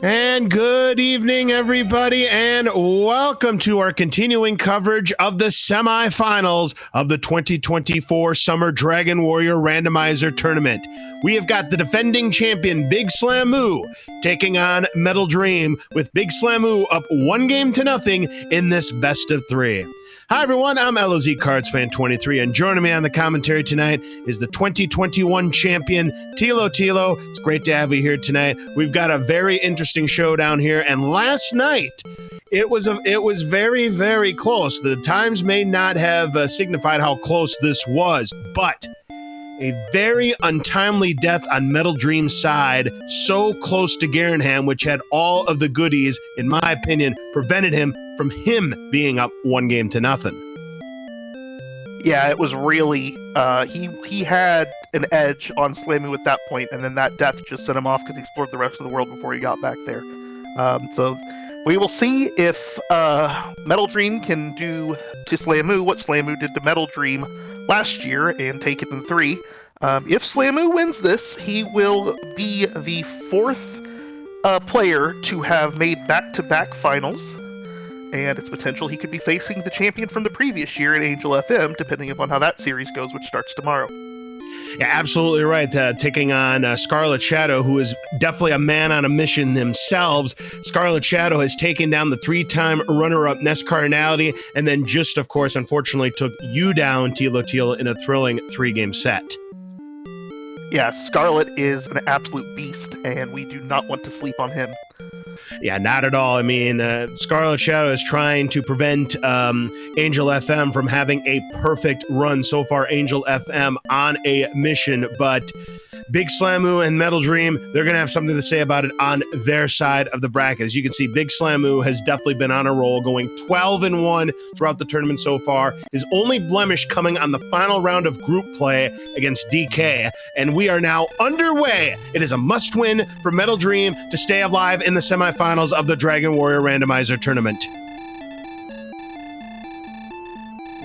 And good evening, everybody, and welcome to our continuing coverage of the semifinals of the 2024 Summer Dragon Warrior Randomizer Tournament. We have got the defending champion, Big Slamu, taking on MetalDream, with Big Slamu up 1-0 in this best of 3. Hi, everyone. I'm LOZ Cards Fan 23, and joining me on the commentary tonight is the 2021 champion, Tilo Tilo. It's great to have you here tonight. We've got a very interesting showdown here, and last night, it was very, very close. The times may not have signified how close this was, but a very untimely death on MetalDream's side, so close to Garanham, which had all of the goodies, in my opinion, prevented him from being up 1-0. Yeah, it was really, he had an edge on Slamu at that point, and then that death just sent him off because he explored the rest of the world before he got back there. So we will see if MetalDream can do to Slamu what Slamu did to MetalDream last year and take it in 3. If Slamu wins this, he will be the 4th player to have made back-to-back finals, and it's potential he could be facing the champion from the previous year at Angel FM, depending upon how that series goes, which starts tomorrow. Yeah, absolutely right. Taking on Scarlet Shadow, who is definitely a man on a mission themselves. Scarlet Shadow has taken down the 3-time runner-up Nest Cardinality, and then just, of course, unfortunately took you down, Tilo Tilo, in a thrilling 3-game set. Yeah, Scarlet is an absolute beast, and we do not want to sleep on him. Yeah, not at all. I mean, Scarlet Shadow is trying to prevent Angel FM from having a perfect run. So far, Angel FM on a mission, but Big Slamu and MetalDream, they're going to have something to say about it on their side of the bracket. As you can see, Big Slamu has definitely been on a roll, going 12-1 throughout the tournament so far. His only blemish coming on the final round of group play against DK, and we are now underway. It is a must-win for MetalDream to stay alive in the semifinals of the Dragon Warrior Randomizer Tournament.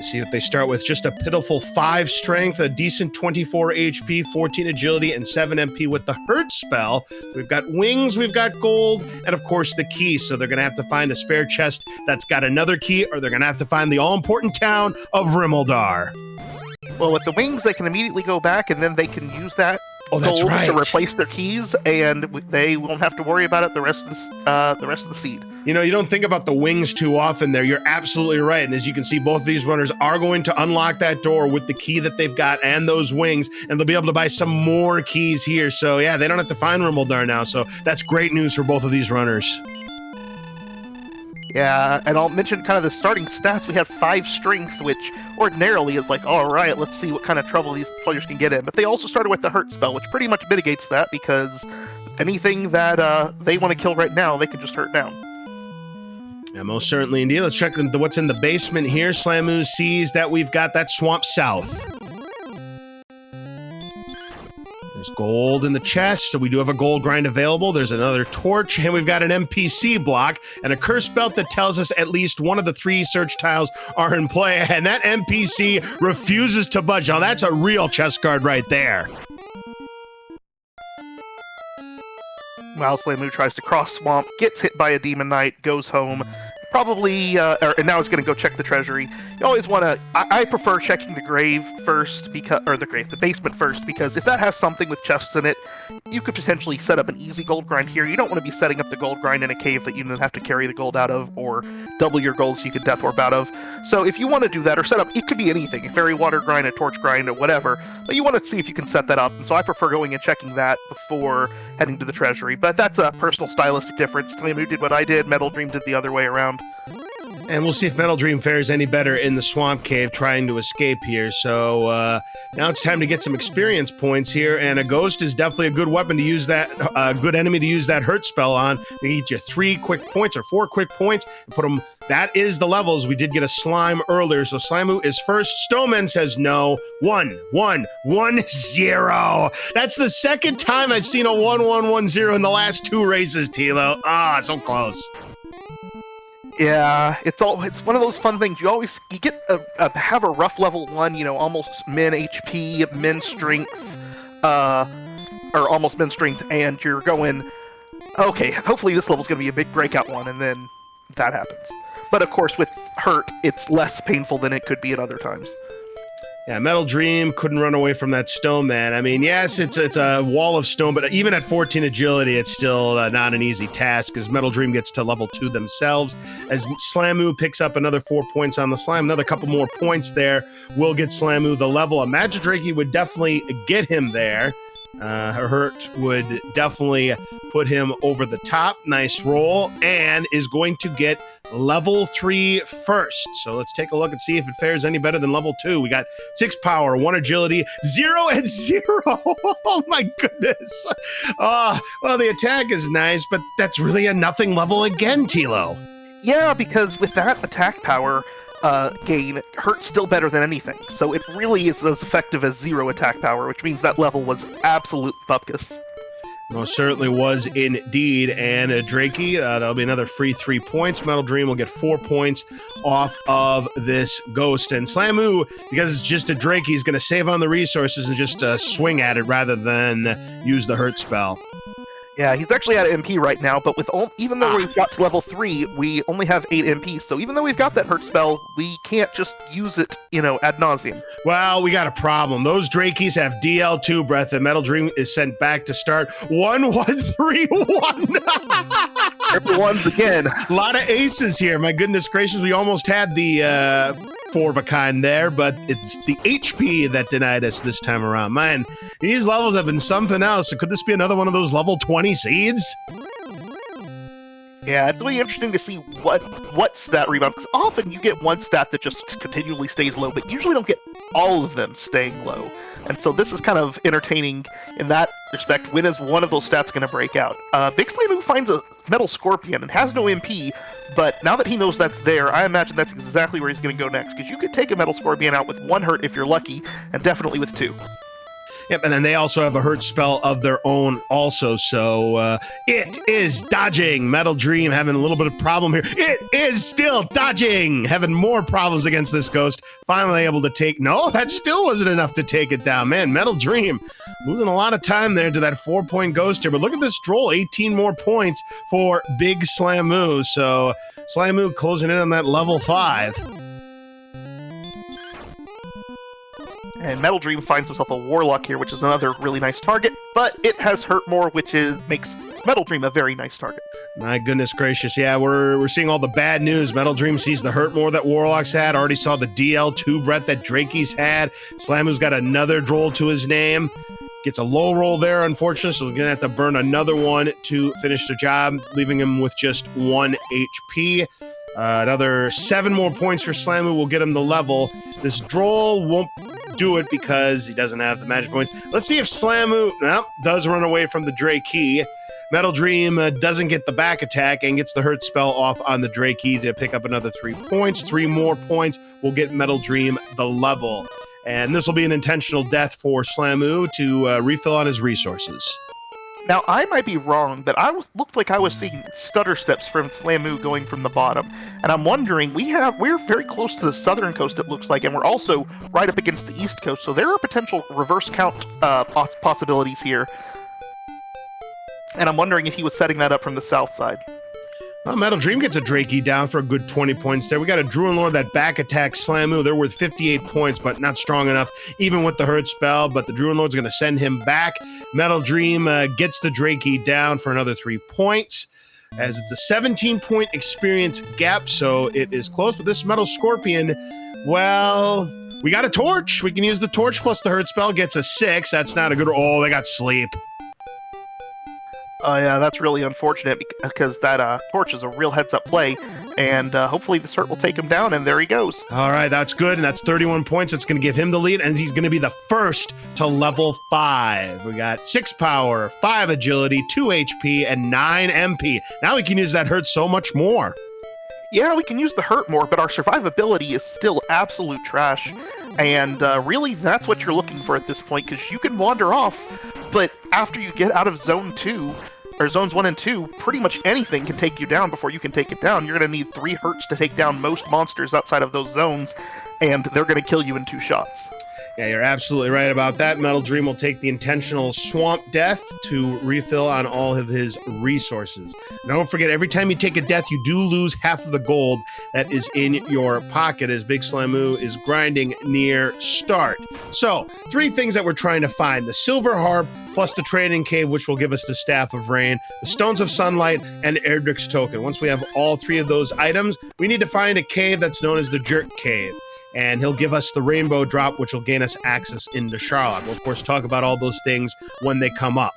See what they start with. Just a pitiful 5 strength, a decent 24 HP, 14 agility, and 7 MP with the hurt spell. We've got wings, we've got gold, and of course the key. So they're going to have to find a spare chest that's got another key, or they're going to have to find the all-important town of Rimeldar. Well, with the wings, they can immediately go back, and then they can use that gold right. to replace their keys, and they won't have to worry about it the rest of the seed. You know, you don't think about the wings too often there. You're absolutely right. And as you can see, both of these runners are going to unlock that door with the key that they've got and those wings, and they'll be able to buy some more keys here. So yeah, they don't have to find Rimeldar now. So that's great news for both of these runners. Yeah, and I'll mention kind of the starting stats. We have 5 strength, which ordinarily is like, all right, let's see what kind of trouble these players can get in. But they also started with the hurt spell, which pretty much mitigates that, because anything that they want to kill right now, they can just hurt down. Yeah, most certainly indeed. Let's check what's in the basement here. Slamu sees that we've got that Swamp South. There's gold in the chest, so we do have a gold grind available. There's another torch, and we've got an NPC block and a curse belt that tells us at least one of the 3 search tiles are in play, and that NPC refuses to budge. Now, that's a real chest guard right there. Well, Slamu tries to cross swamp, gets hit by a demon knight, goes home. Probably, and now he's going to go check the treasury. You always want to. I prefer checking the grave first, the basement first, because if that has something with chests in it, you could potentially set up an easy gold grind here. You don't want to be setting up the gold grind in a cave that you then have to carry the gold out of, or double your gold so you can death orb out of. So if you want to do that, or set up, it could be anything, a fairy water grind, a torch grind, or whatever, but you want to see if you can set that up, and so I prefer going and checking that before heading to the treasury. But that's a personal stylistic difference. Slamu did what I did, MetalDream did the other way around. And we'll see if MetalDream fares any better in the swamp cave trying to escape here. So now it's time to get some experience points here, and a ghost is definitely a good weapon to use that, good enemy to use that hurt spell on. They get you 3 quick points or 4 quick points and put them. That is the levels. We did get a slime earlier, so Slamu is first. Stoneman says no. 1, 1, 1, 0. That's the second time I've seen a 1, 1, 1, 0 in the last 2 races, Tilo. Ah, so close. Yeah, it's one of those fun things. You get have a rough level 1, almost min HP, min strength, or almost min strength, and you're going Okay, hopefully this level's going to be a big breakout one, and then that happens. But of course, with Hurt, it's less painful than it could be at other times. Yeah, Metal Dream couldn't run away from that stone, man. I mean, yes, it's a wall of stone, but even at 14 agility, it's still not an easy task, as Metal Dream gets to level 2 themselves. As Slamu picks up another 4 points on the slime, another couple more points there will get Slamu the level. A Magidrake would definitely get him there. Hurt would definitely put him over the top. Nice roll, and is going to get level 3 first. So let's take a look and see if it fares any better than level 2. We got 6 power, 1 agility, 0 and 0. Oh my goodness. Well, the attack is nice, but that's really a nothing level again, Tilo. Yeah, because with that attack power gain, Hurt's still better than anything. So it really is as effective as 0 attack power, which means that level was absolute bupkis. Most certainly was indeed. And Drakey, that'll be another free 3 points. Metal Dream will get 4 points off of this ghost. And Slamu, because it's just a Drakey, he's going to save on the resources and just swing at it rather than use the Hurt spell. Yeah, he's actually at MP right now, but with even though we've got to level 3, we only have 8 MP, so even though we've got that Hurt spell, we can't just use it, ad nauseum. Well, we got a problem. Those Drakeys have DL2 breath, and Metal Dream is sent back to start 1-1-3-1. Triple ones again. A lot of aces here. My goodness gracious, we almost had the 4 of a kind there, but it's the HP that denied us this time around. Man, these levels have been something else. So could this be another one of those level 20 seeds? Yeah, it's really interesting to see what stat rebound, because often you get one stat that just continually stays low, but you usually don't get all of them staying low. And so this is kind of entertaining in that respect. When is one of those stats going to break out? Big Slamu finds a Metal Scorpion and has no MP, but now that he knows that's there, I imagine that's exactly where he's going to go next, because you could take a Metal Scorpion out with 1 hurt if you're lucky, and definitely with 2. Yep, and then they also have a hurt spell of their own also, so it is dodging. Metal Dream having a little bit of problem here. It is still dodging, having more problems against this ghost. Finally able to take, no, that still wasn't enough to take it down. Man, Metal Dream losing a lot of time there to that 4-point ghost here, but look at this droll, 18 more points for Big Slamu, so Slamu closing in on that level 5. And Metal Dream finds himself a Warlock here, which is another really nice target, but it has hurt more, which makes Metal Dream a very nice target. My goodness gracious, yeah, we're seeing all the bad news. Metal Dream sees the hurt more that Warlock's had, already saw the DL2 breath that Drakey's had. Slamu's got another droll to his name. Gets a low roll there, unfortunately, so he's going to have to burn another one to finish the job, leaving him with just 1 HP. Another 7 more points for Slamu will get him the level. This droll won't do it because he doesn't have the magic points. Let's see if Slamu does run away from the Drakey. Metal Dream doesn't get the back attack and gets the hurt spell off on the Drakey to pick up another 3 points. 3 more points will get Metal Dream the level. And this will be an intentional death for Slamu to refill on his resources. Now, I might be wrong, but looked like I was seeing stutter steps from Slamu going from the bottom. And I'm wondering, we're very close to the southern coast, it looks like, and we're also right up against the east coast, so there are potential reverse count possibilities here. And I'm wondering if he was setting that up from the south side. Well, Metal Dream gets a Drakey down for a good 20 points there. We got a Druid Lord that back attacks Slamu. They're worth 58 points, but not strong enough, even with the hurt spell. But the Druid Lord's going to send him back. Metal Dream gets the Drakey down for another 3 points, as it's a 17-point experience gap, so it is close. But this Metal Scorpion, well, we got a torch. We can use the torch plus the hurt spell. Gets a 6. That's not a good. Oh, they got sleep. Yeah, that's really unfortunate because that torch is a real heads-up play, and hopefully this hurt will take him down, and there he goes. All right, that's good, and that's 31 points. It's going to give him the lead, and he's going to be the first to level 5. We got 6 power, 5 agility, 2 HP, and 9 MP. Now we can use that hurt so much more. Yeah, we can use the hurt more, but our survivability is still absolute trash, and really that's what you're looking for at this point, because you can wander off, but after you get out of Zone 2, or Zones 1 and 2, pretty much anything can take you down before you can take it down. You're going to need 3 hurts to take down most monsters outside of those zones, and they're going to kill you in 2 shots. Yeah, you're absolutely right about that. Metal Dream will take the intentional swamp death to refill on all of his resources. Now, don't forget, every time you take a death, you do lose half of the gold that is in your pocket as Big Slamoo is grinding near start. So, 3 things that we're trying to find. The Silver Harp, plus the Training Cave, which will give us the Staff of Rain, the Stones of Sunlight, and Erdrick's Token. Once we have all 3 of those items, we need to find a cave that's known as the Jerk Cave. And he'll give us the Rainbow Drop, which will gain us access into Charlotte. We'll, of course, talk about all those things when they come up.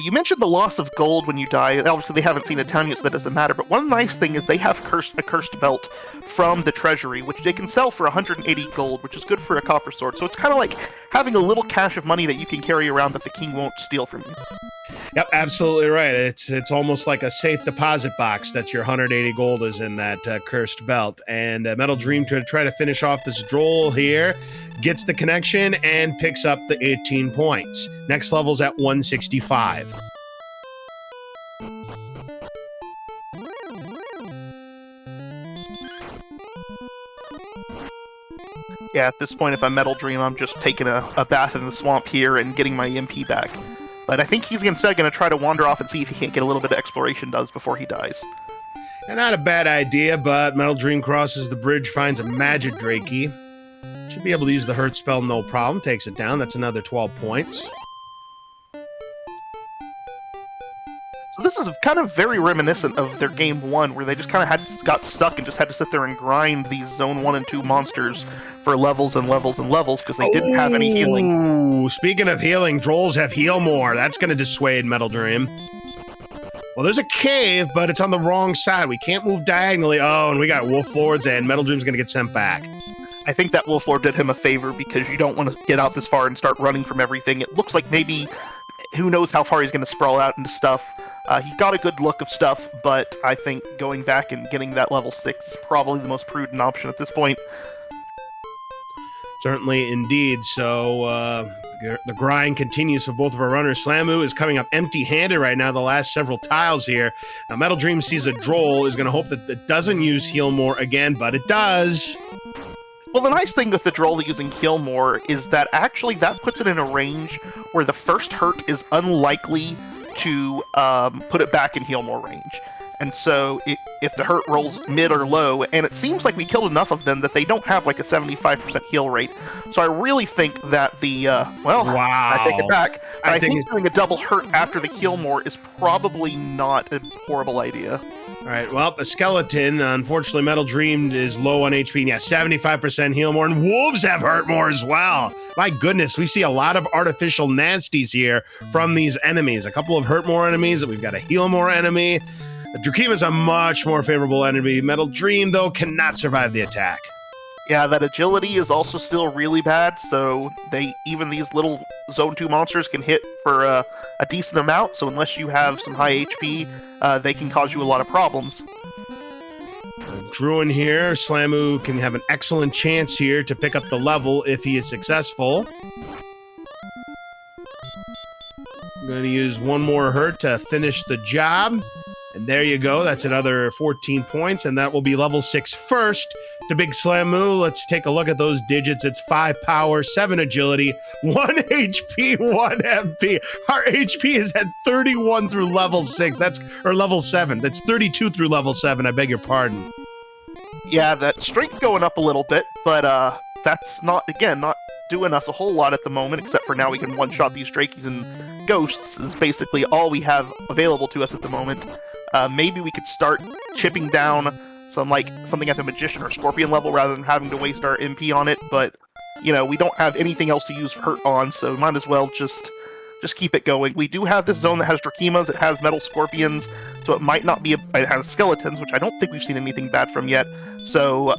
You mentioned the loss of gold when you die. Obviously, they haven't seen a town yet, so that doesn't matter. But one nice thing is they have a cursed belt from the treasury, which they can sell for 180 gold, which is good for a copper sword. So it's kind of like having a little cache of money that you can carry around that the king won't steal from you. Yep, absolutely right. It's almost like a safe deposit box that your 180 gold is in that cursed belt. And Metal Dream, to try to finish off this droll here, gets the connection and picks up the 18 points. Next level's at 165. Yeah, at this point, if I'm Metal Dream, I'm just taking a bath in the swamp here and getting my MP back. But I think he's instead going to try to wander off and see if he can't get a little bit of exploration does before he dies. And not a bad idea, but Metal Dream crosses the bridge, finds a Magic Drakey. Should be able to use the Hurt spell, no problem. Takes it down. That's another 12 points. So this is kind of very reminiscent of their game 1, where they just kind of got stuck and just had to sit there and grind these Zone 1 and 2 monsters for levels and levels and levels because they didn't have any healing. Ooh, speaking of healing, Drolls have Heal More. That's going to dissuade Metal Dream. Well, there's a cave, but it's on the wrong side. We can't move diagonally. Oh, and we got Wolf Lords, and Metal Dream's going to get sent back. I think that Wolf Lord did him a favor because you don't want to get out this far and start running from everything. It looks like maybe, who knows how far he's going to sprawl out into stuff. He got a good look of stuff, but I think going back and getting that level 6 is probably the most prudent option at this point. Certainly, indeed. So the grind continues for both of our runners. Slamoo is coming up empty-handed right now, the last several tiles here. Now, Metal Dream sees a Droll, is going to hope that it doesn't use Heal More again, but it does. Well, the nice thing with the Droll using Heal More is that actually that puts it in a range where the first hurt is unlikely to put it back in Heal More range. And so if the hurt rolls mid or low, and it seems like we killed enough of them that they don't have like a 75% heal rate. So I really think that the, wow. I take it back. I think doing a double hurt after the Heal More is probably not a horrible idea. All right, well, a skeleton. Unfortunately, Metal Dream is low on HP. And yeah, 75% heal more. And wolves have hurt more as well. My goodness, we see a lot of artificial nasties here from these enemies. A couple of hurt more enemies. We've got a heal more enemy. Drakima is a much more favorable enemy. Metal Dream, though, cannot survive the attack. Yeah, that agility is also still really bad, so even these little Zone 2 monsters can hit for a decent amount, so unless you have some high HP, they can cause you a lot of problems. Druin here, Slamoo can have an excellent chance here to pick up the level if he is successful. I'm going to use one more hurt to finish the job. And there you go. That's another 14 points, and that will be level 6 first to Big Slamoo. Let's take a look at those digits. It's 5 power, 7 agility, 1 HP, 1 MP. Our HP is at 31 through level 6. Or level 7. That's 32 through level 7. I beg your pardon. Yeah, that strength going up a little bit, but that's not doing us a whole lot at the moment, except for now we can one-shot these Drakies and Ghosts is basically all we have available to us at the moment. Maybe we could start chipping down something at the Magician or Scorpion level rather than having to waste our MP on it, but, you know, we don't have anything else to use hurt on, so might as well just keep it going. We do have this zone that has Drakimas, it has Metal Scorpions, so it might not be it has Skeletons, which I don't think we've seen anything bad from yet, so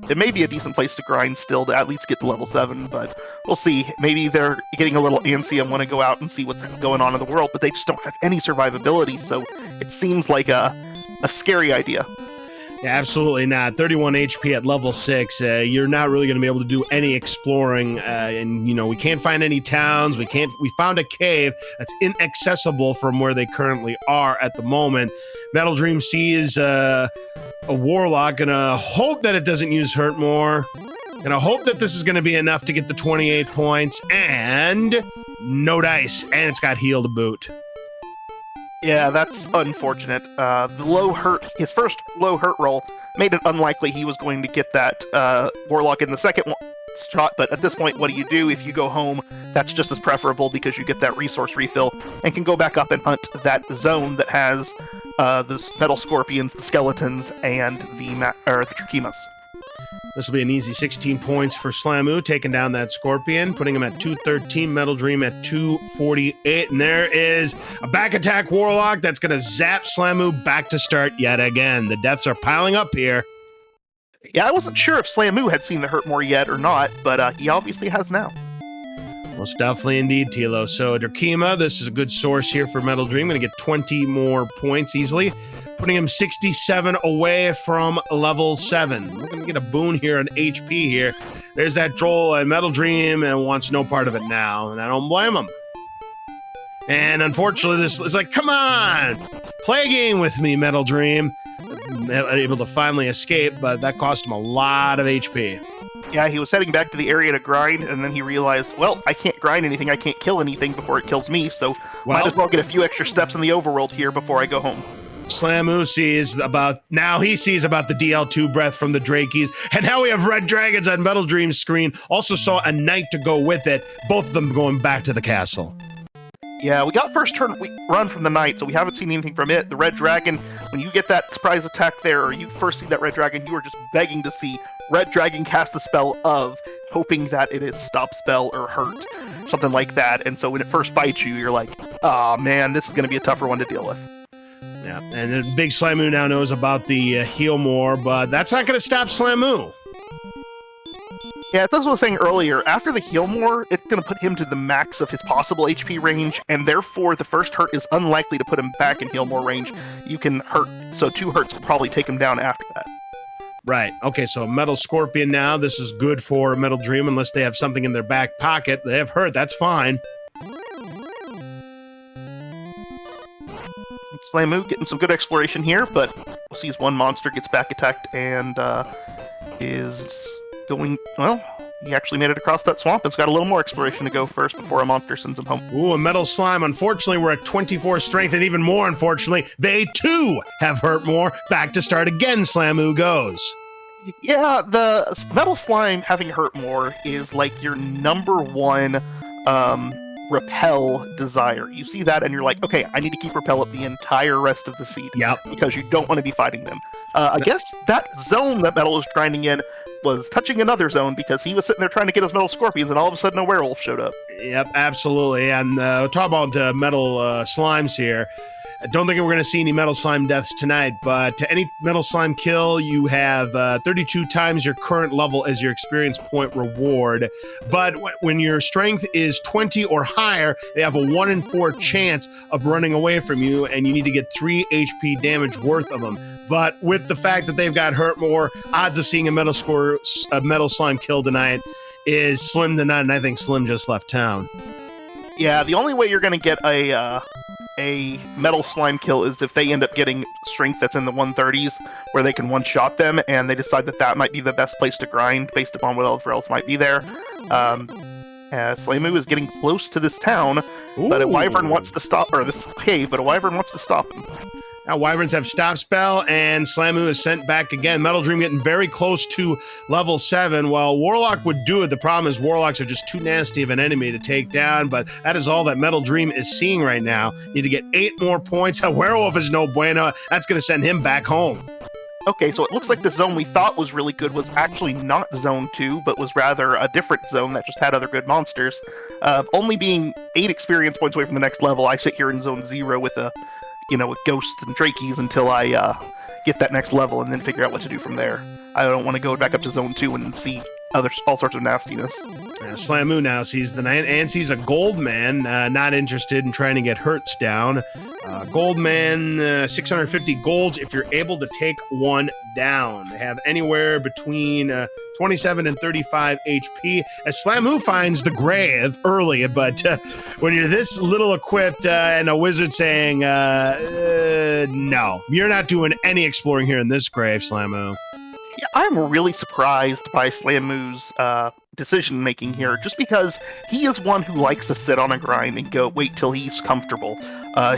it may be a decent place to grind still to at least get to level 7, but we'll see. Maybe they're getting a little antsy and want to go out and see what's going on in the world, but they just don't have any survivability, so it seems like a scary idea. Yeah, absolutely not. 31 HP at level 6. You're not really going to be able to do any exploring, and you know we can't find any towns. We found a cave that's inaccessible from where they currently are at the moment. Metal Dream sees a warlock, and hope that it doesn't use hurt more. Gonna hope that this is gonna be enough to get the 28 points, and no dice, and it's got heal to boot. Yeah, that's unfortunate. His first low hurt roll made it unlikely he was going to get that Warlock in the second shot, but at this point, what do? If you go home, that's just as preferable because you get that resource refill and can go back up and hunt that zone that has the metal scorpions, the skeletons, and the Trachemas. This will be an easy 16 points for Slamu, taking down that Scorpion, putting him at 213, MetalDream at 248, and there is a back attack Warlock that's going to zap Slamu back to start yet again. The deaths are piling up here. Yeah, I wasn't sure if Slamu had seen the hurt more yet or not, but he obviously has now. Most definitely indeed, Tilo. So Drakima, this is a good source here for MetalDream. Going to get 20 more points easily, putting him 67 away from level 7. We're going to get a boon here on HP here. There's that Droll and MetalDream and wants no part of it now, and I don't blame him. And unfortunately, this is like, come on, play a game with me, MetalDream. Able to finally escape, but that cost him a lot of HP. Yeah, he was heading back to the area to grind, and then he realized, well, I can't grind anything, I can't kill anything before it kills me, so might as well get a few extra steps in the overworld here before I go home. Slamu sees about the DL2 breath from the Drakies, and now we have Red Dragons on MetalDream's screen. Also saw a Knight to go with it, both of them going back to the castle. Yeah, we got first turn run from the Knight, so we haven't seen anything from it. The Red Dragon, when you get that surprise attack there, or you first see that Red Dragon, you are just begging to see Red Dragon cast the spell of, hoping that it is stop spell or hurt, something like that. And so when it first bites you, you're like, oh man, this is going to be a tougher one to deal with. Yeah, and then Big Slamu now knows about the heal more, but that's not going to stop Slamu. Yeah, that's what I was saying earlier. After the heal more, it's going to put him to the max of his possible HP range, and therefore the first hurt is unlikely to put him back in heal more range. You can hurt, so 2 hurts will probably take him down after that. Right. Okay, so Metal Scorpion now. This is good for MetalDream unless they have something in their back pocket. They have hurt, that's fine. Slamu getting some good exploration here, but we'll see as one monster gets back attacked and is going, well, he actually made it across that swamp and's got a little more exploration to go first before a monster sends him home. Ooh, a Metal Slime. Unfortunately, we're at 24 strength, and even more unfortunately, they too have hurt more. Back to start again, Slamu goes. Yeah, the Metal Slime having hurt more is like your number one repel desire. You see that and you're like, okay, I need to keep repel up the entire rest of the seed. Yep. Because you don't want to be fighting them. I guess that zone that Metal was grinding in was touching another zone because he was sitting there trying to get his Metal Scorpions and all of a sudden a werewolf showed up. Yep, absolutely. And talk about Metal Slimes here. I don't think we're going to see any Metal Slime deaths tonight, but to any Metal Slime kill, you have 32 times your current level as your experience point reward. But when your strength is 20 or higher, they have a 1 in 4 chance of running away from you, and you need to get 3 HP damage worth of them. But with the fact that they've got hurt more, odds of seeing a Metal Slime kill tonight is slim to none, and I think Slim just left town. Yeah, the only way you're going to get a Metal Slime kill is if they end up getting strength that's in the 130s, where they can one-shot them, and they decide that that might be the best place to grind based upon whatever else might be there. Slamu is getting close to this town, but a Wyvern wants to stop, or this cave, but a Wyvern wants to stop him. Now, Wyverns have stop spell, and Slamu is sent back again. MetalDream getting very close to level 7. While Warlock would do it, the problem is Warlocks are just too nasty of an enemy to take down, but that is all that MetalDream is seeing right now. Need to get 8 more points. A Werewolf is no bueno. That's going to send him back home. Okay, so it looks like the zone we thought was really good was actually not Zone 2, but was rather a different zone that just had other good monsters. Only being 8 experience points away from the next level, I sit here in Zone 0 with with ghosts and drakies until I get that next level and then figure out what to do from there. I don't want to go back up to Zone 2 and see all sorts of nastiness. Slamu now sees the Knight and sees a gold man, not interested in trying to get hurts down. Gold man, 650 golds if you're able to take one down. They have anywhere between 27 and 35 HP. As Slamu finds the grave early, but when you're this little equipped and a wizard saying, no, you're not doing any exploring here in this grave, Slamu. Yeah, I'm really surprised by Slamu's decision making here, just because he is one who likes to sit on a grind and wait till he's comfortable.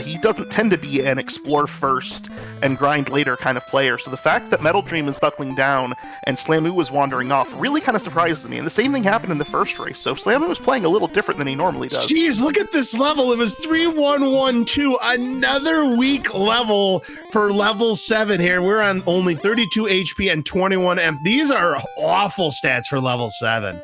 He doesn't tend to be an explore first and grind later kind of player, so the fact that MetalDream is buckling down and Slamu was wandering off really kind of surprises me. And the same thing happened in the first race, so Slamu was playing a little different than he normally does. Jeez, look at this level. It was 3-1-1-2, another weak level for level 7 here. We're on only 32 HP and 21 MP. These are awful stats for level 7.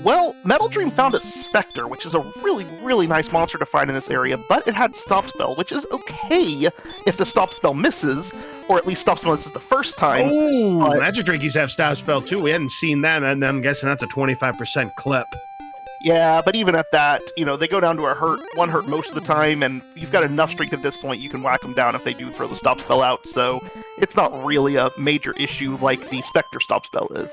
Well, MetalDream found a Spectre, which is a really, really nice monster to find in this area, but it had Stop Spell, which is okay if the Stop Spell misses, or at least Stop Spell misses the first time. Oh, Magic Drinkies have Stop Spell too. We hadn't seen them, and I'm guessing that's a 25% clip. Yeah, but even at that, they go down to one hurt most of the time, and you've got enough strength at this point, you can whack them down if they do throw the Stop Spell out, so it's not really a major issue like the Spectre Stop Spell is.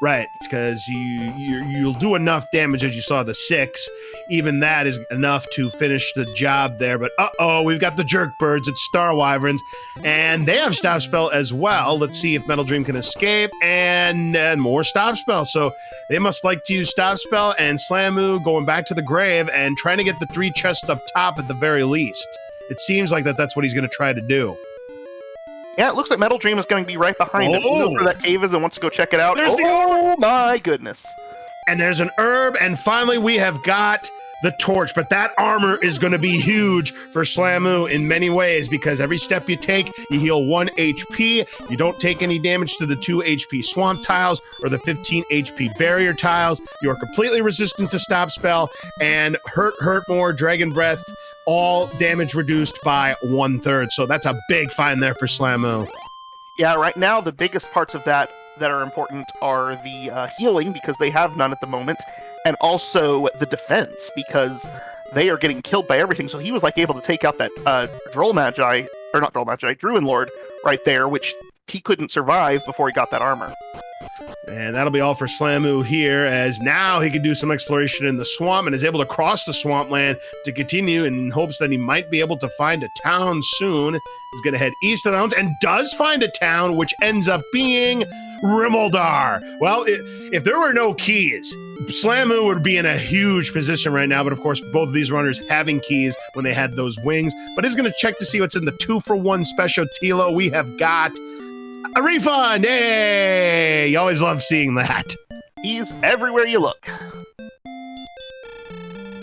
Right, it's because you'll do enough damage, as you saw the 6. Even that is enough to finish the job there. But we've got the Jerk Birds. It's Star Wyverns, and they have Stop Spell as well. Let's see if MetalDream can escape, and more Stop Spell. So they must like to use Stop Spell, and Slamu going back to the grave and trying to get the 3 chests up top at the very least. It seems like that's what he's going to try to do. Yeah, it looks like MetalDream is going to be right behind him. He knows where that cave is and wants to go check it out. Oh my goodness. And there's an herb, and finally we have got the torch. But that armor is going to be huge for Slamu in many ways, because every step you take, you heal 1 HP. You don't take any damage to the 2 HP swamp tiles or the 15 HP barrier tiles. You are completely resistant to Stop Spell, and hurt more, Dragon Breath, all damage reduced by 1/3. So that's a big find there for Slamu. Yeah, right now the biggest parts of that are important are the healing, because they have none at the moment, and also the defense, because they are getting killed by everything. So he was able to take out that Druid Lord right there, which he couldn't survive before he got that armor. And that'll be all for Slamu here, as now he can do some exploration in the swamp and is able to cross the swampland to continue in hopes that he might be able to find a town soon. He's going to head east of the mountains and does find a town, which ends up being Rimmaldar. Well, if there were no keys, Slamu would be in a huge position right now, but of course both of these runners having keys when they had those wings. But he's going to check to see what's in the 2-for-1 special Tilo. We have got a refund! Hey! You always love seeing that. He's everywhere you look.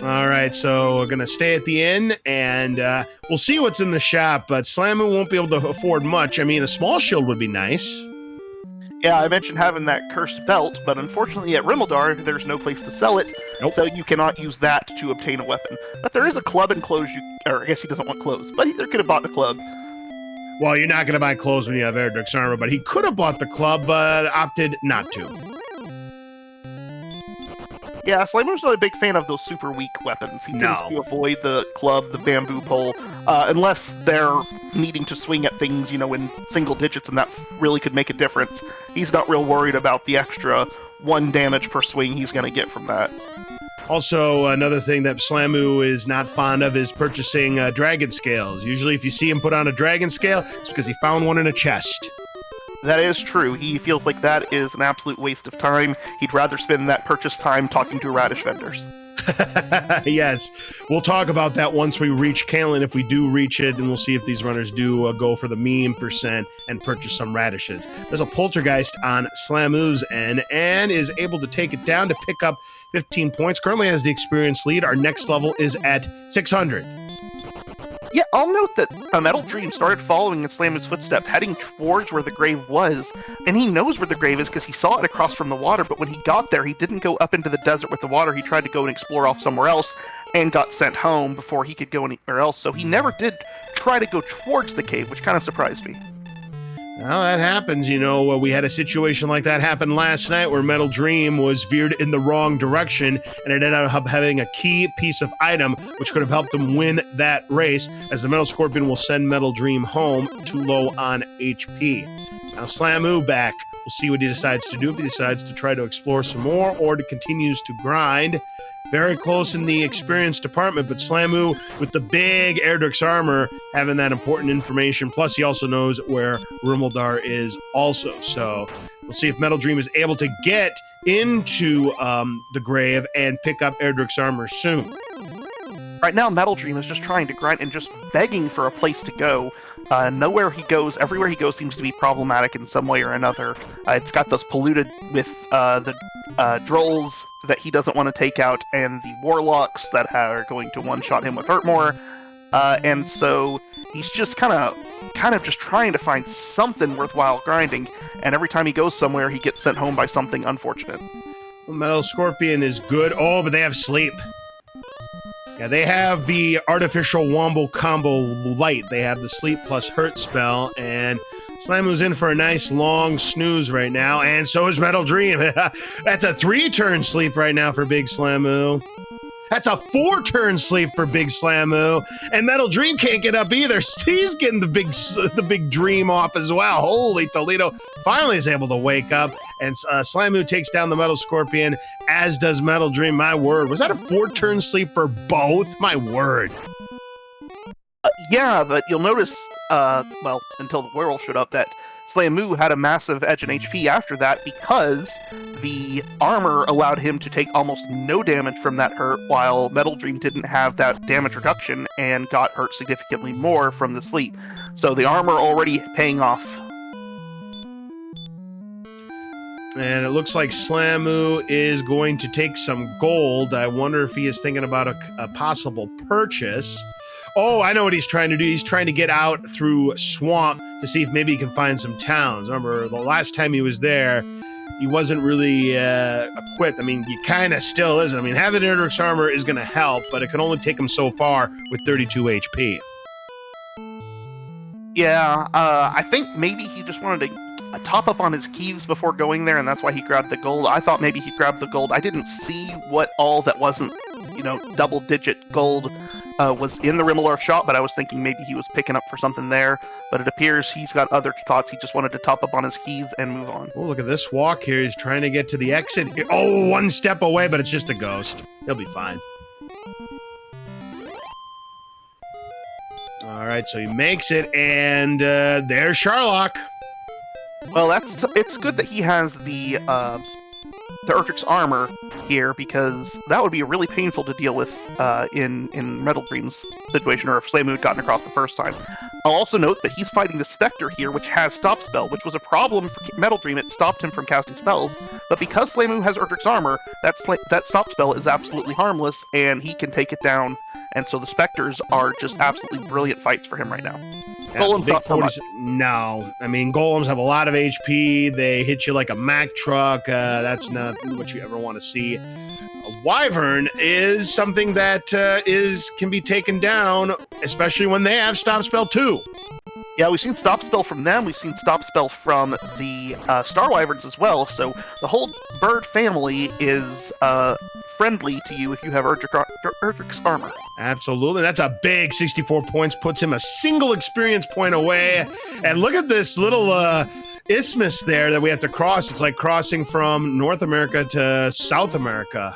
All right, so we're going to stay at the inn, and we'll see what's in the shop, but Slamu won't be able to afford much. I mean, a small shield would be nice. Yeah, I mentioned having that cursed belt, but unfortunately at Rimmaldar, there's no place to sell it, so you cannot use that to obtain a weapon. But there is a club and clothes or I guess he doesn't want clothes, but he could have bought the club. Well, you're not going to buy clothes when you have Erdrick's armor, but he could have bought the club, but opted not to. Yeah, Slamu's not a big fan of those super weak weapons. He tends to avoid the club, the bamboo pole, unless they're needing to swing at things, in single digits, and that really could make a difference. He's not real worried about the extra 1 damage per swing he's going to get from that. Also, another thing that Slamu is not fond of is purchasing dragon scales. Usually if you see him put on a dragon scale, it's because he found one in a chest. That is true. He feels like that is an absolute waste of time. He'd rather spend that purchase time talking to radish vendors. Yes, we'll talk about that once we reach Kalen, if we do reach it, and we'll see if these runners do go for the meme percent and purchase some radishes. There's a poltergeist on Slamu's end and is able to take it down to pick up 15 points. Currently has the experience lead. Our next level is at 600. Yeah, I'll note that MetalDream started following in Slamu's footsteps, heading towards where the grave was, and he knows where the grave is because he saw it across from the water, but when he got there, he didn't go up into the desert with the water. He tried to go and explore off somewhere else and got sent home before he could go anywhere else, so he never did try to go towards the cave, which kind of surprised me. Well, that happens. We had a situation like that happen last night where MetalDream was veered in the wrong direction and it ended up having a key piece of item which could have helped him win that race, as the Metal Scorpion will send MetalDream home too low on HP. Now Slamu back. We'll see what he decides to do, if he decides to try to explore some more or to continues to grind. very close in the experience department, but Slamu with the big Erdrick's armor having that important information. Plus, he also knows where Rimuldar is also. So we'll see if MetalDream is able to get into the grave and pick up Erdrick's armor soon. Right now, MetalDream is just trying to grind and just begging for a place to go. Nowhere he goes, everywhere he goes seems to be problematic in some way or another. It's got those polluted with the Drolls that he doesn't want to take out, and the Warlocks that are going to one-shot him with Hurtmore. And so he's just kind of just trying to find something worthwhile grinding, and every time he goes somewhere, he gets sent home by something unfortunate. Well, Metal Scorpion is good. Oh, but they have sleep. Yeah, they have the artificial Wombo combo light. They have the sleep plus hurt spell, and Slamu's in for a nice long snooze right now, and so is MetalDream. That's a 3-turn sleep right now for Big Slamu. That's a 4-turn sleep for Big Slamu, and MetalDream can't get up either. He's getting the big dream off as well. Holy Toledo finally is able to wake up, and Slamu takes down the Metal Scorpion, as does MetalDream. My word, was that a 4-turn sleep for both? My word. Yeah, but you'll notice, well, until the werewolf showed up, that Slamu had a massive edge in HP after that because the armor allowed him to take almost no damage from that hurt, while MetalDream didn't have that damage reduction and got hurt significantly more from the sleep. So the armor already paying off. And it looks like Slamu is going to take some gold. I wonder if he is thinking about a possible purchase. Oh, I know what he's trying to do. He's trying to get out through Swamp to see if maybe he can find some towns. Remember, the last time he was there, he wasn't really equipped. I mean, he kind of still isn't. I mean, having Erdrick's armor is going to help, but it can only take him so far with 32 HP. Yeah, I think maybe he just wanted to top up on his keys before going there, and that's why he grabbed the gold. I thought maybe he grabbed the gold. I didn't see what all that wasn't, double-digit gold was in the Rimuldar shop, but I was thinking maybe he was picking up for something there. But it appears he's got other thoughts. He just wanted to top up on his keys and move on. Oh, look at this walk here. He's trying to get to the exit. Oh, one step away, but it's just a ghost. He'll be fine. All right, so he makes it, and there's Sharlock. Well, it's good that he has the Erdrick's armor here, because that would be really painful to deal with in MetalDream's situation, or if Slamu had gotten across the first time. I'll also note that he's fighting the Spectre here, which has Stop Spell, which was a problem for MetalDream. It stopped him from casting spells, but because Slamu has Erdrick's armor, that Stop Spell is absolutely harmless, and he can take it down, and so the Spectres are just absolutely brilliant fights for him right now. Golems not so much. No, I mean, golems have a lot of HP. They hit you like a Mack truck. That's not what you ever want to see. A Wyvern is something that can be taken down, especially when they have Stop Spell too. Yeah, we've seen Stop Spell from them. We've seen Stop Spell from the Star Wyverns as well. So the whole bird family is friendly to you if you have Erdrick's armor. Absolutely. That's a big 64 points. Puts him a single experience point away. And look at this little isthmus there that we have to cross. It's like crossing from North America to South America.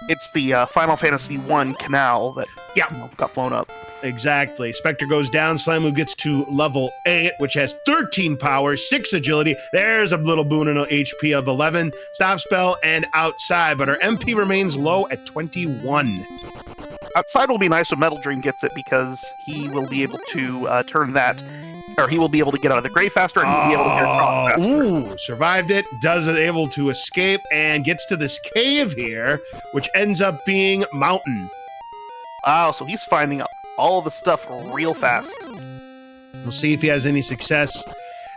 It's the Final Fantasy I canal that got blown up. Exactly. Spectre goes down. Slamu gets to level 8, which has 13 power, 6 agility. There's a little boon in HP of 11. Stop Spell and Outside, but our MP remains low at 21. Outside will be nice when MetalDream gets it, because he will be able to turn that, or he will be able to get out of the grave faster, and he'll be able to get across faster. Ooh, survived it, able to escape, and gets to this cave here, which ends up being Mountain. Wow, so he's finding all the stuff real fast. We'll see if he has any success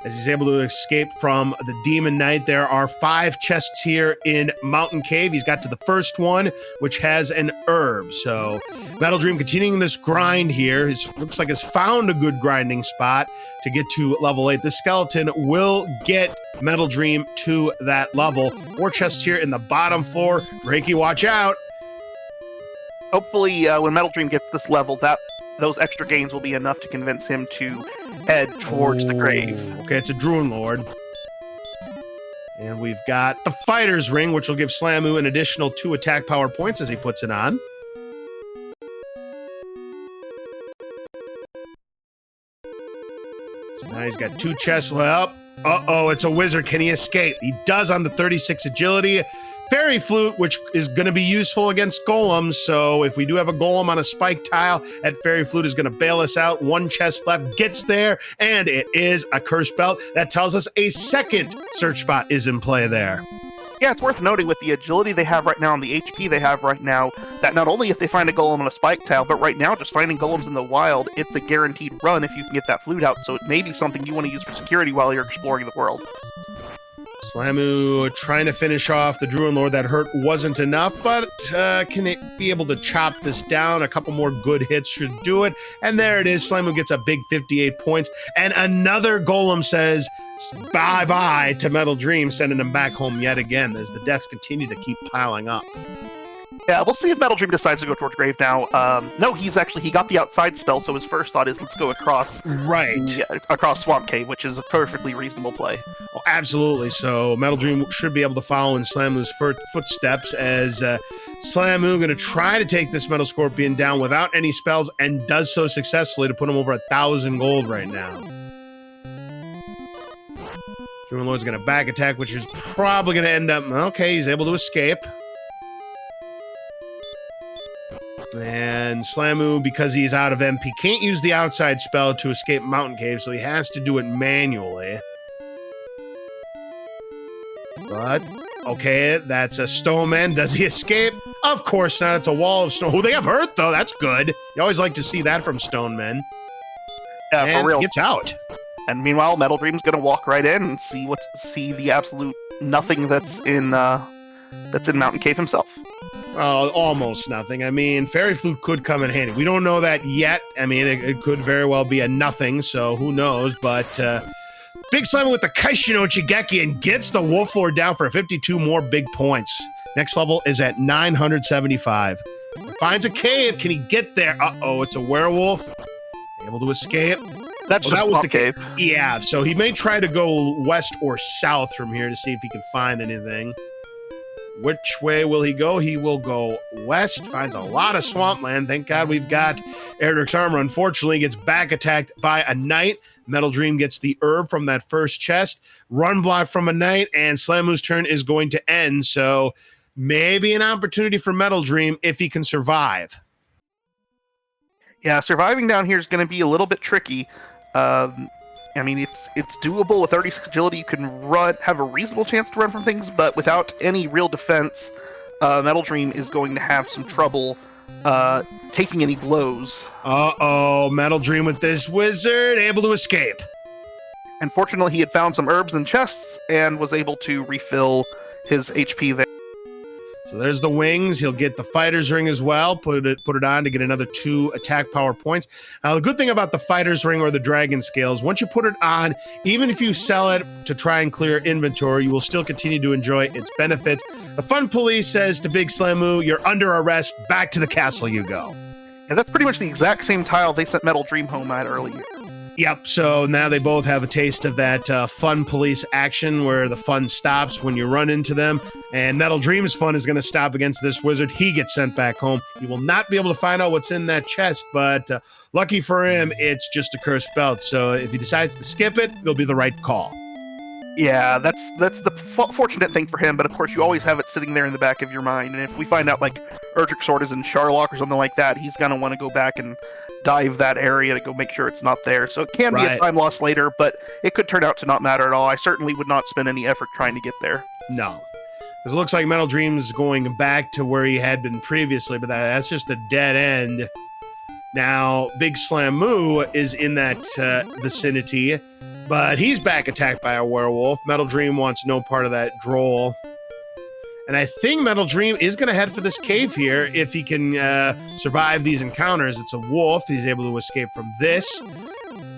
as he's able to escape from the Demon Knight. There are 5 chests here in Mountain Cave. He's got to the first one, which has an herb. So MetalDream continuing this grind here. Looks like has found a good grinding spot to get to level 8. The skeleton will get MetalDream to that level. 4 chests here in the bottom floor. Drakey, watch out. Hopefully, when MetalDream gets this level, those extra gains will be enough to convince him to head towards the grave. Okay, it's a Druin Lord. And we've got the Fighter's Ring, which will give Slamu an additional 2 attack power points as he puts it on. So now he's got 2 chests. Well, uh-oh, it's a wizard. Can he escape? He does on the 36 agility. Fairy Flute, which is going to be useful against golems. So if we do have a golem on a spike tile, that Fairy Flute is going to bail us out. 1 chest left, gets there, and it is a cursed belt. That tells us a second search spot is in play there. Yeah, it's worth noting with the agility they have right now and the HP they have right now, that not only if they find a golem on a spike tile, but right now just finding golems in the wild, it's a guaranteed run if you can get that flute out, so it may be something you want to use for security while you're exploring the world. Slamu trying to finish off the Druid Lord. That hurt wasn't enough, but can it be able to chop this down? A couple more good hits should do it. And there it is. Slamu gets a big 58 points. And another golem says bye-bye to MetalDreamx, sending him back home yet again as the deaths continue to keep piling up. Yeah, we'll see if MetalDream decides to go towards Grave now. No, he got the outside spell, so his first thought is let's go across. Right. Across Swamp Cave, which is a perfectly reasonable play. Oh, absolutely. So MetalDream should be able to follow in Slamu's footsteps as Slamu going to try to take this Metal Scorpion down without any spells and does so successfully to put him over 1,000 gold right now. Druid Lord's going to back attack, which is probably going to end up... Okay, he's able to escape. And Slamu, because he's out of MP, can't use the outside spell to escape Mountain Cave, so he has to do it manually. But, okay, that's a Stone Man. Does he escape? Of course not. It's a wall of snow. Oh, they have Earth, though. That's good. You always like to see that from Stone Men. Yeah, and for real. Gets out. And meanwhile, MetalDream's going to walk right in and see the absolute nothing that's in Mountain Cave himself. Almost nothing. I mean, Fairy Flute could come in handy. We don't know that yet. I mean, it could very well be a nothing, so who knows. But Big Slamu with the Kaishino Chigeki and gets the Wolf Lord down for 52 more big points. Next level is at 975. Finds a cave. Can he get there? Uh-oh, it's a werewolf. Able to escape. That was the cave. Yeah, so he may try to go west or south from here to see if he can find anything. Which way will he go? He will go west. Finds a lot of swampland. Thank God we've got Erdrick's armor. Unfortunately, gets back attacked by a knight. MetalDream gets the herb from that first chest. Run block from a knight, and Slamu's turn is going to end. So maybe an opportunity for MetalDream if he can survive. Yeah, surviving down here is going to be a little bit tricky. I mean, it's doable with 36 agility. You can have a reasonable chance to run from things, but without any real defense, MetalDream is going to have some trouble taking any blows. Uh-oh, MetalDream with this wizard, able to escape. And fortunately, he had found some herbs and chests and was able to refill his HP there. So there's the wings. He'll get the Fighter's Ring as well. Put it on to get another 2 attack power points. Now, the good thing about the Fighter's Ring or the Dragon Scales, once you put it on, even if you sell it to try and clear inventory, you will still continue to enjoy its benefits. The Fun Police says to Big Slamu, you're under arrest. Back to the castle you go. And that's pretty much the exact same tile they sent MetalDream home at earlier. Yep, so now they both have a taste of that fun police action where the fun stops when you run into them. And MetalDream's fun is going to stop against this wizard. He gets sent back home. He will not be able to find out what's in that chest, but lucky for him, it's just a cursed belt. So if he decides to skip it, it'll be the right call. Yeah, that's the fortunate thing for him, but of course you always have it sitting there in the back of your mind. And if we find out like Erdrick's Sword is in Sharlock or something like that, he's going to want to go back and dive that area to go make sure it's not there. So it can be a time loss later, but it could turn out to not matter at all. I certainly would not spend any effort trying to get there. No. Because it looks like MetalDream is going back to where he had been previously, but that's just a dead end. Now, Big Slamu is in that vicinity, but he's back attacked by a werewolf. MetalDream wants no part of that droll. And I think MetalDream is going to head for this cave here if he can survive these encounters. It's a wolf. He's able to escape from this.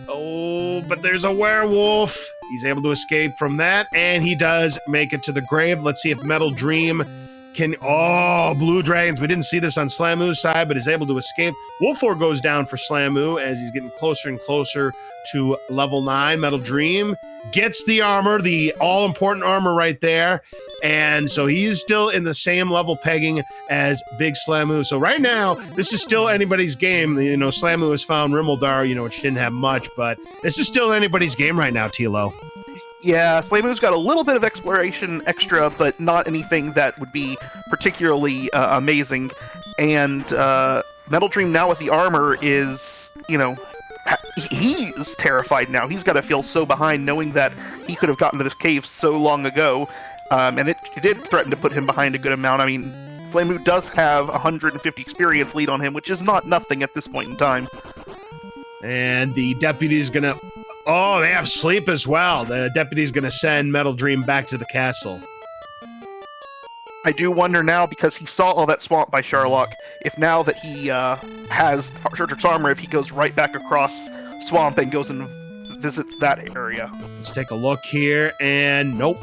Oh, but there's a werewolf. He's able to escape from that, and he does make it to the grave. Let's see if MetalDream Blue Dragons. We didn't see this on Slamu's side, but is able to escape. Wolflord goes down for Slamu as he's getting closer and closer to level 9. MetalDream gets the armor, the all-important armor right there. And so he's still in the same level pegging as Big Slamu. So right now, this is still anybody's game. You know, Slamu has found Rimmildar, you know, which didn't have much, but this is still anybody's game right now, Tilo. Yeah, Slamu's got a little bit of exploration extra, but not anything that would be particularly amazing. And MetalDream now with the armor is, you know, he's terrified now. He's got to feel so behind knowing that he could have gotten to this cave so long ago. And it did threaten to put him behind a good amount. I mean, Slamu does have 150 experience lead on him, which is not nothing at this point in time. And the deputy's going to... Oh, they have sleep as well. The deputy's going to send MetalDream back to the castle. I do wonder now, because he saw all that swamp by Sharlock, if now that he has Shurtrek's armor, if he goes right back across swamp and goes and visits that area. Let's take a look here, and nope.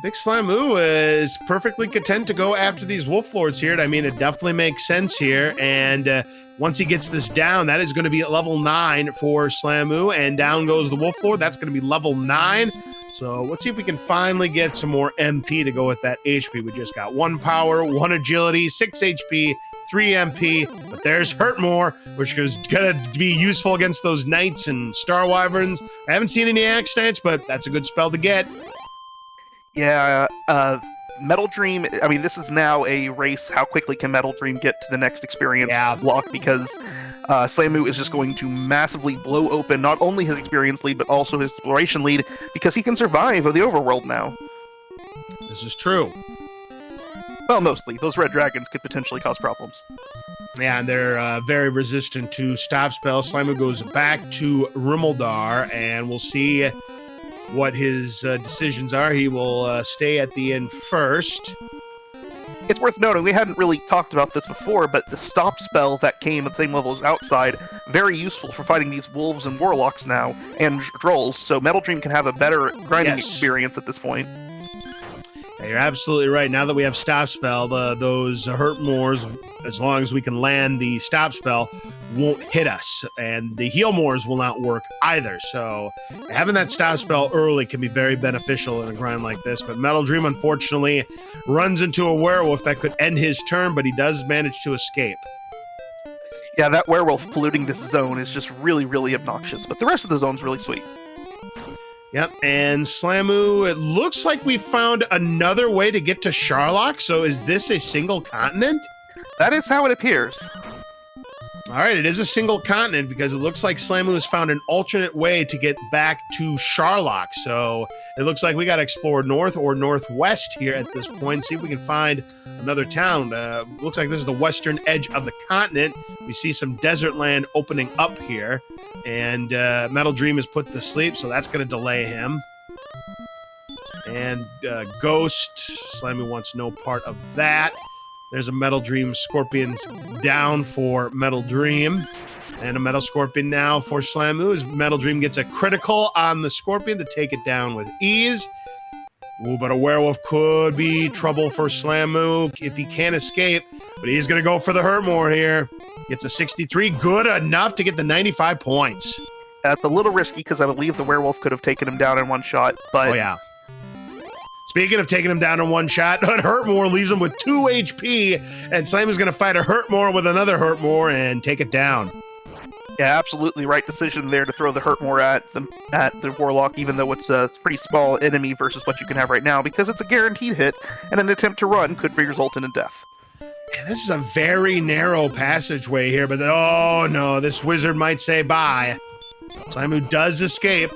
Big Slamu is perfectly content to go after these Wolflords here. I mean, it definitely makes sense here. And once he gets this down, that is going to be at level 9 for Slamu. And down goes the Wolflord. That's going to be level 9. So let's see if we can finally get some more MP to go with that HP. We just got 1 power, 1 agility, 6 HP, 3 MP. But there's Hurt More, which is going to be useful against those Knights and Star Wyverns. I haven't seen any Axe Knights, but that's a good spell to get. Yeah, MetalDream, I mean, this is now a race. How quickly can MetalDream get to the next experience block? Because Slamu is just going to massively blow open not only his experience lead, but also his exploration lead, because he can survive the overworld now. This is true. Well, mostly. Those red dragons could potentially cause problems. Yeah, and they're very resistant to stop spells. Slamu goes back to Rimmildar, and we'll see what his decisions are. He will stay at the end first. It's worth noting, we hadn't really talked about this before, but the stop spell that came at the same level as outside, very useful for fighting these wolves and warlocks now, and trolls, so MetalDream can have a better grinding experience at this point. Yeah, you're absolutely right. Now that we have stop spell, those Hurt Mores, as long as we can land the stop spell, won't hit us, and the heal mores will not work either. So having that stop spell early can be very beneficial in a grind like this. But MetalDream, unfortunately, runs into a werewolf that could end his turn, but he does manage to escape. Yeah, that werewolf polluting this zone is just really, really obnoxious, but the rest of the zone's really sweet. Yep, and Slamu, it looks like we found another way to get to Sharlock. So is this a single continent? That is how it appears. All right, it is a single continent because it looks like Slamu has found an alternate way to get back to Sharlock. So it looks like we got to explore north or northwest here at this point, see if we can find another town. Looks like this is the western edge of the continent. We see some desert land opening up here, and MetalDream is put to sleep, so that's going to delay him. And Ghost, Slamu wants no part of that. There's a MetalDream Scorpions down for MetalDream. And a Metal Scorpion now for Slamu as MetalDream gets a critical on the Scorpion to take it down with ease. Ooh, but a werewolf could be trouble for Slamu if he can't escape. But he's going to go for the Hurt More here. Gets a 63. Good enough to get the 95 points. That's a little risky because I believe the werewolf could have taken him down in one shot. But oh, yeah. Speaking of taking him down in one shot, Hurt More leaves him with 2 HP, and Slamu's going to fight a Hurt More with another Hurt More and take it down. Yeah, absolutely right decision there to throw the Hurt More at the Warlock, even though it's a pretty small enemy versus what you can have right now, because it's a guaranteed hit, and an attempt to run could result in a death. Yeah, this is a very narrow passageway here, but oh no, this wizard might say bye. Slamu does escape.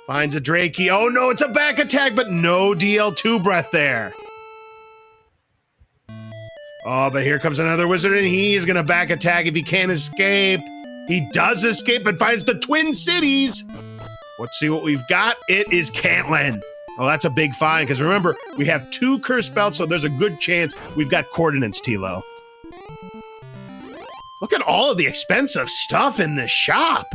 Finds a Drakey. Oh no, it's a back attack, but no DL2 breath there. Oh, but here comes another wizard, and he's going to back attack if he can't escape. He does escape and finds the Twin Cities. Let's see what we've got. It is Cantlin. Oh, that's a big find, because remember, we have 2 curse belts, so there's a good chance we've got coordinates, Tilo. Look at all of the expensive stuff in this shop.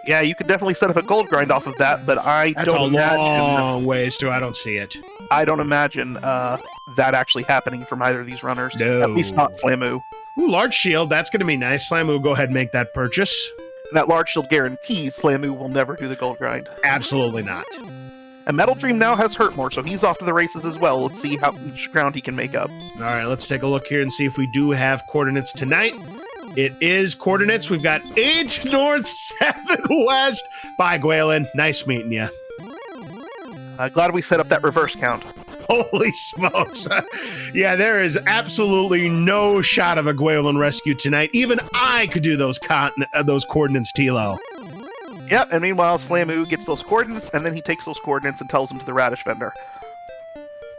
Yeah, you could definitely set up a gold grind off of that, but That's a long ways too. I don't see it. I don't imagine that actually happening from either of these runners. No. At least not Slamu. Ooh, large shield. That's going to be nice. Slamu will go ahead and make that purchase. And that large shield guarantees Slamu will never do the gold grind. Absolutely not. And MetalDream now has Hurtmore, so he's off to the races as well. Let's see how much ground he can make up. All right, let's take a look here and see if we do have coordinates tonight. It is coordinates. We've got 8 north, 7 west. Bye, Gwalen. Nice meeting you. Glad we set up that reverse count. Holy smokes. Yeah, there is absolutely no shot of a Gwalen rescue tonight. Even I could do those coordinates, Tilo. Yep, and meanwhile, Slamu gets those coordinates, and then he takes those coordinates and tells them to the radish vendor.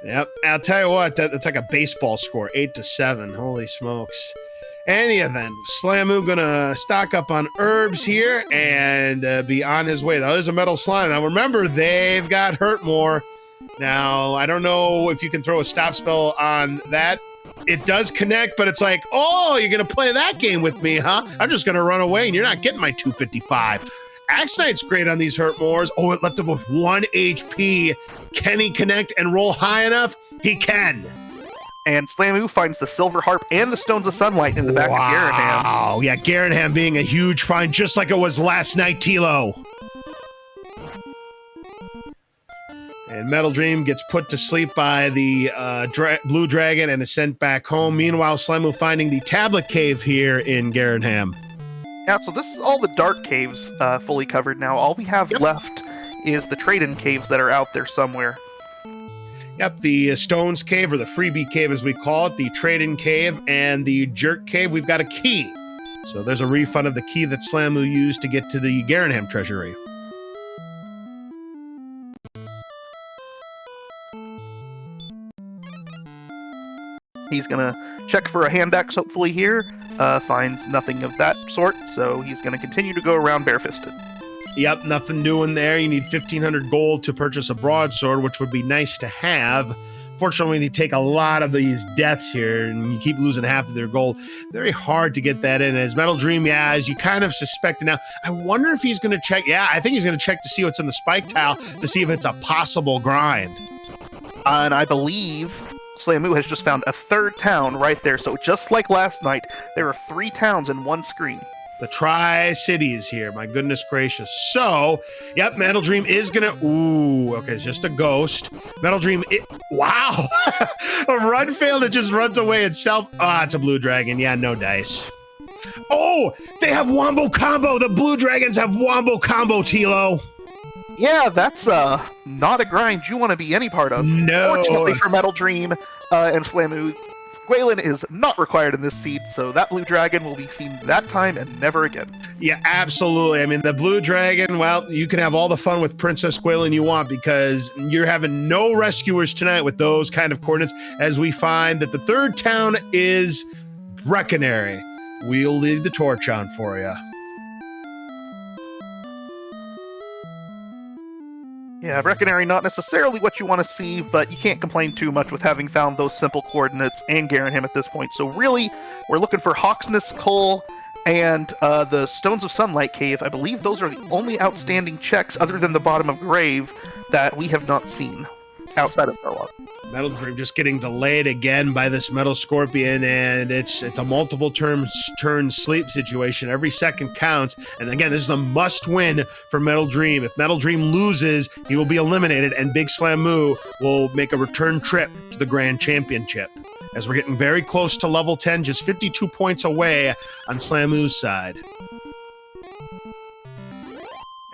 Yep, I'll tell you what, that's like a baseball score, 8-7. Holy smokes. Any event, Slamu gonna stock up on herbs here and be on his way. Now, there's a metal slime. Now, remember, they've got Hurtmore. Now, I don't know if you can throw a stop spell on that. It does connect, but it's like, oh, you're gonna play that game with me, huh? I'm just gonna run away, and you're not getting my 255. Axe Knight's great on these Hurtmores. Oh, it left him with 1 HP. Can he connect and roll high enough? He can. And Slamu finds the Silver Harp and the Stones of Sunlight in the back of Garanham. Wow, yeah, Garanham being a huge find, just like it was last night, Tilo. And MetalDream gets put to sleep by the Blue Dragon and is sent back home. Meanwhile, Slamu finding the Tablet Cave here in Garanham. Yeah, so this is all the Dark Caves fully covered now. All we have left is the Trade-In Caves that are out there somewhere. Yep, the Stones Cave, or the Freebie Cave as we call it, the Trade-In Cave, and the Jerk Cave. We've got a key. So there's a refund of the key that Slamu used to get to the Garanham treasury. He's going to check for a hand axe, hopefully here. Finds nothing of that sort, so he's going to continue to go around barefisted. Yep, nothing doing there. You need 1,500 gold to purchase a broadsword, which would be nice to have. Fortunately, when you take a lot of these deaths here and you keep losing half of their gold, very hard to get that in. As MetalDream, yeah, as you kind of suspected now, I wonder if he's going to check. Yeah, I think he's going to check to see what's in the spike tile to see if it's a possible grind. And I believe Slamu has just found a 3rd town right there. So just like last night, there are 3 towns in one screen. The Tri-Cities here, my goodness gracious. So, yep, MetalDream is gonna, ooh, okay, it's just a ghost. MetalDream, wow! A run fail that just runs away itself. Ah, it's a Blue Dragon, yeah, no dice. Oh, they have Wombo Combo! The Blue Dragons have Wombo Combo, Tilo! Yeah, that's not a grind you want to be any part of. No. Fortunately for MetalDream and Slamu, Gwalen is not required in this seed, so that Blue Dragon will be seen that time and never again. Yeah, absolutely. I mean, the Blue Dragon, well, you can have all the fun with Princess Gwalen you want because you're having no rescuers tonight with those kind of coordinates, as we find that the 3rd town is Breckenary. We'll leave the torch on for you. Yeah, Breckenary, not necessarily what you want to see, but you can't complain too much with having found those simple coordinates and Garanham at this point. So really, we're looking for Hawksness Cull and the Stones of Sunlight Cave. I believe those are the only outstanding checks, other than the bottom of Grave, that we have not seen outside of Narlock. MetalDream just getting delayed again by this Metal Scorpion, and it's a multiple turn sleep situation. Every second counts, and again, this is a must-win for MetalDream. If MetalDream loses, he will be eliminated, and Big Slamu will make a return trip to the Grand Championship. As we're getting very close to level 10, just 52 points away on Slamu's side.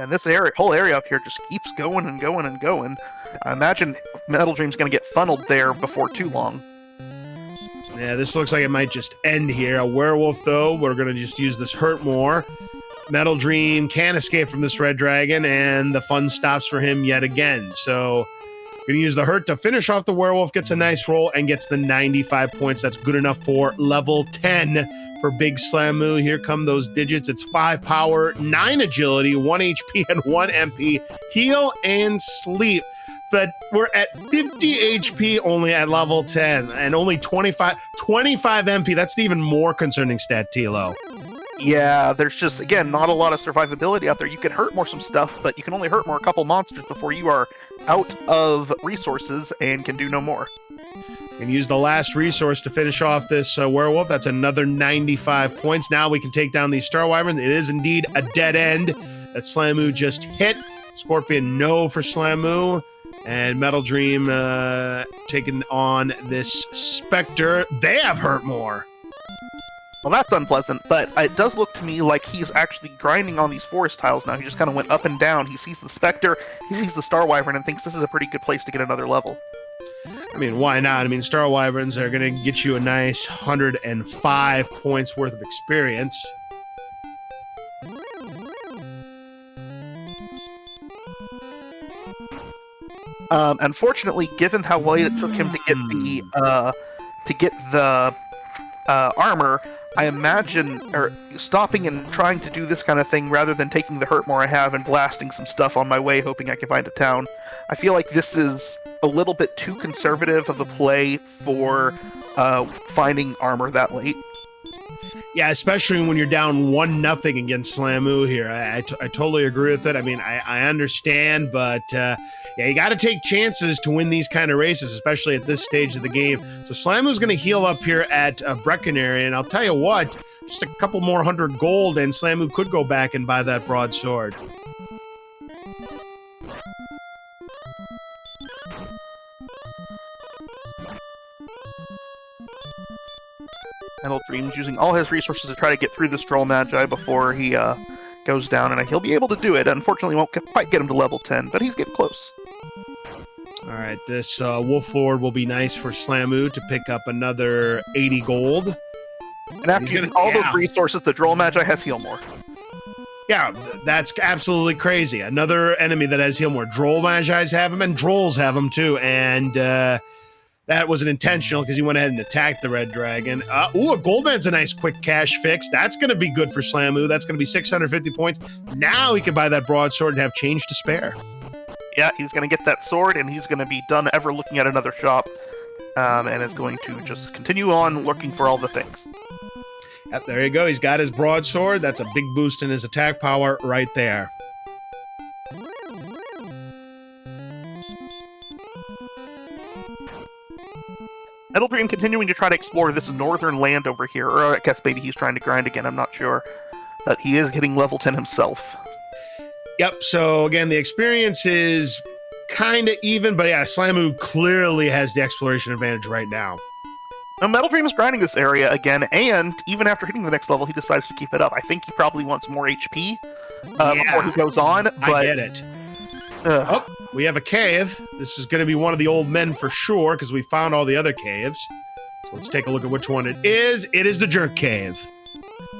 And this area, whole area up here just keeps going and going and going. I imagine MetalDream's going to get funneled there before too long. Yeah, this looks like it might just end here. A werewolf, though, we're going to just use this Hurtmore. MetalDream can escape from this red dragon, and the fun stops for him yet again. So, going to use the Hurt to finish off the werewolf, gets a nice roll, and gets the 95 points. That's good enough for level 10 for Big Slamu. Here come those digits. It's 5 power, 9 agility, 1 HP, and 1 MP. Heal and sleep. But we're at 50 HP only at level 10, and only 25 MP. That's the even more concerning stat, Tilo. Yeah, there's just, again, not a lot of survivability out there. You can hurt more some stuff, but you can only hurt more a couple monsters before you are out of resources and can do no more. And use the last resource to finish off this werewolf. That's another 95 points. Now we can take down these Star Wyverns. It is indeed a dead end that Slamoo just hit. Scorpion, no for Slamoo. And MetalDream taking on this Spectre. They have hurt more. Well, that's unpleasant, but it does look to me like he's actually grinding on these forest tiles now. He just kind of went up and down. He sees the Spectre, he sees the Star Wyvern, and thinks this is a pretty good place to get another level. I mean, why not? I mean, Star Wyverns are going to get you a nice 105 points worth of experience. Unfortunately, given how late it took him to get the armor, I imagine, or stopping and trying to do this kind of thing rather than taking the hurt more I have and blasting some stuff on my way, hoping I can find a town. I feel like this is a little bit too conservative of a play for finding armor that late. Yeah, especially when you're down 1-0 against Slamoo here. I totally agree with it. I mean, I understand, but yeah, you got to take chances to win these kind of races, especially at this stage of the game. So Slamoo's going to heal up here at Breckenary, and I'll tell you what, just a couple more 100 gold, and Slamoo could go back and buy that broadsword. MetalDreamx using all his resources to try to get through this Troll Magi before he goes down, and he'll be able to do it. Unfortunately, won't quite get him to level 10, but he's getting close. All right, this Wolf Lord will be nice for Slamoo to pick up another 80 gold. And after using all those resources, the Troll Magi has heal more. Yeah, that's absolutely crazy. Another enemy that has heal more. Droll Magi's have him, and Drolls have him too, and that wasn't intentional because he went ahead and attacked the Red Dragon. Ooh, a Goldman's a nice quick cash fix. That's going to be good for Slamoo. That's going to be 650 points. Now he can buy that broadsword and have change to spare. Yeah, he's going to get that sword, and he's going to be done ever looking at another shop, and is going to just continue on looking for all the things. Yep, there you go. He's got his broadsword. That's a big boost in his attack power right there. MetalDreamx continuing to try to explore this northern land over here, or I guess maybe he's trying to grind again, I'm not sure. But he is hitting level 10 himself. Yep, so again, the experience is kind of even, but yeah, Slamoo clearly has the exploration advantage right now. Now, MetalDreamx is grinding this area again, and even after hitting the next level, he decides to keep it up. I think he probably wants more HP before he goes on. But, I get it. Oh, we have a cave. This is going to be one of the old men for sure, because we found all the other caves. So let's take a look at which one it is. It is the Jerk Cave.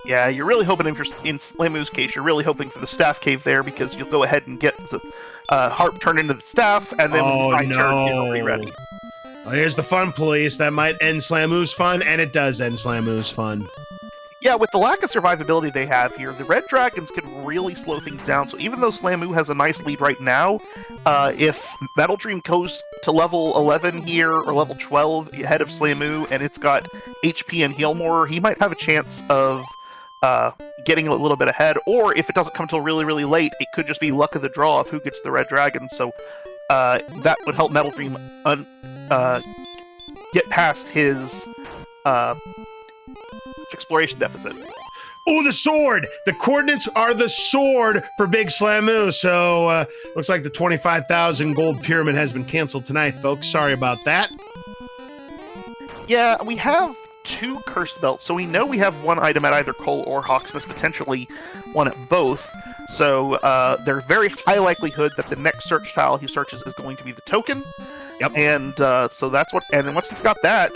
Yeah, you're really hoping, in Slamoo's case, you're really hoping for the Staff Cave there, because you'll go ahead and get the harp turned into the staff, and then when you find Jerk, you'll be ready. Well, here's the fun police. That might end Slamoo's fun, and it does end Slamoo's fun. Yeah, with the lack of survivability they have here, the Red Dragons could really slow things down. So even though Slamoo has a nice lead right now, if MetalDreamx goes to level 11 here, or level 12 ahead of Slamoo, and it's got HP and heal more, he might have a chance of getting a little bit ahead. Or if it doesn't come till really, really late, it could just be luck of the draw of who gets the Red Dragon. So that would help MetalDreamx get past his exploration deficit. Oh, the sword! The coordinates are the sword for Big Slamoo. So looks like the 25,000 gold pyramid has been canceled tonight, folks. Sorry about that. Yeah, we have 2 cursed belts, so we know we have one item at either Cole or Hawksmith, potentially one at both. So there's very high likelihood that the next search tile he searches is going to be the token. Yep. And so that's what. And then once he's got that,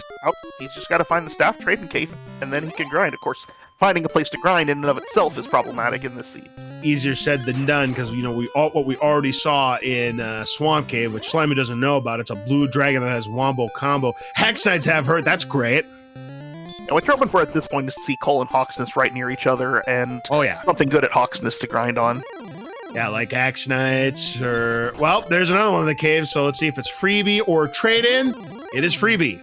he's just got to find the staff trading cave, and then he can grind. Of course, finding a place to grind in and of itself is problematic in this seed. Easier said than done, because what we already saw in Swamp Cave, which Slamoo doesn't know about. It's a blue dragon that has Wombo combo. Hex Knights have her. That's great. And what you're hoping for at this point is to see Cole and Hawksness right near each other, and something good at Hawksness to grind on. Yeah, like Axe Knights, or... Well, there's another one in the cave, so let's see if it's freebie or trade-in. It is freebie.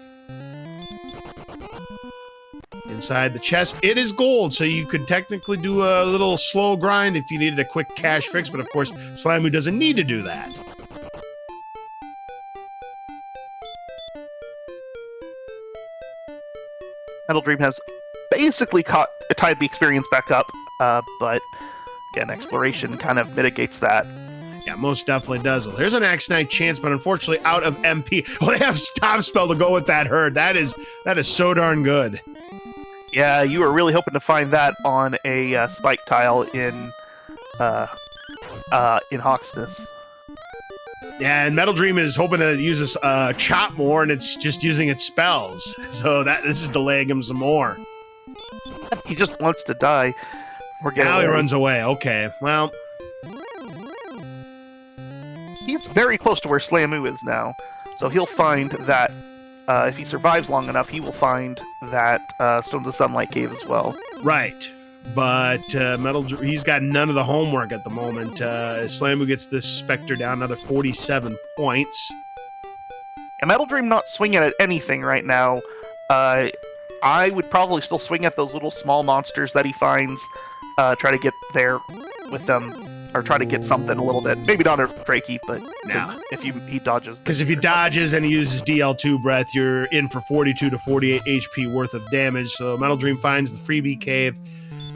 In inside the chest. It is gold, so you could technically do a little slow grind if you needed a quick cash fix, but of course, Slamu doesn't need to do that. MetalDream has basically tied the experience back up, but again, exploration kind of mitigates that. Yeah, most definitely does. Well, there's an Axe Knight chance, but unfortunately out of MP. Well, they have Stop Spell to go with that herd. That is so darn good. Yeah, you were really hoping to find that on a spike tile in Hawksness. Yeah, and MetalDream is hoping to use this chop more, and it's just using its spells. So this is delaying him some more. He just wants to die. Now he runs away. Okay, well. He's very close to where Slamu is now. So he'll find that, if he survives long enough, he will find that Stones of Sunlight Cave as well. Right. But he's got none of the homework at the moment. Slamu gets this Spectre down another 47 points. And MetalDream not swinging at anything right now. I would probably still swing at those little small monsters that he finds. Try to get there with them, or try to get something a little bit. Maybe not a Drakey, but if he dodges. Because if he dodges and he uses DL2 Breath, you're in for 42 to 48 HP worth of damage. So MetalDream finds the freebie cave.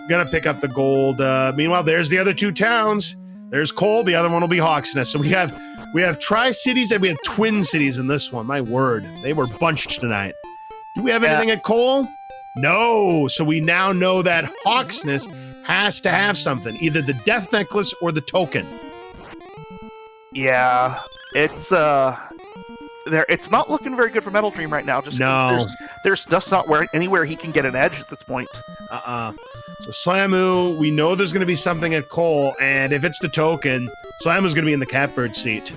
Gonna pick up the gold. Meanwhile, there's the other two towns. There's Cole. The other one will be Hawksnest. So we have Tri-Cities and we have Twin Cities in this one. My word, they were bunched tonight. Do we have anything at Cole? No. So we now know that Hawksnest has to have something, either the Death Necklace or the token. Yeah, it's not looking very good for MetalDream right now. There's just not anywhere he can get an edge at this point. So Slamu, we know there's going to be something at Cole, and if it's the token, Slamu's going to be in the catbird seat.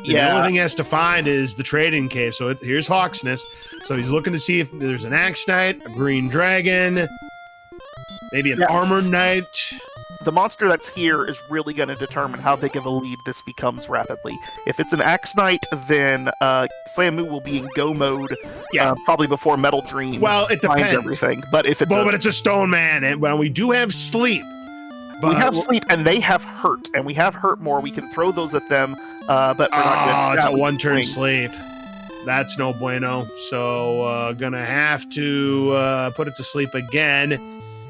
The only thing he has to find is the trading cave. So here's Hawksness. So he's looking to see if there's an Axe Knight, a Green Dragon, maybe an Armored Knight. The monster that's here is really going to determine how big of a lead this becomes rapidly. If it's an Axe Knight, then Slamu will be in go mode probably before MetalDream. Well, it depends. Everything. But if it's but it's a Stone Man, and well, we do have Sleep. We have Sleep, and they have Hurt, and we have Hurt more. We can throw those at them, but we're not it's a one-turn Sleep. That's no bueno. So gonna have to put it to sleep again.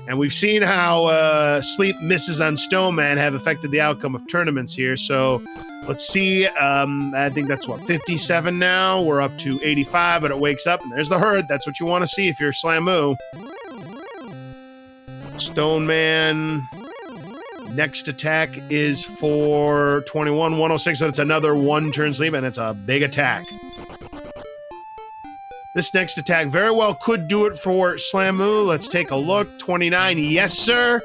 And we've seen how sleep misses on Stone Man have affected the outcome of tournaments here. So let's see. I think that's 57 now. We're up to 85, but it wakes up and there's the herd. That's what you want to see if you're Slamu. Stone Man. Next attack is for 21, 106. So it's another one-turn sleep, and it's a big attack. This next attack very well could do it for Slamu. Let's take a look. 29, yes, sir.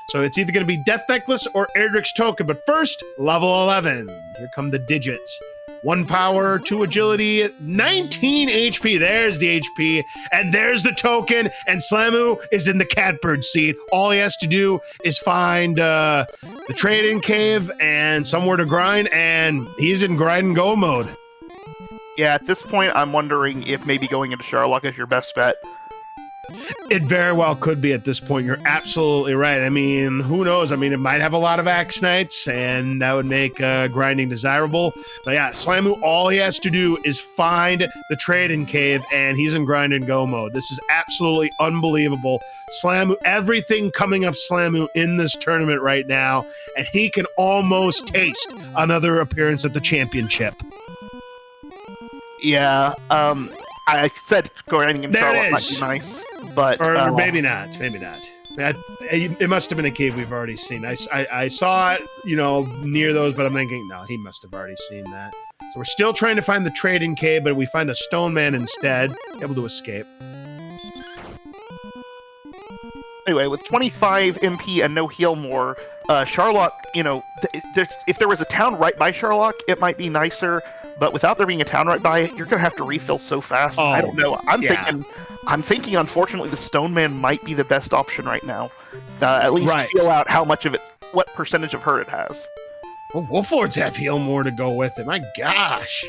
So it's either going to be Death Necklace or Erdrick's Token. But first, level 11. Here come the digits. 1 power, 2 agility, 19 HP. There's the HP. And there's the token. And Slamu is in the catbird seat. All he has to do is find the trading cave and somewhere to grind. And he's in grind and go mode. Yeah, at this point, I'm wondering if maybe going into Sharlock is your best bet. It very well could be at this point. You're absolutely right. I mean, who knows? I mean, it might have a lot of Axe Knights, and that would make grinding desirable. But yeah, Slamu, all he has to do is find the trading cave, and he's in grind and go mode. This is absolutely unbelievable. Slamu, everything coming up Slamu in this tournament right now, and he can almost taste another appearance at the championship. Yeah, I said grinding in Charlotte might be nice, but or maybe not. Maybe not. It must have been a cave we've already seen. I saw it, near those, but I'm thinking, no, he must have already seen that. So we're still trying to find the trading cave, but we find a Stone Man instead, able to escape. Anyway, with 25 MP and no heal more, Sharlock, if there was a town right by Sharlock, it might be nicer. But without there being a town right by it, you're going to have to refill so fast. I don't know. I'm thinking, unfortunately, the Stone Man might be the best option right now. At least feel out how much of it, what percentage of hurt it has. Well, Wolflords have heal more to go with it. My gosh.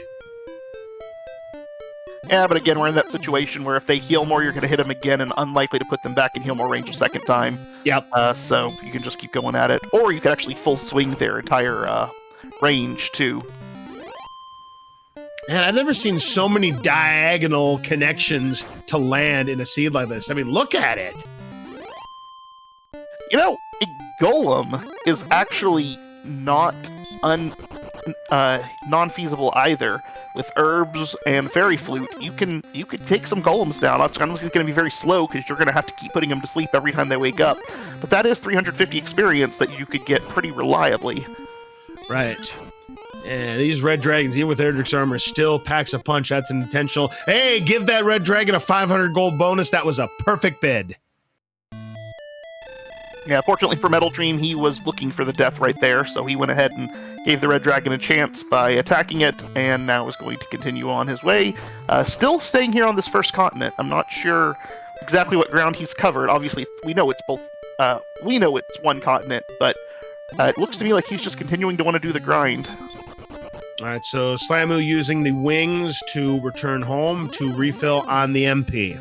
Yeah, but again, we're in that situation where if they heal more, you're going to hit them again, and unlikely to put them back in heal more range a second time. Yep. So you can just keep going at it, or you could actually full swing their entire range too. And I've never seen so many diagonal connections to land in a seed like this. I mean, look at it. You know, a golem is actually not non-feasible either. With herbs and fairy flute, you could take some golems down. It's going to be very slow because you're going to have to keep putting them to sleep every time they wake up. But that is 350 experience that you could get pretty reliably. Right. And these red dragons, even with Erdrick's armor, still packs a punch. That's intentional. Hey, give that red dragon a 500 gold bonus. That was a perfect bid. Yeah, fortunately for MetalDream, he was looking for the death right there, so he went ahead and gave the red dragon a chance by attacking it, and now is going to continue on his way. Still staying here on this first continent. I'm not sure exactly what ground he's covered. Obviously, we know it's both. We know it's one continent, but it looks to me like he's just continuing to want to do the grind. All right, so Slamu using the wings to return home to refill on the MP.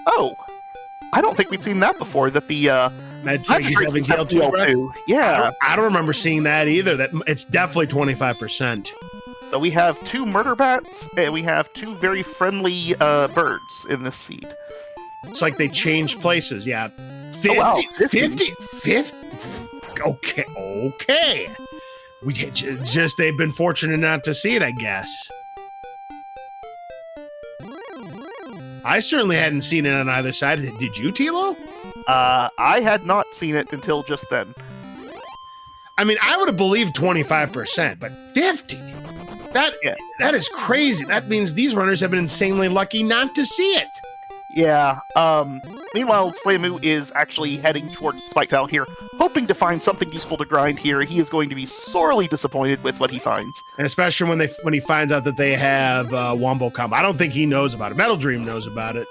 Oh, I don't think we've seen that before. That the Magistrate's having DL2, right? Yeah, I don't remember seeing that either. That it's definitely 25%. So we have 2 murder bats, and we have 2 very friendly birds in this seed. It's like they changed places. Yeah, 50, Oh, wow. 50. Okay. We just they've been fortunate not to see it, I guess. I certainly hadn't seen it on either side. Did you, Tilo? I had not seen it until just then. I mean, I would have believed 25%, but 50? That is crazy. That means these runners have been insanely lucky not to see it. Yeah. Meanwhile, Slamu is actually heading towards Spike Tile here, hoping to find something useful to grind here. He is going to be sorely disappointed with what he finds. And especially when he finds out that they have Wombo combo. I don't think he knows about it. MetalDream knows about it.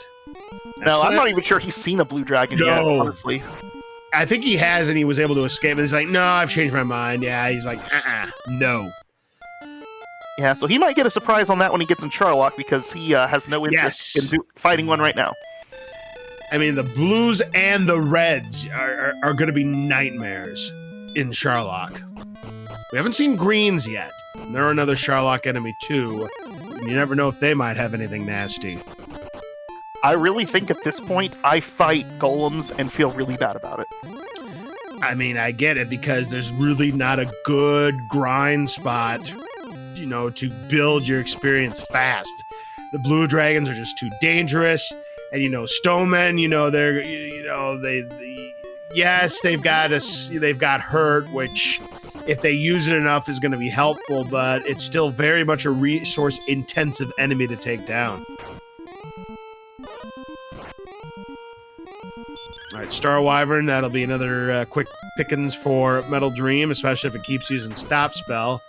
No, I'm not even sure he's seen a blue dragon yet, honestly. I think he has, and he was able to escape. And he's like, no, I've changed my mind. Yeah, he's like, no. Yeah, so he might get a surprise on that when he gets in Charlock, because he has no interest in fighting one right now. I mean, the blues and the reds are going to be nightmares in Charlock. We haven't seen greens yet. And they're another Charlock enemy, too. And you never know if they might have anything nasty. I really think at this point, I fight golems and feel really bad about it. I mean, I get it, because there's really not a good grind spot, to build your experience fast. The blue dragons are just too dangerous. And, stonemen, they've got hurt, which if they use it enough is going to be helpful, but it's still very much a resource intensive enemy to take down. All right, Star Wyvern, that'll be another quick pickings for MetalDream, especially if it keeps using Stop Spell.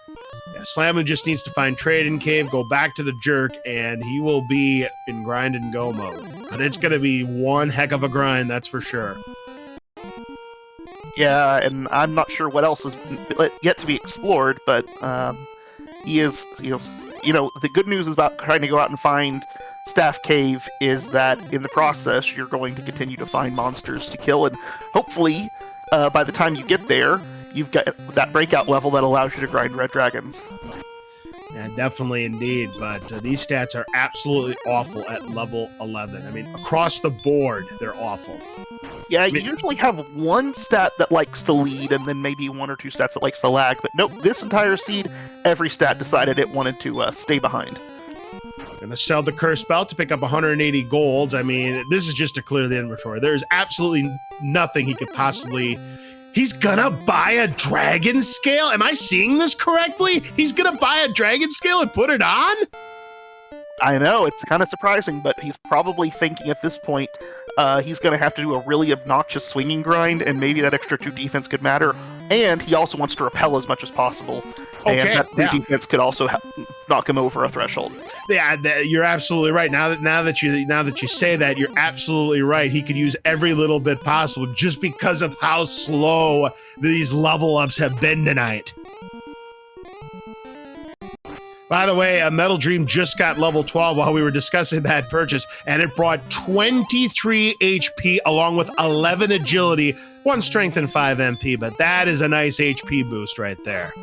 Yeah, Slamu just needs to find Trade in Cave, go back to the Jerk, and he will be in grind and go mode. But it's going to be one heck of a grind, that's for sure. Yeah, and I'm not sure what else is yet to be explored, but he is, the good news about trying to go out and find Staff Cave is that in the process, you're going to continue to find monsters to kill, and hopefully, by the time you get there, you've got that breakout level that allows you to grind red dragons. Yeah, definitely indeed, but these stats are absolutely awful at level 11. I mean, across the board, they're awful. Yeah, you usually have one stat that likes to lead, and then maybe 1 or 2 stats that likes to lag, but nope, this entire seed, every stat decided it wanted to stay behind. Gonna sell the Curse Belt to pick up 180 golds. I mean, this is just to clear the inventory. There's absolutely nothing he could possibly... He's gonna buy a dragon scale? Am I seeing this correctly? He's gonna buy a dragon scale and put it on? I know, it's kind of surprising, but he's probably thinking at this point he's gonna have to do a really obnoxious swinging grind, and maybe that extra 2 defense could matter. And he also wants to repel as much as possible. Okay, and that 3 defense could also knock him over a threshold. Yeah, you're absolutely right. Now that you say that, you're absolutely right. He could use every little bit possible just because of how slow these level ups have been tonight. By the way, MetalDream just got level 12 while we were discussing that purchase, and it brought 23 HP along with 11 agility, 1 strength, and 5 MP, but that is a nice HP boost right there.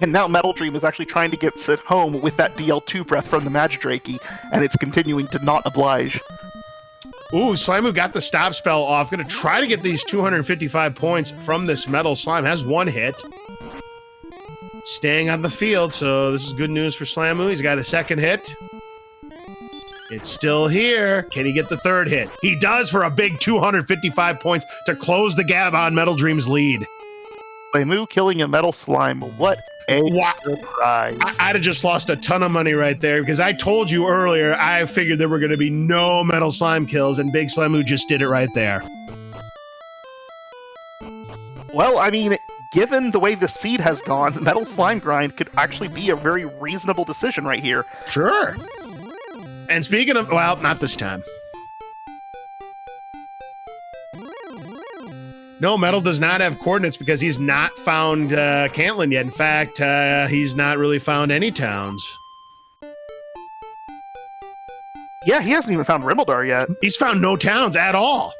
And now MetalDream is actually trying to get sent home with that DL2 breath from the Magidrake, and it's continuing to not oblige. Ooh, Slimu got the stop spell off. Gonna try to get these 255 points from this Metal Slime. Has 1 hit. Staying on the field, so this is good news for Slimu. He's got a 2nd hit. It's still here. Can he get the 3rd hit? He does for a big 255 points to close the gap on MetalDream's lead. Slimu killing a Metal Slime. What a surprise. I'd have just lost a ton of money right there because I told you earlier I figured there were going to be no Metal Slime kills, and Big Slimu just did it right there. Well, I mean, given the way the seed has gone, Metal Slime Grind could actually be a very reasonable decision right here. Sure. And speaking of, well, not this time. No, Metal does not have coordinates because he's not found Cantlin yet. In fact, he's not really found any towns. Yeah, he hasn't even found Rimmildar yet. He's found no towns at all.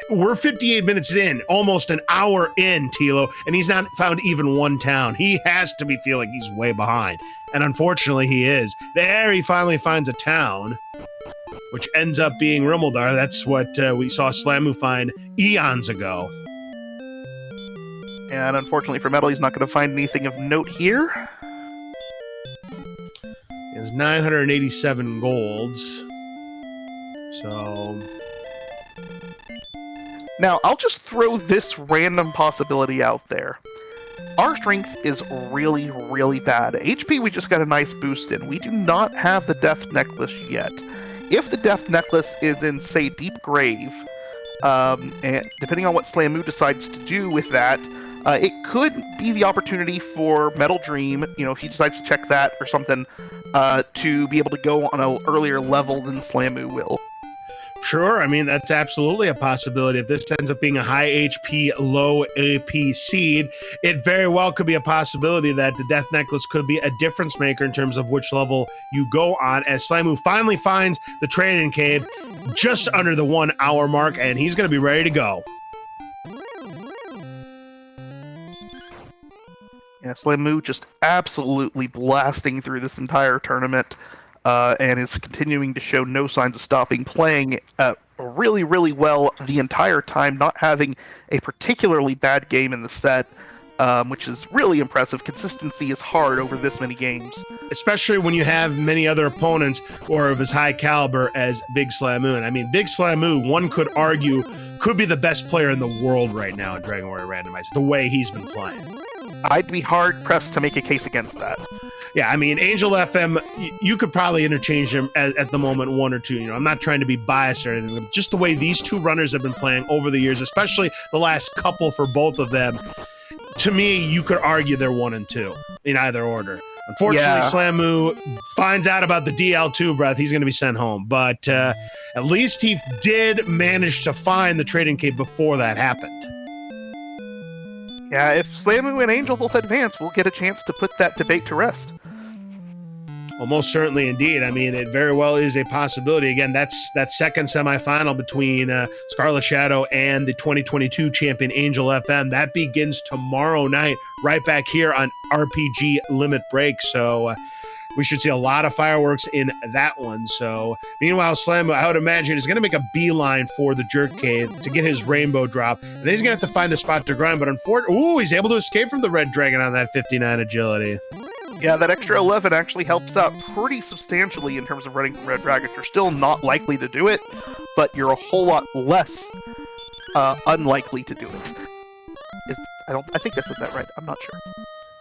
We're 58 minutes in, almost an hour in, Tilo, and he's not found even 1 town. He has to be feeling he's way behind. And unfortunately, he is. There, he finally finds a town, which ends up being Rimmildar. That's what we saw Slimu find eons ago. And unfortunately for Metal, he's not going to find anything of note here. He has 987 golds. So... Now, I'll just throw this random possibility out there. Our strength is really, really bad. HP, we just got a nice boost in. We do not have the Death Necklace yet. If the Death Necklace is in, say, Deep Grave, and depending on what Slimu decides to do with that, it could be the opportunity for MetalDream, you know, if he decides to check that or something, to be able to go on an earlier level than Slimu will. Sure, I mean, that's absolutely a possibility. If this ends up being a high HP, low AP seed, it very well could be a possibility that the Death Necklace could be a difference maker in terms of which level you go on, as Slimu finally finds the Trading Cave just under the 1 hour mark, and he's going to be ready to go. Yeah, Slimu just absolutely blasting through this entire tournament. And is continuing to show no signs of stopping, playing really, really well the entire time, not having a particularly bad game in the set, which is really impressive. Consistency is hard over this many games. Especially when you have many other opponents who are of as high caliber as Big Slimu. And I mean, Big Slimu, one could argue, could be the best player in the world right now in Dragon Warrior Randomizer, the way he's been playing. I'd be hard-pressed to make a case against that. Yeah, I mean, Angel FM, you could probably interchange them at the moment 1 or 2. You know, I'm not trying to be biased or anything, but just the way these 2 runners have been playing over the years, especially the last couple for both of them, to me, you could argue they're 1 and 2 in either order. Unfortunately, yeah. Slimu finds out about the DL2 breath. He's going to be sent home. But at least he did manage to find the Trading Cave before that happened. Yeah, if Slimu and Angel both advance, we'll get a chance to put that debate to rest. Well, most certainly indeed. I mean, it very well is a possibility. Again, that's that second semifinal between Scarlet Shadow and the 2022 champion Angel FM. That begins tomorrow night, right back here on RPG Limit Break. So we should see a lot of fireworks in that one. So meanwhile, Slimu, I would imagine, is going to make a beeline for the Jerk Cave to get his rainbow drop. And then he's going to have to find a spot to grind. But unfortunately, he's able to escape from the Red Dragon on that 59 agility. Yeah, that extra 11 actually helps out pretty substantially in terms of running Red Dragon. You're still not likely to do it, but you're a whole lot less unlikely to do it. I think that's that right. I'm not sure.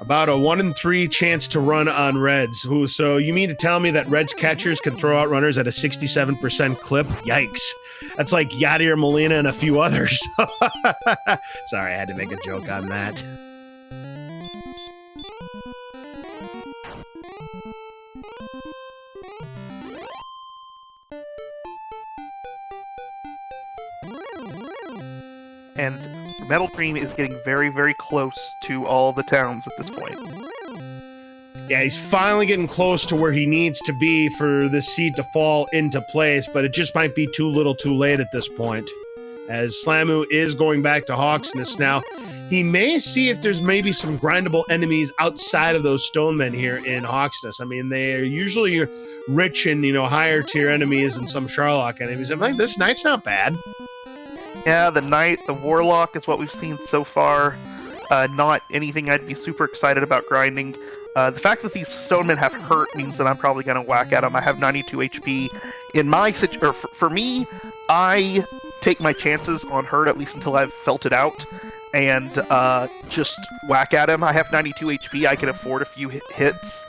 About a 1 in 3 chance to run on Reds. So you mean to tell me that Reds catchers can throw out runners at a 67% clip? Yikes. That's like Yadier Molina and a few others. Sorry, I had to make a joke on that. and MetalDream is getting very, very close to all the towns at this point. Yeah, he's finally getting close to where he needs to be for this seed to fall into place, but it just might be too little too late at this point. As Slamu is going back to Hawksness now, he may see if there's maybe some grindable enemies outside of those stonemen here in Hawksness. I mean, they're usually rich in, higher tier enemies and some Sharlock enemies. I'm like, this knight's not bad. Yeah, the Knight, the Warlock is what we've seen so far. Not anything I'd be super excited about grinding. The fact that these stonemen have hurt means that I'm probably going to whack at them. I have 92 HP. For me, I take my chances on hurt at least until I've felt it out, and just whack at him. I have 92 HP. I can afford a few hits.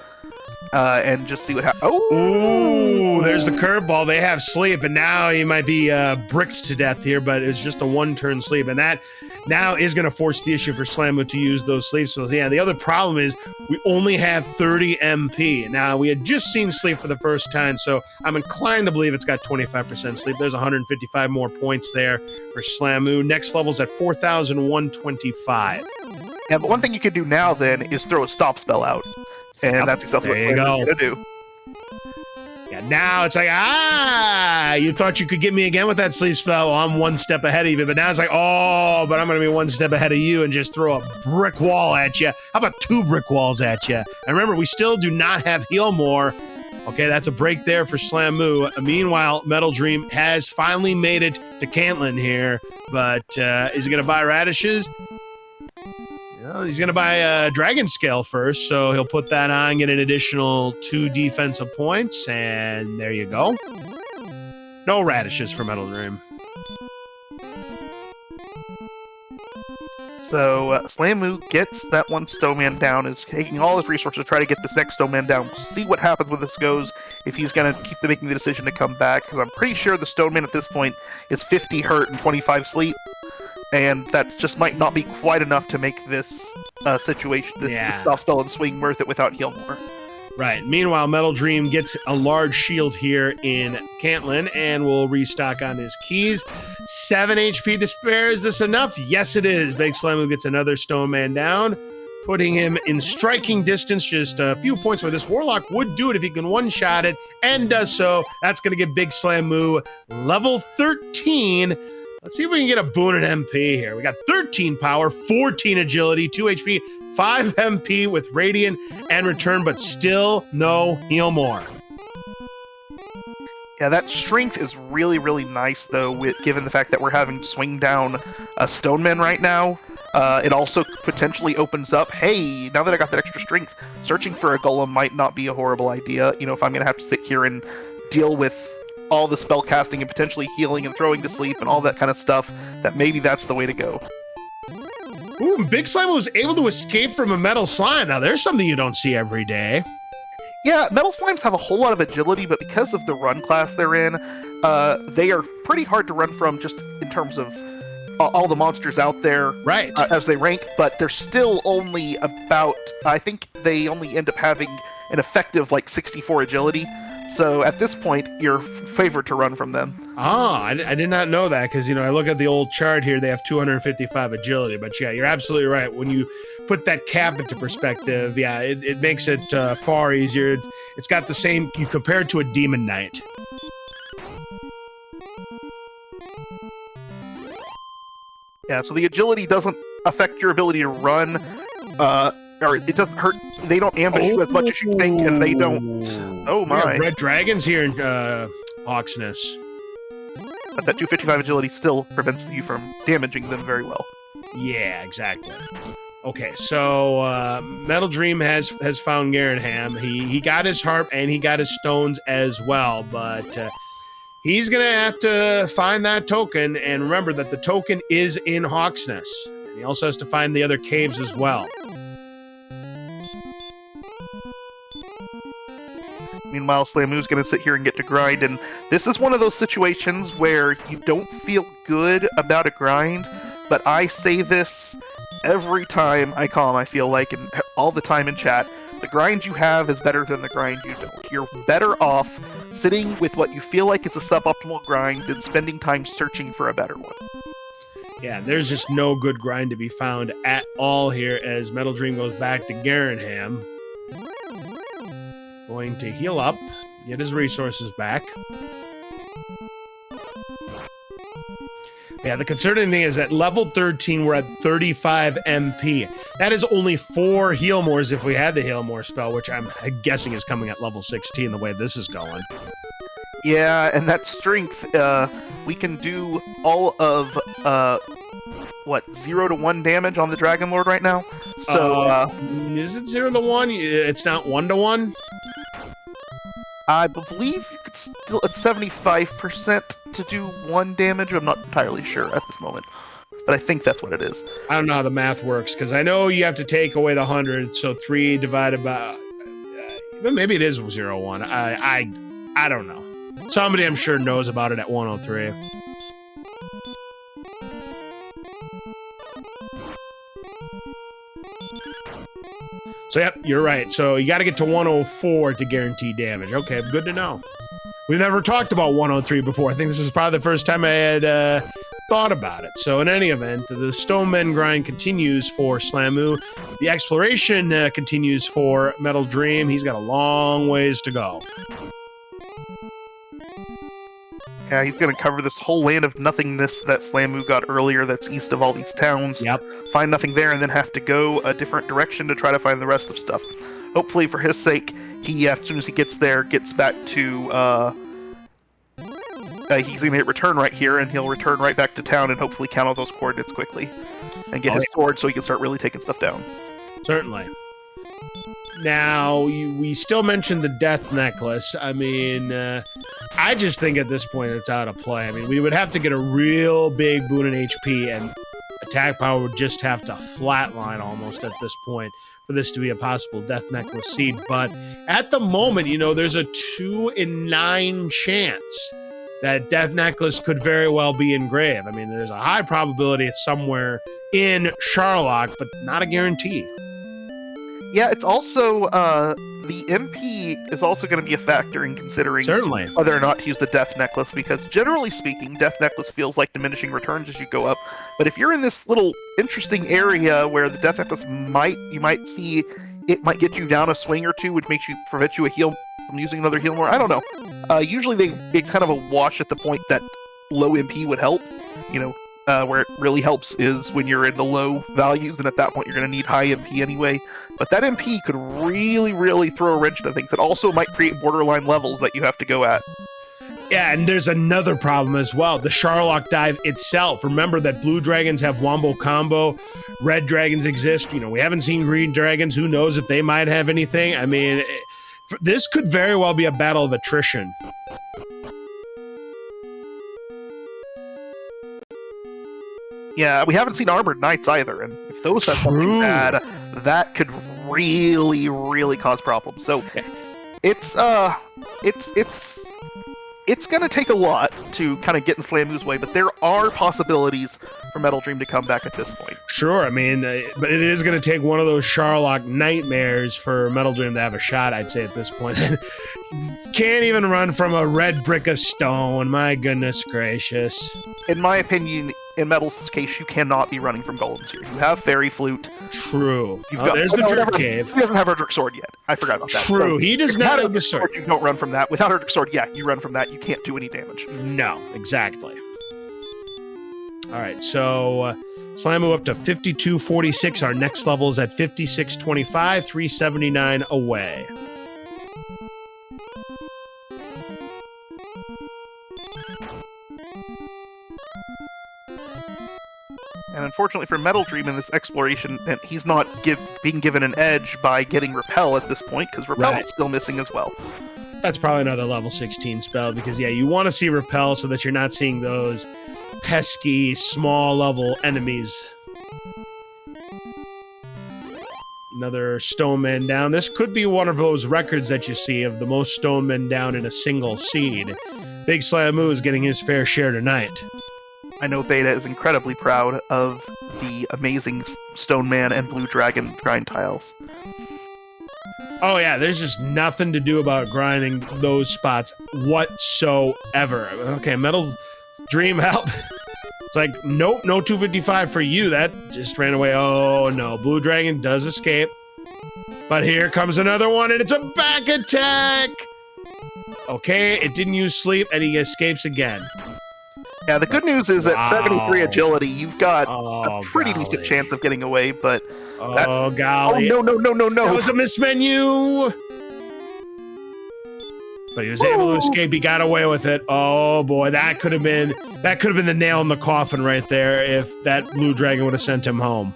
And just see what happens. Oh, there's the curveball. They have sleep, and now he might be bricked to death here, but it's just a one-turn sleep, and that now is going to force the issue for Slamu to use those sleep spells. Yeah, the other problem is we only have 30 MP. Now, we had just seen sleep for the first time, so I'm inclined to believe it's got 25% sleep. There's 155 more points there for Slamu. Next level's at 4,125. Yeah, but one thing you could do now, then, is throw a stop spell out. And that's exactly what Slamu's going to do. Yeah, now it's like, you thought you could get me again with that sleep spell. Well, I'm one step ahead of you. But now it's like, but I'm going to be one step ahead of you and just throw a brick wall at you. How about 2 brick walls at you? And remember, we still do not have heal more. Okay, that's a break there for Slamu. Meanwhile, MetalDream has finally made it to Cantlin here. But is he going to buy radishes? Well, he's going to buy a Dragon Scale first, so he'll put that on, get an additional 2 defensive points, and there you go. No radishes for MetalDream. So, Slamu gets that one Stoneman down, is taking all his resources to try to get this next Stoneman down. We'll see what happens when this goes, if he's going to keep making the decision to come back, because I'm pretty sure the Stoneman at this point is 50 hurt and 25 sleep. And that just might not be quite enough to make this situation, this stop spell and swing worth it without heal more. Right. Meanwhile, MetalDream gets a large shield here in Cantlin and will restock on his keys. 7 HP to spare. Is this enough? Yes, it is. Big Slamu gets another Stoneman down, putting him in striking distance, just a few points where this Warlock would do it if he can one-shot it, and does so. That's going to give Big Slamu level 13. Let's see if we can get a boon in MP here. We got 13 power, 14 agility, 2 HP, 5 MP with Radiant and Return, but still no heal more. Yeah, that strength is really, really nice, though, given the fact that we're having to swing down a Stoneman right now. It also potentially opens up, hey, now that I got that extra strength, searching for a Golem might not be a horrible idea. If I'm going to have to sit here and deal with all the spell casting and potentially healing and throwing to sleep and all that kind of stuff, that maybe that's the way to go. Ooh, Big Slime was able to escape from a metal slime. Now, there's something you don't see every day. Yeah, metal slimes have a whole lot of agility, but because of the run class they're in, they are pretty hard to run from just in terms of all the monsters out there as they rank, but they're still only about, I think they only end up having an effective, 64 agility. So at this point, you're favored to run from them. I did not know that because, I look at the old chart here, they have 255 agility. But yeah, you're absolutely right. When you put that cap into perspective, yeah, it makes it far easier. It's got the same, you compare it to a Demon Knight. Yeah, so the agility doesn't affect your ability to run, or it doesn't hurt. They don't ambush you as much as you think, and they don't. Oh my! Red dragons here in Hawksness. But that 255 agility still prevents you from damaging them very well. Yeah, exactly. Okay, so MetalDream has found Garenham. He got his harp and he got his stones as well, but he's gonna have to find that token. And remember that the token is in Hawksness. And he also has to find the other caves as well. Meanwhile, Slamu's going to sit here and get to grind, and this is one of those situations where you don't feel good about a grind, but I say this every time I come, I feel like, and all the time in chat, the grind you have is better than the grind you don't. You're better off sitting with what you feel like is a suboptimal grind than spending time searching for a better one. Yeah, there's just no good grind to be found at all here as MetalDream goes back to Garanham. Going to heal up, get his resources back. Yeah, the concerning thing is at level 13, we're at 35 MP. That is only 4 heal mores if we had the heal more spell, which I'm guessing is coming at level 16 the way this is going. Yeah, and that strength, we can do all of, 0 to 1 damage on the Dragon Lord right now? So, is it 0 to 1? It's not 1 to 1? I believe you could still, at 75% to do 1 damage. I'm not entirely sure at this moment, but I think that's what it is. I don't know how the math works, because I know you have to take away the 100, so 3 divided by... maybe it is 0 1. I don't know. Somebody I'm sure knows about it at 103. So, yep, you're right. So you got to get to 104 to guarantee damage. Okay, good to know. We've never talked about 103 before. I think this is probably the first time I had thought about it. So in any event, the Stoneman grind continues for Slamu. The exploration continues for MetalDream. He's got a long ways to go. Yeah, he's going to cover this whole land of nothingness that Slamu got earlier that's east of all these towns. Yep. Find nothing there and then have to go a different direction to try to find the rest of stuff. Hopefully, for his sake, he, as soon as he gets there, gets back to... he's going to hit return right here, and he'll return right back to town and hopefully count all those coordinates quickly. And get his sword so he can start really taking stuff down. Certainly. Now, we still mentioned the death necklace. I mean, I just think at this point it's out of play. I mean, we would have to get a real big boon in HP, and attack power would just have to flatline almost at this point for this to be a possible death necklace seed. But at the moment, you know, there's a 2 in 9 chance that death necklace could very well be engraved. I mean, there's a high probability it's somewhere in Sharlock, but not a guarantee. Yeah, it's also, the MP is also going to be a factor in considering Certainly. whether or not to use the Death Necklace, because generally speaking, Death Necklace feels like diminishing returns as you go up. But if you're in this little interesting area where the Death Necklace you might see it might get you down a swing or two, which prevent you a heal from using another heal more. I don't know. Usually it's kind of a wash at the point that low MP would help. You know, where it really helps is when you're in the low values, and at that point you're going to need high MP anyway. But that MP could really, really throw a wrench into things that also might create borderline levels that you have to go at. Yeah, and there's another problem as well. The Sharlock dive itself. Remember that blue dragons have wombo combo. Red dragons exist. You know, we haven't seen green dragons. Who knows if they might have anything? I mean, this could very well be a battle of attrition. Yeah, we haven't seen armored knights either, and if those have something bad, that could really, really cause problems. So it's going to take a lot to kind of get in Slamu's way, but there are possibilities for MetalDream to come back at this point. Sure, I mean, but it is going to take one of those Sharlock nightmares for MetalDream to have a shot, I'd say, at this point. Can't even run from a red brick of stone, my goodness gracious. In my opinion, in Metal's case, you cannot be running from golems here. You have Fairy Flute. True. There's the Drip Cave. He doesn't have Erdrick Sword yet. I forgot about that. True, So, he does not have the sword. You don't run from that. Without Erdrick Sword, yeah, you run from that. You can't do any damage. No, exactly. All right, so Slamu up to 5246. Our next level is at 5625, 379 away. And unfortunately for MetalDream in this exploration, and he's not being given an edge by getting Repel at this point, because Repel is still missing as well. That's probably another level 16 spell, because, yeah, you want to see Repel so that you're not seeing those pesky, small-level enemies. Another Stoneman down. This could be one of those records that you see of the most Stonemen down in a single seed. Big Slamu is getting his fair share tonight. I know Beta is incredibly proud of the amazing Stoneman and Blue Dragon grind tiles. Oh yeah, there's just nothing to do about grinding those spots whatsoever. Okay, MetalDream help. It's like, nope, no 255 for you. That just ran away. Oh, no. Blue Dragon does escape. But here comes another one, and it's a back attack. Okay, it didn't use sleep, and he escapes again. Yeah, the good news is at 73 agility, you've got Oh, a pretty decent chance of getting away, but... Oh, golly. Oh, no. That was a mismenu. But he was able to escape. He got away with it. Oh, boy. That could have been the nail in the coffin right there if that Blue Dragon would have sent him home.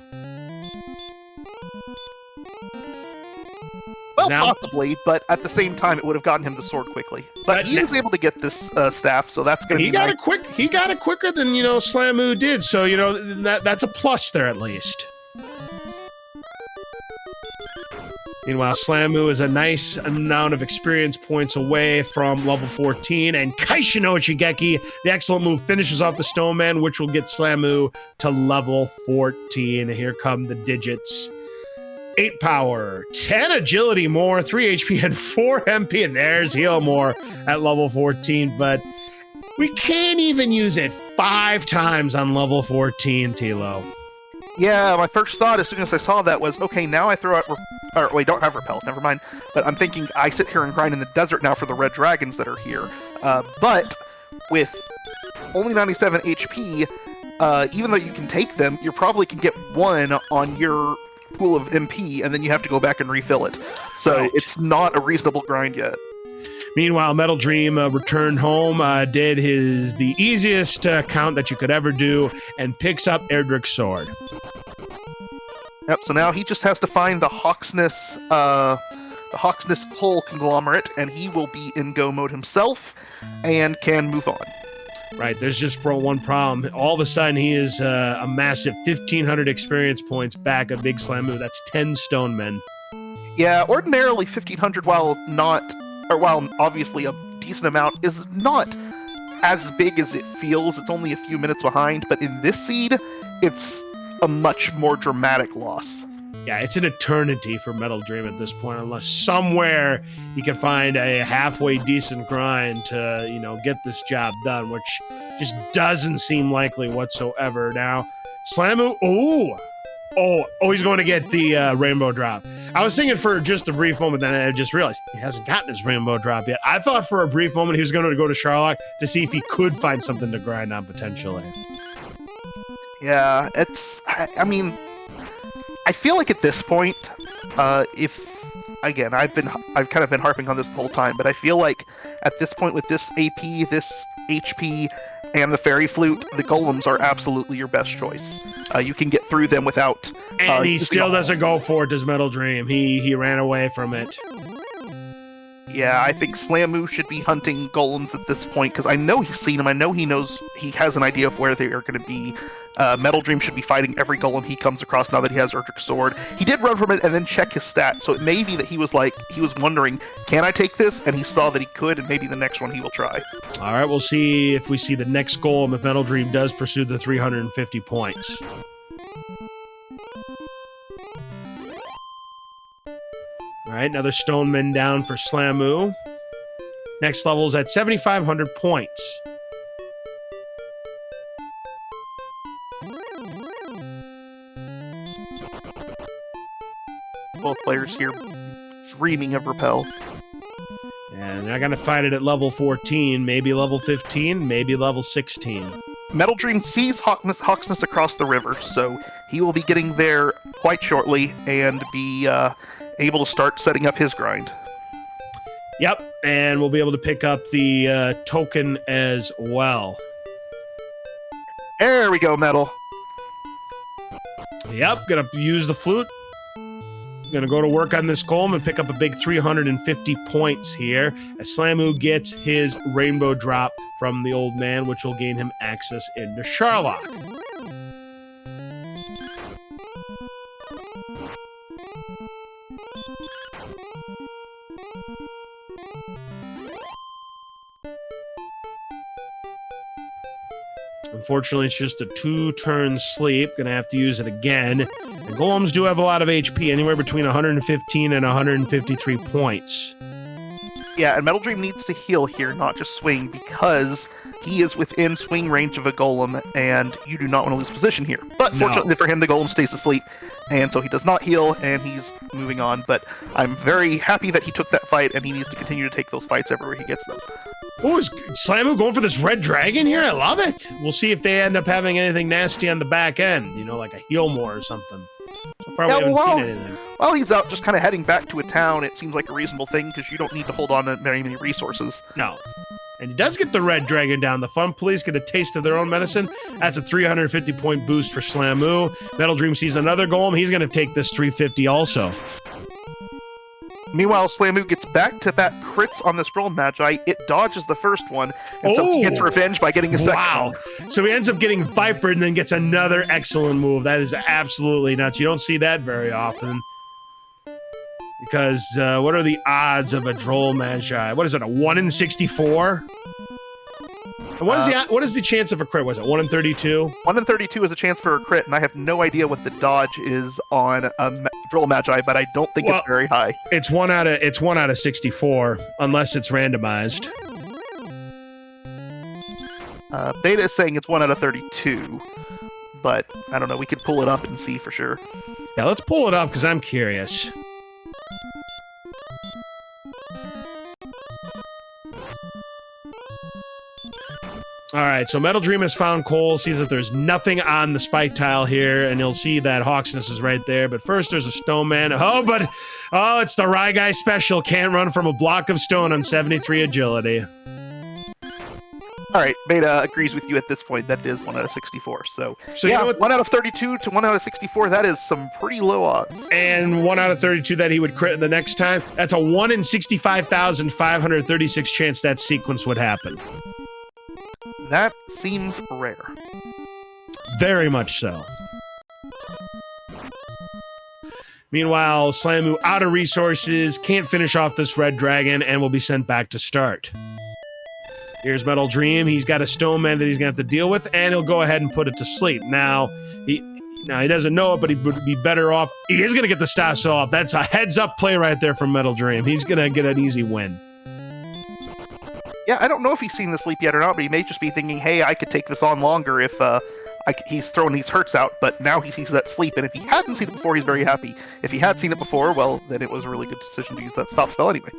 Well, possibly, but at the same time, it would have gotten him the sword quickly. But he was able to get this staff, so that's going to be nice. He got it quicker than, Slamu did, so, that's a plus there at least. Meanwhile, Slamu is a nice amount of experience points away from level 14, and Kaishino Shigeki, the excellent move, finishes off the Snowman, which will get Slamu to level 14. Here come the digits. 8 power, 10 agility more, 3 HP, and 4 MP, and there's heal more at level 14, but we can't even use it 5 times on level 14, Tilo. Yeah, my first thought as soon as I saw that was, okay, now I throw out... wait, don't have repel, never mind. But I'm thinking I sit here and grind in the desert now for the red dragons that are here. But with only 97 HP, even though you can take them, you probably can get 1 on your pool of MP, and then you have to go back and refill it. So It's not a reasonable grind yet. Meanwhile, MetalDream returned home, did the easiest count that you could ever do, and picks up Erdrick's sword. Yep, so now he just has to find the Hawksness Hull conglomerate, and he will be in go mode himself, and can move on. Right, there's just one problem. All of a sudden, he is a massive 1,500 experience points back of Big Slamu. That's 10 stone men. Yeah, ordinarily 1,500, while obviously a decent amount, is not as big as it feels. It's only a few minutes behind, but in this seed, it's a much more dramatic loss. Yeah, it's an eternity for MetalDream at this point, unless somewhere you can find a halfway decent grind to, get this job done, which just doesn't seem likely whatsoever. Now, Slamu, he's going to get the rainbow drop. I was thinking for just a brief moment, then I just realized he hasn't gotten his rainbow drop yet. I thought for a brief moment he was going to go to Sharlock to see if he could find something to grind on potentially. Yeah, I feel like at this point, I've kind of been harping on this the whole time, but I feel like at this point with this AP, this HP, and the Fairy Flute, the Golems are absolutely your best choice. You can get through them without... And he still doesn't go for it, does MetalDream. He ran away from it. Yeah, I think Slamu should be hunting Golems at this point, because I know he's seen them, I know he has an idea of where they are going to be. MetalDream should be fighting every Golem he comes across now that he has Erdrick's sword. He did run from it and then check his stat, so it may be that he was wondering, can I take this? And he saw that he could, and maybe the next one he will try. All right, we'll see if we see the next Golem if MetalDream does pursue the 350 points. All right, another Stoneman down for Slamu. Next level's at 7,500 points. Both players here dreaming of repel. And they're going to find it at level 14, maybe level 15, maybe level 16. MetalDream sees Hawksness across the river, so he will be getting there quite shortly and be able to start setting up his grind. Yep, and we'll be able to pick up the token as well. There we go, Metal. Yep, gonna use the flute. Gonna go to work on this golem and pick up a big 350 points here as Slamu gets his rainbow drop from the old man, which will gain him access into Sharlock. Unfortunately, it's just a 2-turn sleep. Gonna have to use it again. And golems do have a lot of HP, anywhere between 115 and 153 points. Yeah, and MetalDream needs to heal here, not just swing, because he is within swing range of a golem, and you do not want to lose position here. But fortunately for him, the golem stays asleep, and so he does not heal, and he's moving on. But I'm very happy that he took that fight, and he needs to continue to take those fights everywhere he gets them. Oh, is Slamu going for this red dragon here? I love it. We'll see if they end up having anything nasty on the back end, you know, like a heal more or something. So far, we haven't seen anything. While he's out just kind of heading back to a town, it seems like a reasonable thing because you don't need to hold on to very many resources. No. And he does get the red dragon down. The Fun Police get a taste of their own medicine. That's a 350-point boost for Slamu. MetalDreamx sees another golem. He's going to take this 350 also. Meanwhile, Slamu gets back-to-back crits on this Droll Magi. It dodges the first one, and so he gets revenge by getting a second. Wow. So he ends up getting Viper and then gets another excellent move. That is absolutely nuts. You don't see that very often. Because what are the odds of a Droll Magi? What is it, a 1 in 64? And what is the chance of a crit? Was it 1 in 32? 1 in 32 is a chance for a crit, and I have no idea what the dodge is on a Droll Magi, but I don't think it's very high. It's 1 out of 64, unless it's randomized. Beta is saying it's 1 out of 32, but I don't know. We could pull it up and see for sure. Yeah, let's pull it up because I'm curious. All right, so MetalDream has found Cole, sees that there's nothing on the spike tile here, and he'll see that Hawksness is right there. But first, there's a Stone Man. Oh, it's the Rye Guy special. Can't run from a block of stone on 73 agility. All right, Beta agrees with you at this point. That is 1 out of 64. So yeah, you know what? 1 out of 32 to 1 out of 64, that is some pretty low odds. And 1 out of 32 that he would crit the next time. That's a 1 in 65,536 chance that sequence would happen. That seems rare. Very much so. Meanwhile, Slamu out of resources, can't finish off this red dragon, and will be sent back to start. Here's MetalDream. He's got a Stone Man that he's going to have to deal with, and he'll go ahead and put it to sleep. Now he doesn't know it, but he would be better off. He is going to get the stops off. That's a heads-up play right there from MetalDream. He's going to get an easy win. Yeah, I don't know if he's seen the sleep yet or not, but he may just be thinking, hey, I could take this on longer if he's throwing these hurts out, but now he sees that sleep, and if he hadn't seen it before, he's very happy. If he had seen it before, well, then it was a really good decision to use that stop spell anyway.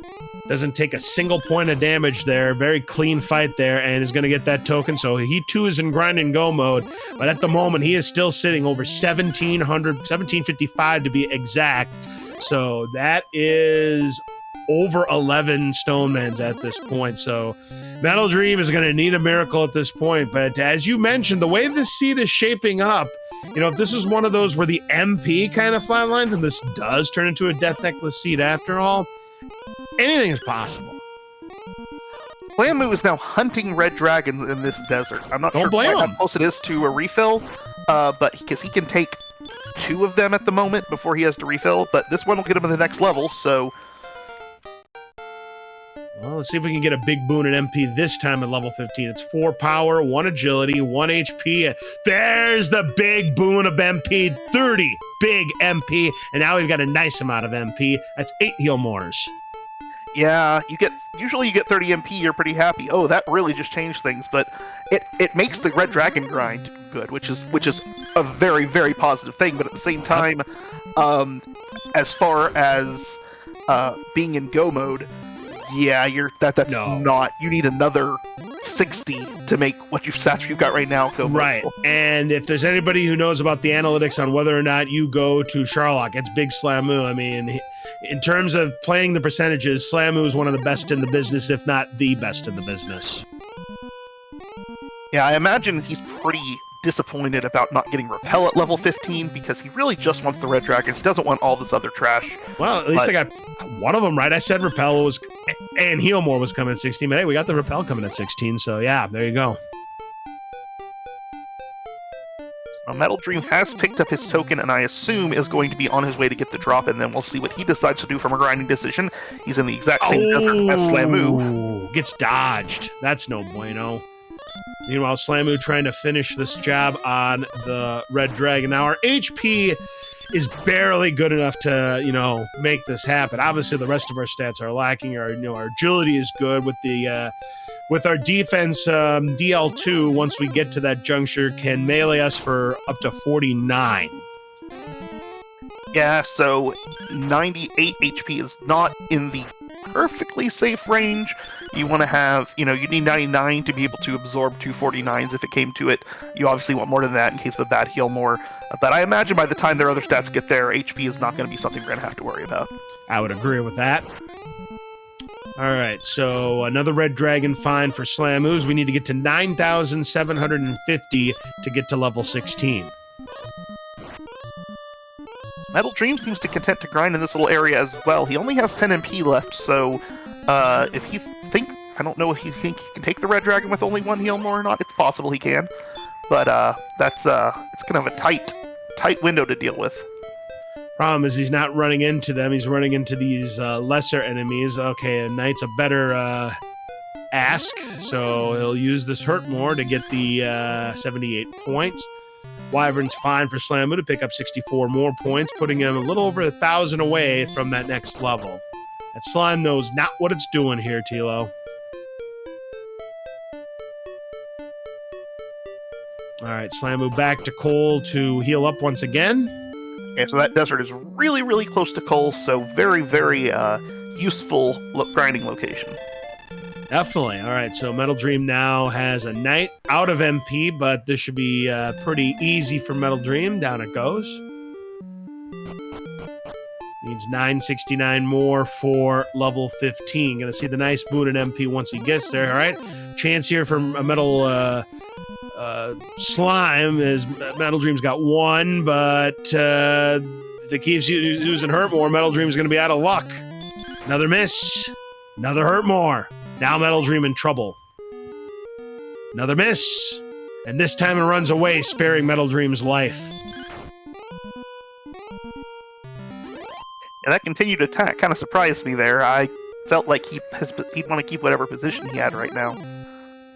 Doesn't take a single point of damage there. Very clean fight there, and is going to get that token, so he too is in grind and go mode, but at the moment, he is still sitting over 1,755 to be exact, so that is over 11 Stone Mans at this point. So MetalDream is going to need a miracle at this point. But as you mentioned, the way this seed is shaping up, you know, if this is one of those where the MP kind of flatlines and this does turn into a Death Necklace seed after all, anything is possible. Slamu is now hunting red dragons in this desert. I'm not sure how close it is to a refill, but because he can take 2 of them at the moment before he has to refill, but this one will get him to the next level, so well, let's see if we can get a big boon at MP this time at level 15. It's 4 power, 1 agility, 1 HP. There's the big boon of MP, 30 big MP, and now we've got a nice amount of MP. That's 8 heal mores. Yeah, usually you get 30 MP, you're pretty happy. Oh, that really just changed things, but it makes the red dragon grind good, which is a very, very positive thing, but at the same time, as far as being in go mode, yeah, that's not. You need another 60 to make what you've got right now go right. And if there's anybody who knows about the analytics on whether or not you go to Sharlock, it's Big Slamu. I mean, in terms of playing the percentages, Slamu is one of the best in the business, if not the best in the business. Yeah, I imagine he's pretty disappointed about not getting Repel at level 15 because he really just wants the red dragon. He doesn't want all this other trash. Well, at least I got one of them right. I said Repel was, and Healmore was coming at 16, but hey, we got the Repel coming at 16, so yeah, there you go. Now, MetalDream has picked up his token, and I assume is going to be on his way to get the drop, and then we'll see what he decides to do from a grinding decision. He's in the exact same desert as Slamu. Gets dodged. That's no bueno. Meanwhile, Slamu trying to finish this job on the Red Dragon. Now, our HP is barely good enough to, make this happen. Obviously, the rest of our stats are lacking. Our agility is good with the with our defense, DL2, once we get to that juncture, can melee us for up to 49. Yeah, so 98 HP is not in the perfectly safe range. You want to have, you need 99 to be able to absorb 249s if it came to it. You obviously want more than that in case of a bad heal more. But I imagine by the time their other stats get there, HP is not going to be something we're going to have to worry about. I would agree with that. All right, so another red dragon fine for Slamoos. We need to get to 9,750 to get to level 16. MetalDreamx seems to content to grind in this little area as well. He only has 10 MP left, so if he I don't know if he think he can take the red dragon with only one heal more or not. It's possible he can, but that's it's kind of a tight window to deal with. Problem is he's not running into them. He's running into these lesser enemies. Okay, a knight's a better ask, so he'll use this hurt more to get the 78 points. Wyvern's fine for Slamu to pick up 64 more points, putting him a little over 1,000 away from that next level. That slime knows not what it's doing here, Tilo. All right, Slamu back to Cole to heal up once again. Yeah, so that desert is really, really close to Cole, so very, very useful grinding location. Definitely. All right, so MetalDream now has a knight out of MP, but this should be pretty easy for MetalDream. Down it goes. Needs 969 more for level 15. Going to see the nice boon in MP once he gets there. All right, chance here for a metal slime is MetalDream's got one, but if it keeps using hurt more, MetalDream's going to be out of luck. Another miss. Another hurt more. Now MetalDream in trouble. Another miss. And this time it runs away, sparing MetalDream's life. And that continued attack kind of surprised me there. I felt like he'd want to keep whatever position he had right now.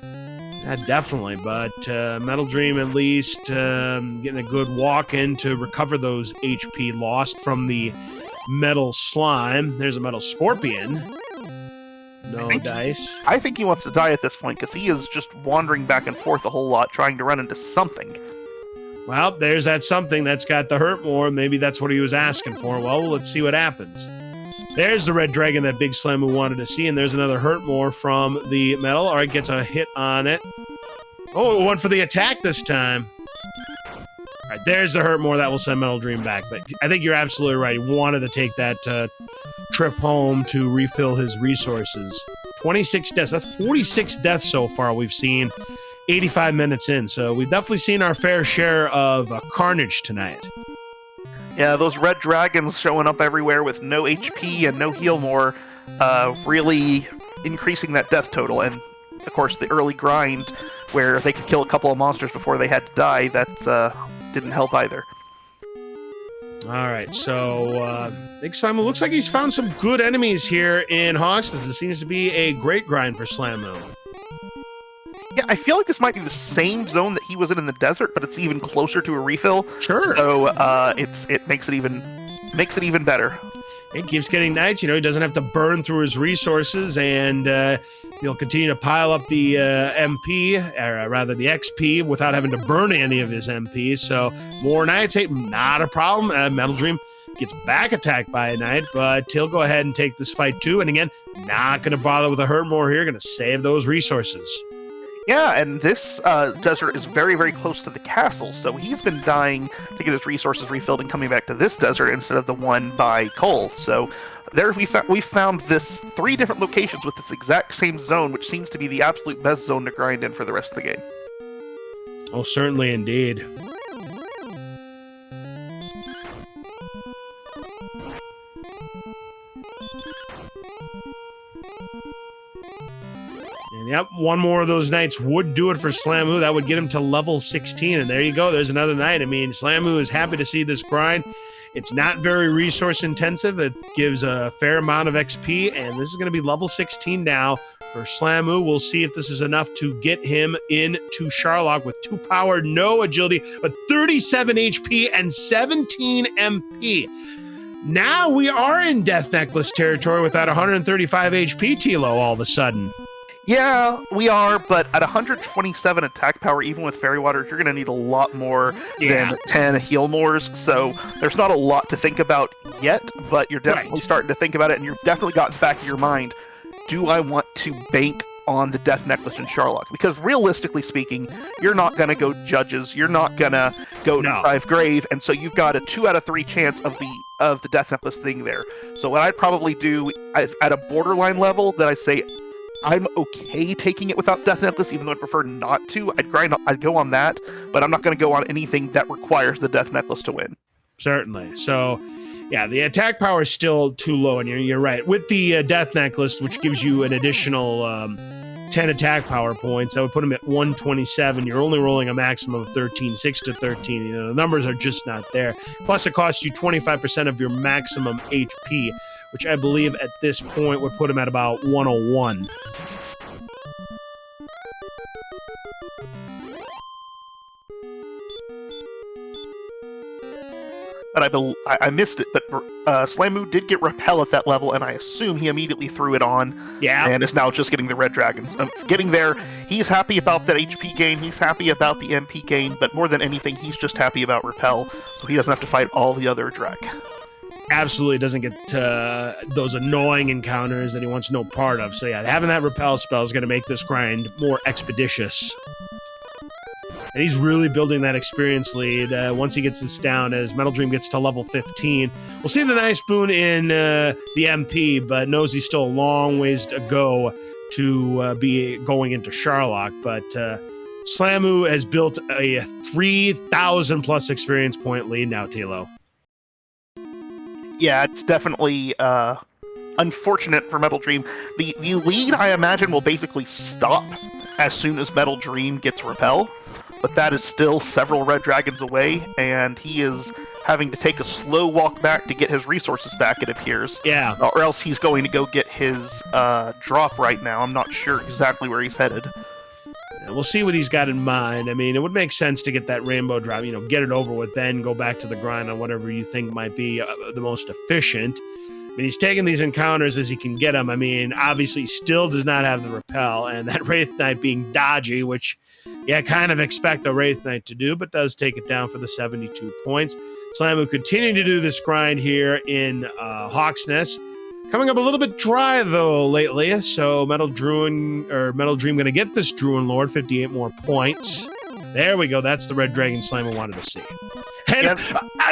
Yeah, definitely, but MetalDream at least getting a good walk in to recover those HP lost from the metal slime. There's a metal scorpion. No dice. I think he wants to die at this point because he is just wandering back and forth a whole lot, trying to run into something. Well, there's that something that's got the hurt more. Maybe that's what he was asking for. Well, let's see what happens. There's the red dragon that Big Slamu wanted to see, and there's another hurt more from the metal. All right, gets a hit on it. Oh, it went for the attack this time. All right, there's the hurt more that will send MetalDream back. But I think you're absolutely right. He wanted to take that trip home to refill his resources. 26 deaths. That's 46 deaths so far we've seen. 85 minutes in. So we've definitely seen our fair share of carnage tonight. Yeah, those red dragons showing up everywhere with no HP and no heal more, really increasing that death total. And, of course, the early grind where they could kill a couple of monsters before they had to die, that didn't help either. All right, so Big Slamu looks like he's found some good enemies here in Hogston. This seems to be a great grind for Slamu. Yeah, I feel like this might be the same zone that he was in the desert, but it's even closer to a refill. Sure. So it makes it even better. It keeps getting nice. He doesn't have to burn through his resources, and he'll continue to pile up the MP, or rather the XP, without having to burn any of his MP. So more knights, hey, not a problem. MetalDream gets back attacked by a knight, but he'll go ahead and take this fight too. And again, not going to bother with a hurt more here. Going to save those resources. Yeah, and this desert is very, very close to the castle, so he's been dying to get his resources refilled and coming back to this desert instead of the one by Cole. So there we found this 3 different locations with this exact same zone, which seems to be the absolute best zone to grind in for the rest of the game. Oh, certainly indeed. And yep, one more of those knights would do it for Slamu. That would get him to level 16. And there you go. There's another knight. I mean, Slamu is happy to see this grind. It's not very resource intensive. It gives a fair amount of XP. And this is going to be level 16 now for Slamu. We'll see if this is enough to get him into Sharlock with 2 power, no agility, but 37 HP and 17 MP. Now we are in Death Necklace territory without 135 HP, Tilo, all of a sudden. Yeah, we are, but at 127 attack power, even with Fairy Waters, you're going to need a lot more than 10 heal mores, so there's not a lot to think about yet, but you're definitely starting to think about it, and you've definitely got in the back of your mind, do I want to bank on the Death Necklace in Sharlock? Because realistically speaking, you're not going to go Judges, you're not going to go Drive Grave, and so you've got a 2 out of 3 chance of the Death Necklace thing there. So what I'd probably do at a borderline level, that I say, I'm okay taking it without Death Necklace, even though I'd prefer not to. I'd go on that, but I'm not going to go on anything that requires the Death Necklace to win. Certainly. So, yeah, the attack power is still too low, and you're right. With the Death Necklace, which gives you an additional 10 attack power points, that would put him at 127. You're only rolling a maximum of 13, 6 to 13. You know, the numbers are just not there. Plus, it costs you 25% of your maximum HP, which I believe at this point would put him at about 101. But I missed it, but Slamu did get Repel at that level, and I assume he immediately threw it on, and is now just getting the Red Dragons. Getting there, he's happy about that HP gain, he's happy about the MP gain, but more than anything, he's just happy about Repel, so he doesn't have to fight all the other Drag. Absolutely doesn't get those annoying encounters that he wants no part of. So yeah, having that Repel spell is going to make this grind more expeditious. And he's really building that experience lead once he gets this down as MetalDream gets to level 15. We'll see the nice boon in the MP, but knows he's still a long ways to go to be going into Sharlock. But Slamu has built a 3,000 plus experience point lead now, Tilo. Yeah, it's definitely unfortunate for MetalDream. The lead, I imagine, will basically stop as soon as MetalDream gets Repel, but that is still several Red Dragons away, and he is having to take a slow walk back to get his resources back, it appears. Yeah. Or else he's going to go get his drop right now. I'm not sure exactly where he's headed. We'll see what he's got in mind. I mean, it would make sense to get that rainbow drop, you know, get it over with, then go back to the grind on whatever you think might be the most efficient. I mean, he's taking these encounters as he can get them. I mean, obviously, he still does not have the Repel, and that Wraith Knight being dodgy, which, yeah, kind of expect the Wraith Knight to do, but does take it down for the 72 points. Slamu continuing to do this grind here in Hawk's Nest. Coming up a little bit dry, though, lately, so MetalDream going to get this Druin Lord, 58 more points. There we go. That's the Red Dragon Slamu wanted to see. And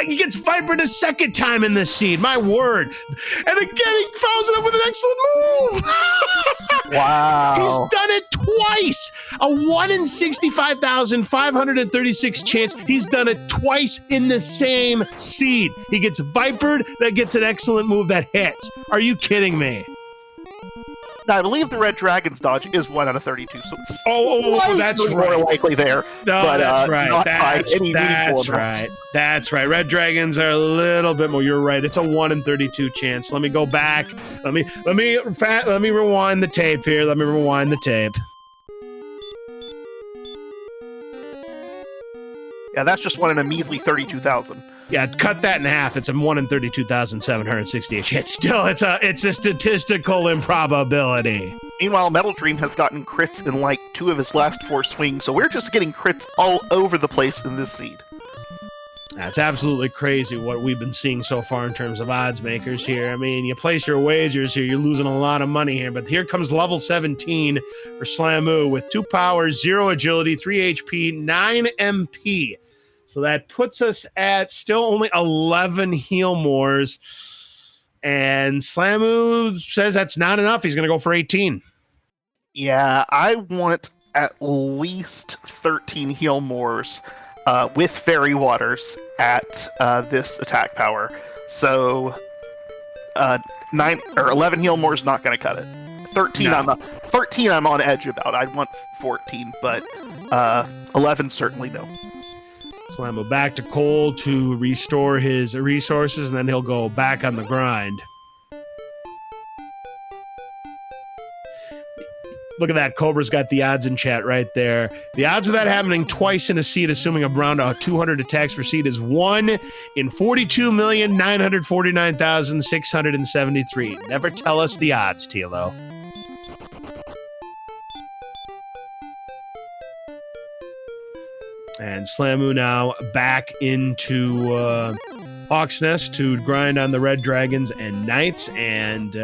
he gets Vipered a second time in this seed. My word. And again, he follows it up with an excellent move. Wow. He's done it twice. A 1 in 65,536 chance. He's done it twice in the same seed. He gets Vipered, that gets an excellent move that hits. Are you kidding me? Now, I believe the Red Dragon's dodge is 1 out of 32, so it's that's more right. likely there. No, but, that's right. That's right. That's right. Red Dragons are a little bit more. You're right. It's a 1 in 32 chance. Let me go back. Let me rewind the tape here. Let me rewind the tape. Yeah, that's just 1 in a measly 32,000. Yeah, cut that in half. It's a 1 in 32,768 chance. Still, it's a statistical improbability. Meanwhile, MetalDream has gotten crits in like 2 of his last 4 swings, so we're just getting crits all over the place in this seed. That's absolutely crazy what we've been seeing so far in terms of odds makers here. I mean, you place your wagers here, you're losing a lot of money here, but here comes level 17 for Slamu with 2 power, 0 agility, 3 HP, 9 MP. So that puts us at still only 11 heal mores. And Slamu says that's not enough. He's going to go for 18. Yeah, I want at least 13 heal mores with Fairy Waters at this attack power. So 9 or 11 heal mores not going to cut it. 13 No. 13 I'm on edge about. I'd want 14, but 11 certainly no. Slamu back to Cole to restore his resources, and then he'll go back on the grind. Look at that. Cobra's got the odds in chat right there. The odds of that happening twice in a seed, assuming around 200 attacks per seed, is 1 in 42,949,673. Never tell us the odds, Tilo. And Slamu now back into Hawk's Nest to grind on the Red Dragons and Knights, and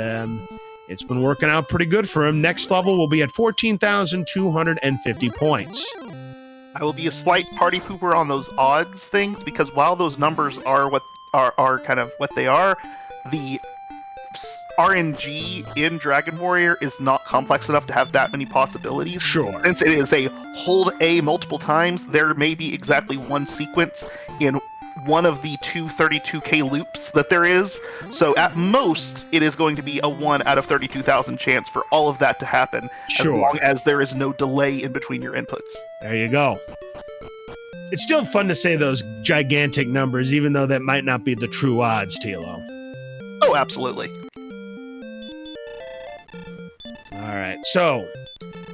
it's been working out pretty good for him. Next level will be at 14,250 points. I will be a slight party pooper on those odds things, because while those numbers are what are kind of what they are, the RNG in Dragon Warrior is not complex enough to have that many possibilities. Sure. Since it is a hold A multiple times, there may be exactly one sequence in one of the 232k loops that there is. So at most, it is going to be a 1 out of 32,000 chance for all of that to happen, Sure. as long as there is no delay in between your inputs. There you go. It's still fun to say those gigantic numbers, even though that might not be the true odds, Tilo. Oh, absolutely. All right, so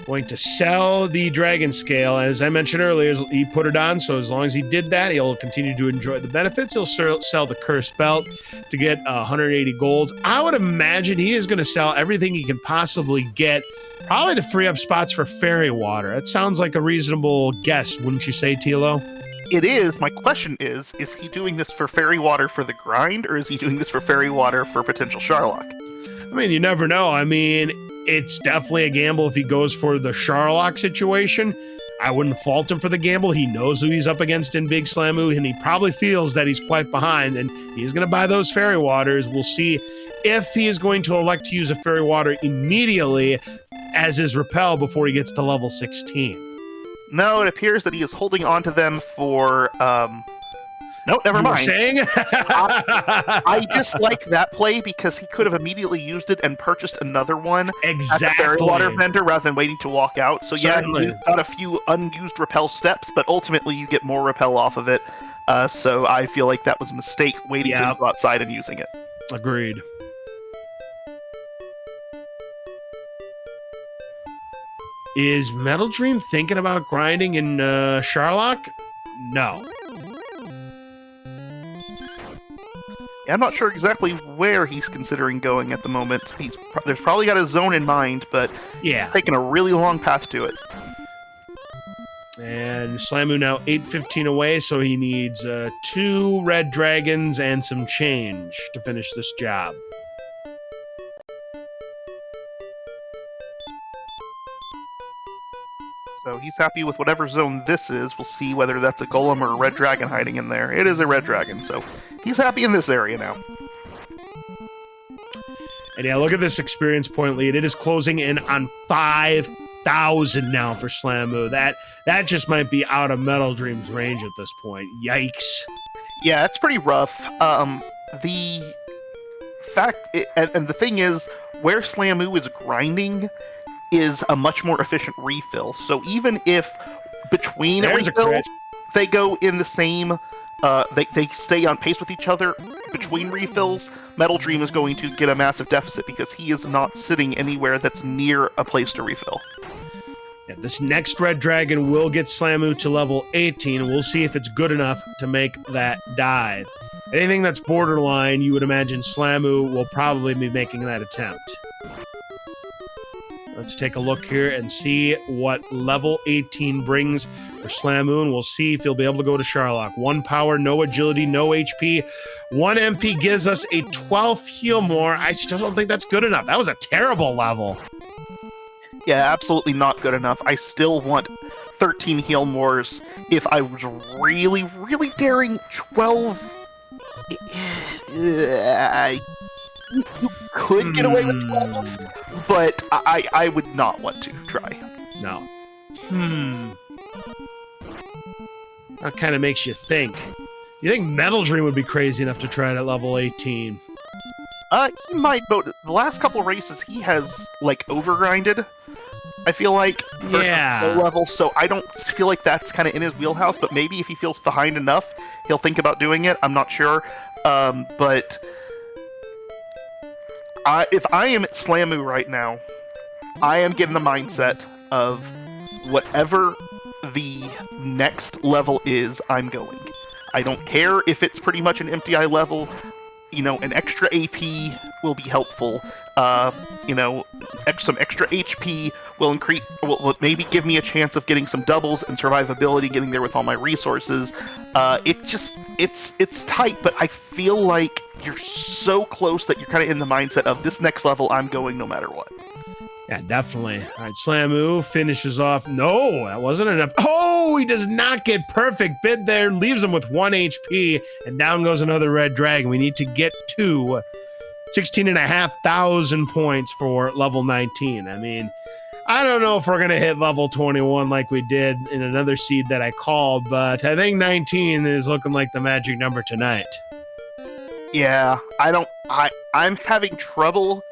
going to sell the Dragon Scale. As I mentioned earlier, he put it on, so as long as he did that, he'll continue to enjoy the benefits. He'll sell the Cursed Belt to get 180 golds. I would imagine he is going to sell everything he can possibly get, probably to free up spots for Fairy Water. That sounds like a reasonable guess, wouldn't you say, Tilo? It is. My question is he doing this for Fairy Water for the grind, or is he doing this for Fairy Water for potential Sharlock? I mean, you never know. I mean, it's definitely a gamble if he goes for the Sharlock situation. I wouldn't fault him for the gamble. He knows who he's up against in Big Slamu, and he probably feels that he's quite behind, and he's going to buy those Fairy Waters. We'll see if he is going to elect to use a Fairy Water immediately as his repel before he gets to level 16. No, it appears that he is holding on to them for, no, never mind. Saying? I dislike that play because he could have immediately used it and purchased another one Exactly. at the Fairy Water vendor rather than waiting to walk out. So Certainly. yeah, you got a few unused repel steps, but ultimately you get more repel off of it. So I feel like that was a mistake waiting to go outside and using it. Agreed. Is MetalDream thinking about grinding in Sharlock? No. I'm not sure exactly where he's considering going at the moment. There's probably got a zone in mind, but Yeah. he's taking a really long path to it. And Slamu now 815 away, so he needs 2 red dragons and some change to finish this job. So he's happy with whatever zone this is. We'll see whether that's a golem or a red dragon hiding in there. It is a red dragon, so he's happy in this area now. And yeah, look at this experience point lead. It is closing in on 5,000 now for Slamu. That just might be out of MetalDream's range at this point. Yikes. Yeah, it's pretty rough. The fact, and the thing is, where Slamu is grinding is a much more efficient refill. So even if between refills they go in the same, they stay on pace with each other between refills, MetalDream is going to get a massive deficit because he is not sitting anywhere that's near a place to refill. Yeah, this next red dragon will get Slamu to level 18, and we'll see if it's good enough to make that dive. Anything that's borderline, you would imagine Slamu will probably be making that attempt. Let's take a look here and see what level 18 brings for Slamu, and we'll see if he'll be able to go to Sharlock. 1 power, no agility, no HP. 1 MP gives us a 12th heal more. I still don't think that's good enough. That was a terrible level. Yeah, absolutely not good enough. I still want 13 heal mores. If I was really, really daring, 12... You could get away with 12, but I would not want to try. No. That kind of makes you think. You think MetalDream would be crazy enough to try it at level 18? He might, but the last couple races he has, like, overgrinded, I feel like, Yeah. low level, so I don't feel like that's kind of in his wheelhouse, but maybe if he feels behind enough, he'll think about doing it. I'm not sure. But if I am at Slamu right now, I am getting the mindset of whatever the next level is, I'm going. I don't care if it's pretty much an empty eye level. You know, an extra AP will be helpful. You know, some extra HP will maybe give me a chance of getting some doubles and survivability, getting there with all my resources. It's tight, but I feel like you're so close that you're kind of in the mindset of this next level, I'm going no matter what. Yeah, definitely. All right, Slamu finishes off. No, that wasn't enough. Oh, he does not get perfect bid there. Leaves him with 1 HP, and down goes another red dragon. We need to get to 16,500 points for level 19. I mean, I don't know if we're going to hit level 21 like we did in another seed that I called, but I think 19 is looking like the magic number tonight. Yeah, I'm having trouble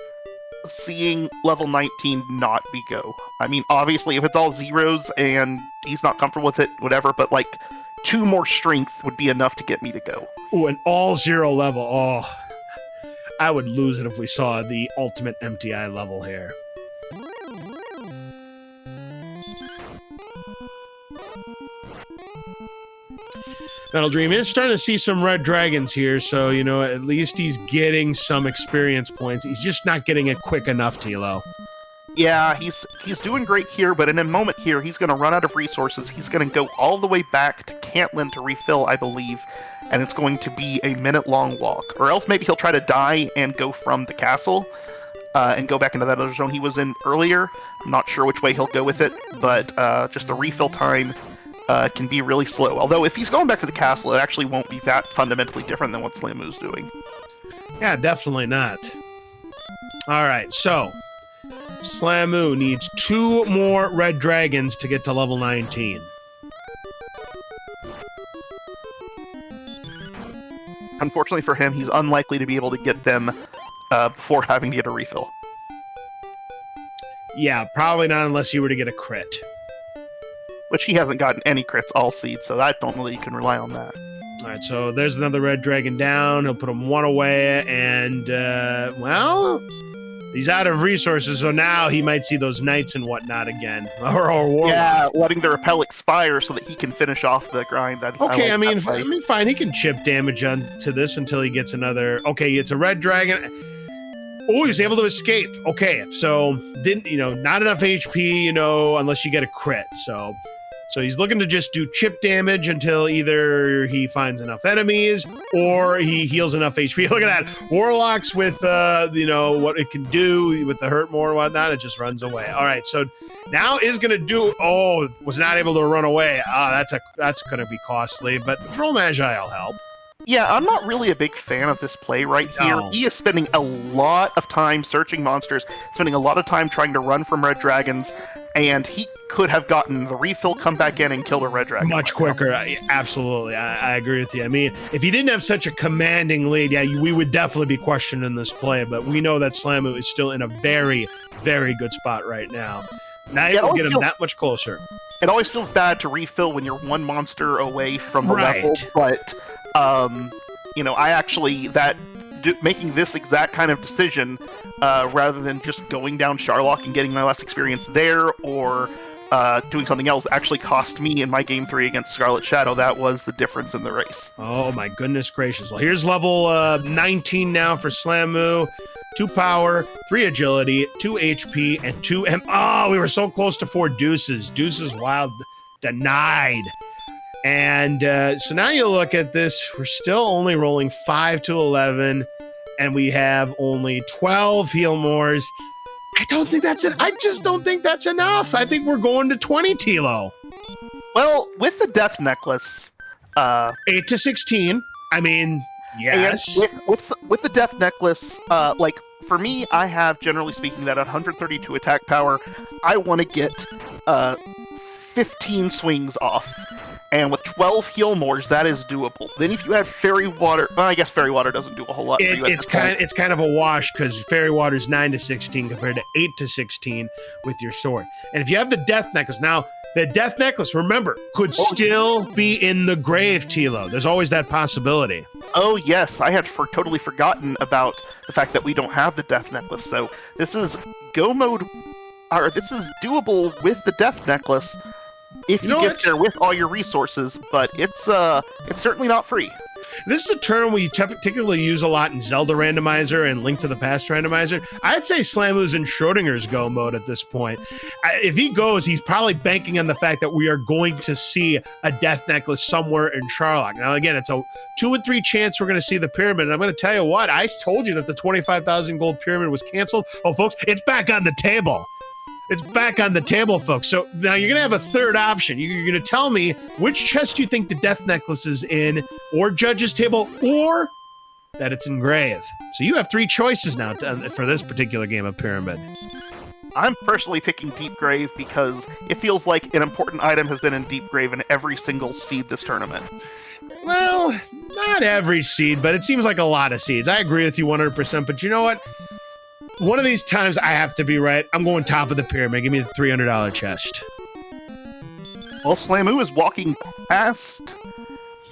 seeing level 19 not be go. I mean, obviously, if it's all zeros and he's not comfortable with it, whatever, but like 2 more strength would be enough to get me to go. Ooh, an all 0 level. Oh, I would lose it if we saw the ultimate MTI level here. MetalDream is starting to see some red dragons here, so, you know, at least he's getting some experience points. He's just not getting it quick enough, Tilo. Yeah, he's doing great here, but in a moment here, he's going to run out of resources. He's going to go all the way back to Cantlin to refill, I believe, and it's going to be a minute-long walk. Or else maybe he'll try to die and go from the castle and go back into that other zone he was in earlier. I'm not sure which way he'll go with it, but just the refill time can be really slow. Although if he's going back to the castle, it actually won't be that fundamentally different than what Slamu's doing. Yeah, definitely not. All right, so Slamu needs 2 more red dragons to get to level 19. Unfortunately for him, he's unlikely to be able to get them before having to get a refill. Yeah, probably not unless you were to get a crit. Which he hasn't gotten any crits all seed, so I don't know that you can rely on that. All right, so there's another red dragon down. He'll put him 1 away, and, well, he's out of resources, so now he might see those knights and whatnot again. Or warlock. Yeah, letting the repel expire so that he can finish off the grind. Okay, I mean, fine. He can chip damage onto this until he gets another... Okay, it's a red dragon. Oh, he was able to escape. Okay, so not enough HP, unless you get a crit. So he's looking to just do chip damage until either he finds enough enemies or he heals enough HP. Look at that. Warlocks with, what it can do with the hurt more and whatnot, it just runs away. All right, so now is going to do... Oh, was not able to run away. That's going to be costly, but Troll Magi will help. Yeah, I'm not really a big fan of this play right here. No. He is spending a lot of time searching monsters, spending a lot of time trying to run from red dragons, and he could have gotten the refill, come back in, and killed a red dragon. Much quicker. Absolutely. I agree with you. I mean, if he didn't have such a commanding lead, we would definitely be questioning this play, but we know that Slamu is still in a very, very good spot right now. Now you will get him that much closer. It always feels bad to refill when you're 1 monster away from the level, but... I actually, making this exact kind of decision, rather than just going down Charlock and getting my last experience there, or doing something else, actually cost me in my Game 3 against Scarlet Shadow. That was the difference in the race. Oh my goodness gracious. Well, here's level 19 now for Slamu. 2 power, 3 agility, 2 HP, and 2 M. Oh, we were so close to 4 deuces. Deuces wild denied. And so now you look at this, we're still only rolling 5 to 11, and we have only 12 heal mores. I just don't think that's enough. I think we're going to 20, Tilo. Well, with the Death Necklace... 8 to 16. I mean, yes. With the Death Necklace, for me, I have, generally speaking, that 132 attack power. I want to get 15 swings off. And with 12 heal mores, that is doable. Then if you have Fairy Water... Well, I guess Fairy Water doesn't do a whole lot. It's kind of a wash, because Fairy Water is 9 to 16 compared to 8 to 16 with your sword. And if you have the Death Necklace... Now, the Death Necklace, remember, could still be in the grave, Tilo. There's always that possibility. Oh, yes. I had totally forgotten about the fact that we don't have the Death Necklace. So this is go mode... Or this is doable with the Death Necklace... If you get there with all your resources, but it's certainly not free. This is a term we particularly use a lot in Zelda Randomizer and Link to the Past Randomizer. I'd say Slamu's in Schrodinger's go mode at this point. If he goes, he's probably banking on the fact that we are going to see a death necklace somewhere in Charlock. Now, again, it's a 2 in 3 chance we're going to see the pyramid. And I'm going to tell you what, I told you that the 25,000 gold pyramid was canceled. Oh, folks, it's back on the table. It's back on the table, folks. So now you're going to have a third option. You're going to tell me which chest you think the death necklace is in, or judge's table, or that it's in grave. So you have 3 choices now for this particular game of Pyramid. I'm personally picking Deep Grave because it feels like an important item has been in Deep Grave in every single seed this tournament. Well, not every seed, but it seems like a lot of seeds. I agree with you 100%, but you know what? One of these times I have to be right. I'm going top of the pyramid. Give me the $300 chest. Well, Slamu is walking past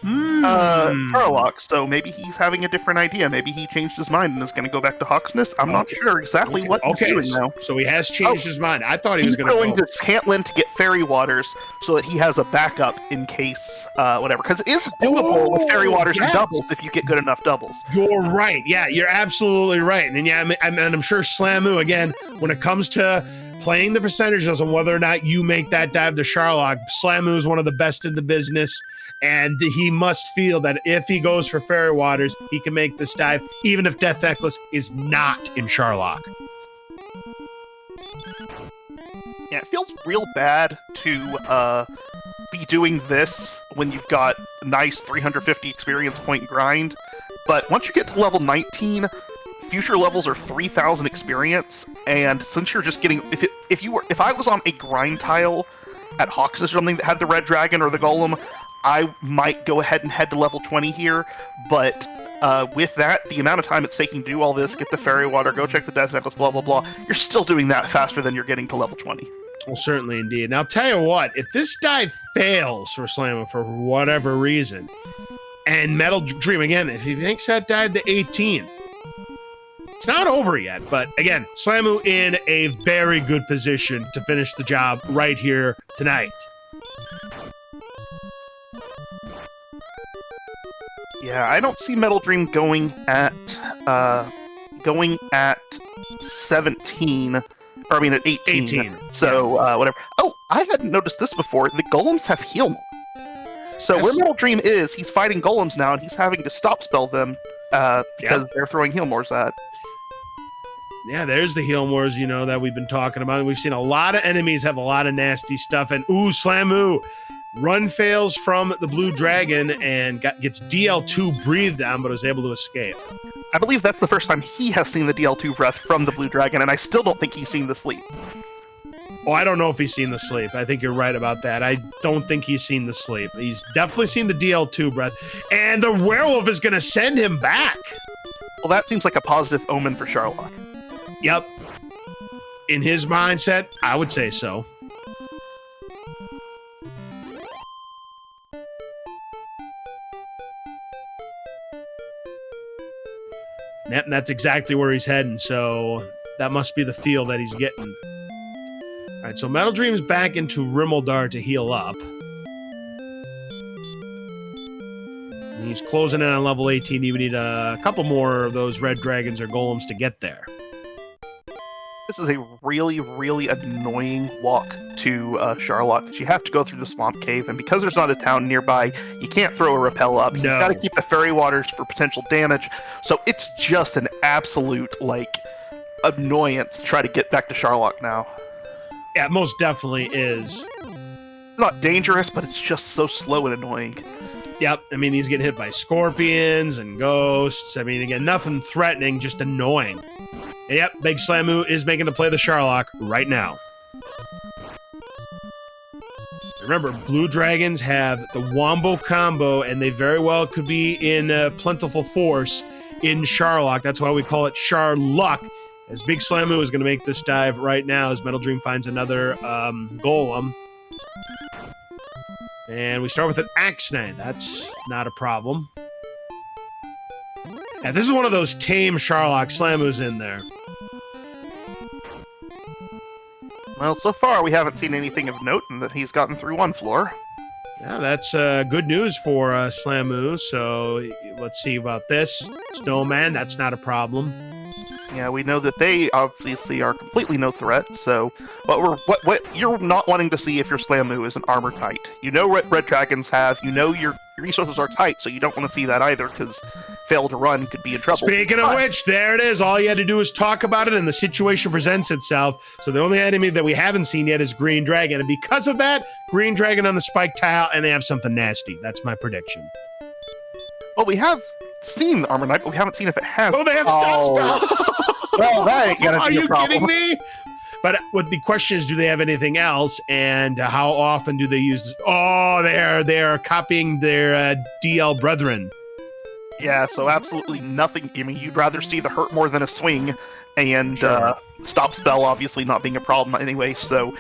Charlock, so maybe he's having a different idea. Maybe he changed his mind and is going to go back to Hawksness. I'm not sure exactly what he's doing now. So he has changed his mind. I thought he was going to go to Cantlin to get Fairy Waters so that he has a backup in case whatever. Because it is doable with Fairy Waters and doubles if you get good enough doubles. You're right. Yeah, you're absolutely right. And yeah, I'm sure Slamu, again, when it comes to playing the percentages on whether or not you make that dive to Charlock, Slamu is one of the best in the business. And he must feel that if he goes for Fairy Waters, he can make this dive, even if Death Necklace is not in Charlock. Yeah, it feels real bad to be doing this when you've got a nice 350 experience point grind. But once you get to level 19, future levels are 3,000 experience. And since you're just getting, if I was on a grind tile at Hawks or something that had the Red Dragon or the Golem, I might go ahead and head to level 20 here, but with that, the amount of time it's taking to do all this, get the Fairy Water, go check the Death Necklace, blah, blah, blah, you're still doing that faster than you're getting to level 20. Well, certainly indeed. Now, I'll tell you what, if this dive fails for Slammer for whatever reason, and MetalDream, again, if he thinks that dive to 18, it's not over yet, but again, Slamu in a very good position to finish the job right here tonight. Yeah, I don't see MetalDream going at 17, or I mean at 18. So whatever. Oh, I hadn't noticed this before. The golems have heal more. So where MetalDream is, he's fighting golems now, and he's having to stop spell them because they're throwing heal mores at. Yeah, there's the heal mores, that we've been talking about. And we've seen a lot of enemies have a lot of nasty stuff. And Slamu. Run fails from the Blue Dragon and gets DL2 breathed on, but was able to escape. I believe that's the first time he has seen the DL2 breath from the Blue Dragon, and I still don't think he's seen the sleep. Oh, I don't know if he's seen the sleep. I think you're right about that. I don't think he's seen the sleep. He's definitely seen the DL2 breath, and the werewolf is going to send him back. Well, that seems like a positive omen for Charlock. Yep. In his mindset, I would say so. Yep, and that's exactly where he's heading, so that must be the feel that he's getting. All right, so MetalDream's back into Rimmildar to heal up. And he's closing in on level 18. You would need a couple more of those red dragons or golems to get there. This is a really, really annoying walk to Charlock, because you have to go through the swamp cave, and because there's not a town nearby, you can't throw a rappel up. He's got to keep the fairy waters for potential damage, so it's just an absolute, annoyance to try to get back to Charlock now. Yeah, it most definitely is. Not dangerous, but it's just so slow and annoying. Yep, I mean, he's getting hit by scorpions and ghosts. I mean, again, nothing threatening, just annoying. And yep, Big Slamu is making the play the Charlock right now. Remember, Blue Dragons have the Wombo combo, and they very well could be in plentiful force in Charlock. That's why we call it Charluck, as Big Slamu is going to make this dive right now as MetalDream finds another golem. And we start with an Axe Knight. That's not a problem. Yeah, this is one of those tame Charlock. Slamu's in there. Well, so far we haven't seen anything of note, and that he's gotten through one floor. Yeah, that's good news for Slamu. So let's see about this. Snowman, that's not a problem. Yeah, we know that they obviously are completely no threat. So, what you're not wanting to see if you're Slamu is an armor tight. You know what red dragons have. You know your resources are tight, so you don't want to see that either because fail to run could be in trouble. Speaking of which, there it is. All you had to do is talk about it, and the situation presents itself. So the only enemy that we haven't seen yet is Green Dragon, and because of that, Green Dragon on the spike tile, and they have something nasty. That's my prediction. Well, we have seen the armor knight, but we haven't seen if it has. Oh, they have stop spell. Well, that ain't gonna Are be a you problem. kidding me? But what the question is, do they have anything else, and how often do they use this? Oh, they are copying their DL brethren. Yeah, so absolutely nothing. I mean, you'd rather see the hurt more than a swing, and Sure. stop spell obviously not being a problem anyway. So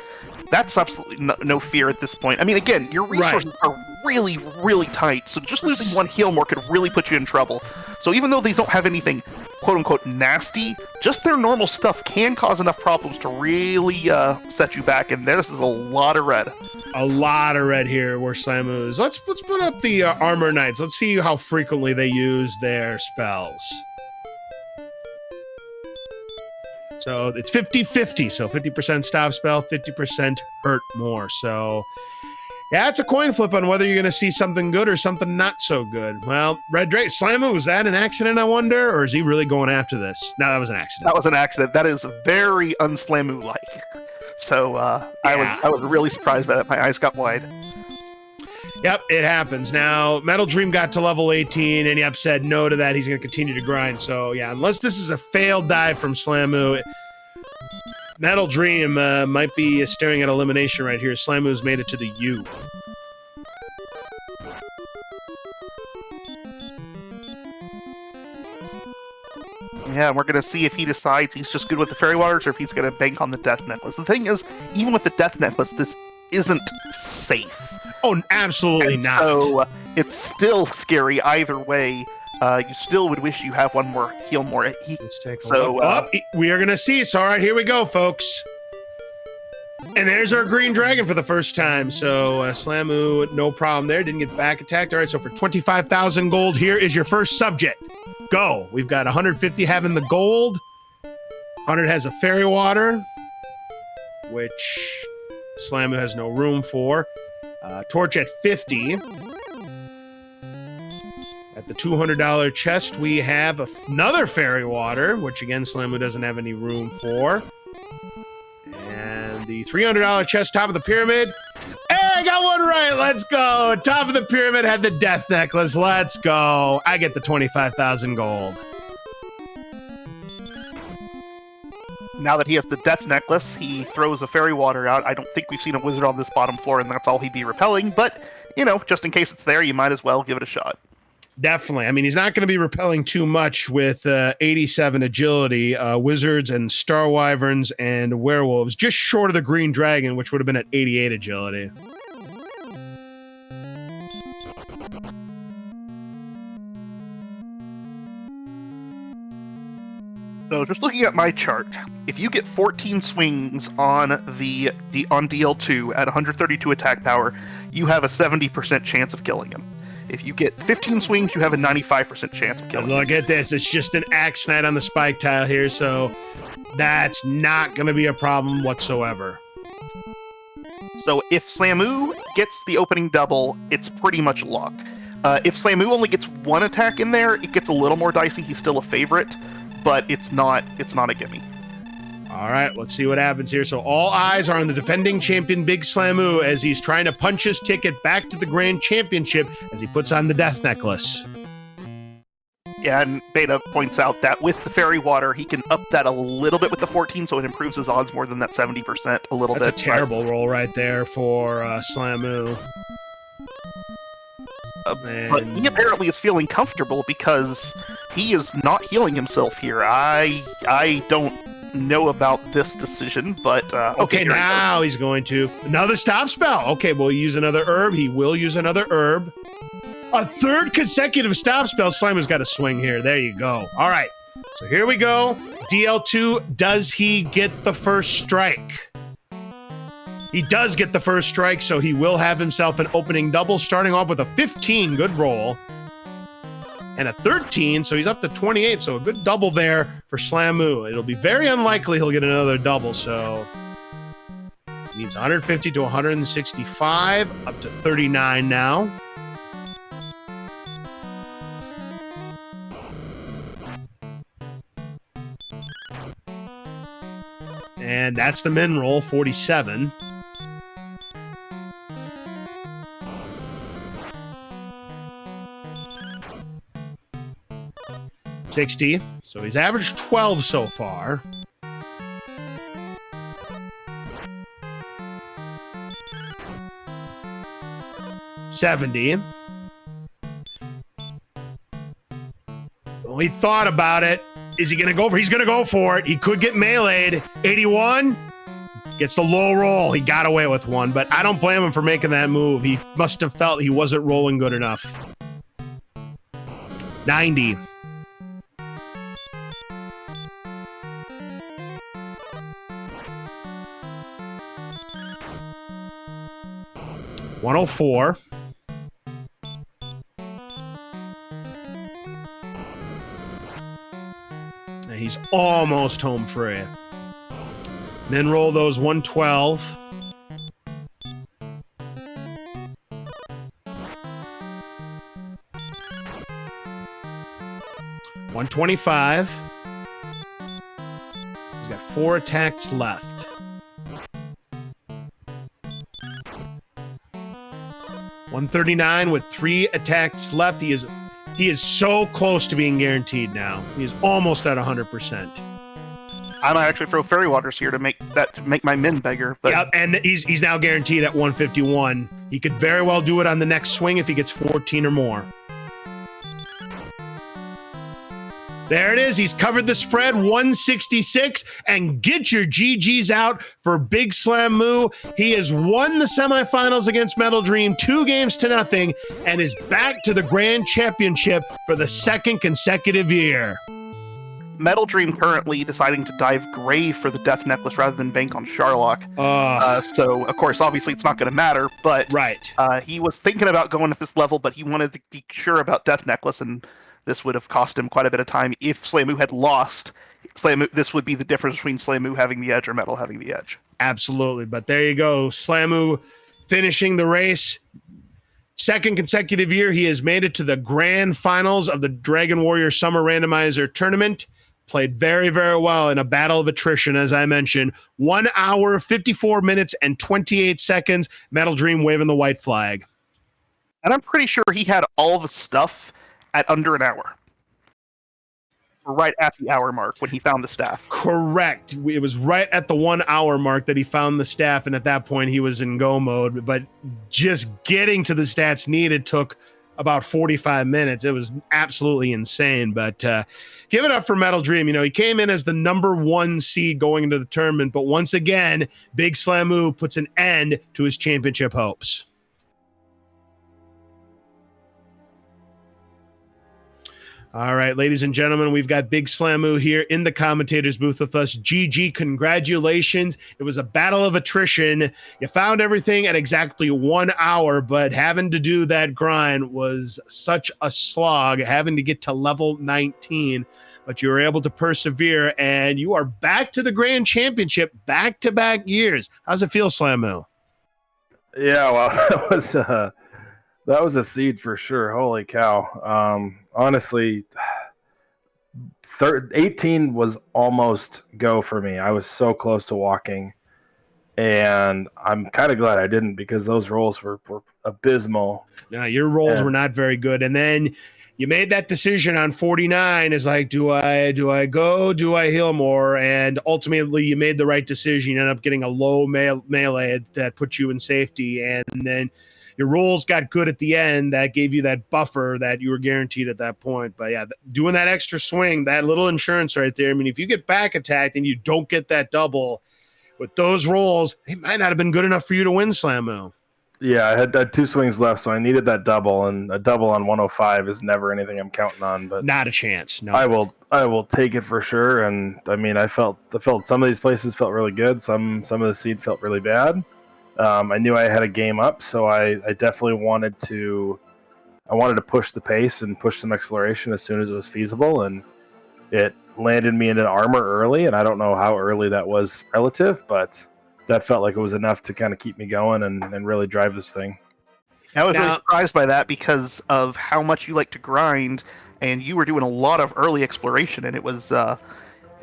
that's absolutely no fear at this point. I mean, again, your resources are really, really tight. So just losing one heal more could really put you in trouble. So even though these don't have anything quote-unquote nasty, just their normal stuff can cause enough problems to really set you back, and this is a lot of red. A lot of red here where Slamu is. Let's put up the armor knights. Let's see how frequently they use their spells. So it's 50-50, so 50% stop spell, 50% hurt more. So yeah, it's a coin flip on whether you're going to see something good or something not so good. Well, Red Drake, Slamu, was that an accident, I wonder? Or is he really going after this? No, that was an accident. That was an accident. That is very unslamu-like. So I was really surprised by that. My eyes got wide. Yep, it happens. Now, MetalDream got to level 18, and Yep said no to that. He's going to continue to grind. So yeah, unless this is a failed dive from Slamu, MetalDream might be staring at elimination right here. Slamu's made it to the U. Yeah, we're going to see if he decides he's just good with the fairy waters or if he's going to bank on the death necklace. The thing is, even with the death necklace, this isn't safe. Oh, absolutely not. So it's still scary either way. You still would wish you have one more heal more. Let's take a look. We are going to see. So, all right, here we go, folks. And there's our green dragon for the first time. So Slamu, no problem there. Didn't get back attacked. All right, so for 25,000 gold, here is your first subject. Go. We've got 150 having the gold. 100 has a fairy water, which Slamu has no room for. Torch at 50. At the $200 chest, we have another fairy water, which again, Slamu doesn't have any room for. And the $300 chest, top of the pyramid. Hey, I got one right. Let's go. Top of the pyramid had the death necklace. Let's go. I get the 25,000 gold. Now that he has the death necklace, he throws a fairy water out. I don't think we've seen a wizard on this bottom floor, and that's all he'd be repelling. But, you know, just in case it's there, you might as well give it a shot. Definitely. I mean, he's not going to be repelling too much with 87 agility, wizards and star wyverns and werewolves, just short of the green dragon, which would have been at 88 agility. So just looking at my chart, if you get 14 swings on on DL2 at 132 attack power, you have a 70% chance of killing him. If you get 15 swings, you have a 95% chance of killing him. Look at this. It's just an axe knight on the spike tile here, so that's not going to be a problem whatsoever. So if Slamu gets the opening double, it's pretty much luck. If Slamu only gets one attack in there, it gets a little more dicey. He's still a favorite, but it's not a gimme. All right, let's see what happens here. So all eyes are on the defending champion, Big Slamu, as he's trying to punch his ticket back to the Grand Championship as he puts on the death necklace. Yeah, and Beta points out that with the fairy water, he can up that a little bit with the 14, so it improves his odds more than that 70% a little bit. That's a terrible roll right there for Slamu. But he apparently is feeling comfortable because he is not healing himself here. I don't know about this decision, but okay, now he's going to another stop spell. Okay, we'll use another herb. He will use another herb. A third consecutive stop spell. Slamu's got a swing here. There you go. All right, so here we go. DL2, does he get the first strike? He does get the first strike, so he will have himself an opening double, starting off with a 15. Good roll. and a 13, so he's up to 28, so a good double there for Slamu. It'll be very unlikely he'll get another double, so he needs 150 to 165, up to 39 now. And that's the min roll, 47. $60. So he's averaged 12 so far. $70. Well, he thought about it. Is he going to go for it? He's going to go for it. He could get meleeed. 81. Gets the low roll. He got away with one, but I don't blame him for making that move. He must have felt he wasn't rolling good enough. 90. $104. And he's almost home free. Then roll those 112. $125. He's got 4 attacks left. $139 with 3 attacks left. He is so close to being guaranteed now. He is almost at 100%. I might actually throw Fairy Waters here to make my min bigger. But yeah, and he's now guaranteed at 151. He could very well do it on the next swing if he gets 14 or more. There it is. He's covered the spread, 166, and get your GGs out for Big Slamu. He has won the semifinals against MetalDream 2-0, and is back to the Grand Championship for the 2nd consecutive year. MetalDream currently deciding to dive Grave for the Death Necklace rather than bank on Sharlock. So, of course, obviously it's not going to matter, but right. He was thinking about going at this level, but he wanted to be sure about Death Necklace, and this would have cost him quite a bit of time. If Slamu had lost, this would be the difference between Slamu having the edge or Metal having the edge. Absolutely, but there you go. Slamu finishing the race. 2nd consecutive year, he has made it to the grand finals of the Dragon Warrior Summer Randomizer Tournament. Played very, very well in a battle of attrition, as I mentioned. 1 hour, 54 minutes, and 28 seconds. MetalDream waving the white flag. And I'm pretty sure he had all the stuff at under an hour. Right at the hour mark when he found the staff. Correct. It was right at the 1 hour mark that he found the staff, and at that point he was in go mode. But just getting to the stats needed took about 45 minutes. It was absolutely insane. But give it up for MetalDream. You know, he came in as the #1 seed going into the tournament, but once again, Big Slamu puts an end to his championship hopes. All right, ladies and gentlemen, we've got Big Slamu here in the commentator's booth with us. GG, congratulations. It was a battle of attrition. You found everything at exactly 1 hour, but having to do that grind was such a slog, having to get to level 19. But you were able to persevere, and you are back to the Grand Championship back-to-back years. How's it feel, Slamu? Yeah, well, that was a seed for sure. Holy cow. Honestly, 18 was almost go for me. I was so close to walking, and I'm kind of glad I didn't, because those rolls were abysmal. No, your rolls were not very good. And then you made that decision on 49. Is like, do I go? Do I heal more? And ultimately, you made the right decision. You ended up getting a low melee that put you in safety, and then your rolls got good at the end. That gave you that buffer that you were guaranteed at that point. But yeah, doing that extra swing, that little insurance right there. I mean, if you get back attacked and you don't get that double with those rolls, it might not have been good enough for you to win, Slamu. Yeah, I had 2 swings left, so I needed that double, and a double on 105 is never anything I'm counting on. But not a chance. No, I will take it for sure. And I mean, I felt some of these places felt really good. Some of the seed felt really bad. I knew I had a game up, so I definitely wanted to I wanted to push the pace and push some exploration as soon as it was feasible, and it landed me into armor early, and I don't know how early that was relative, but that felt like it was enough to kind of keep me going and really drive this thing. I was really Now- surprised by that because of how much you like to grind, and you were doing a lot of early exploration, and it was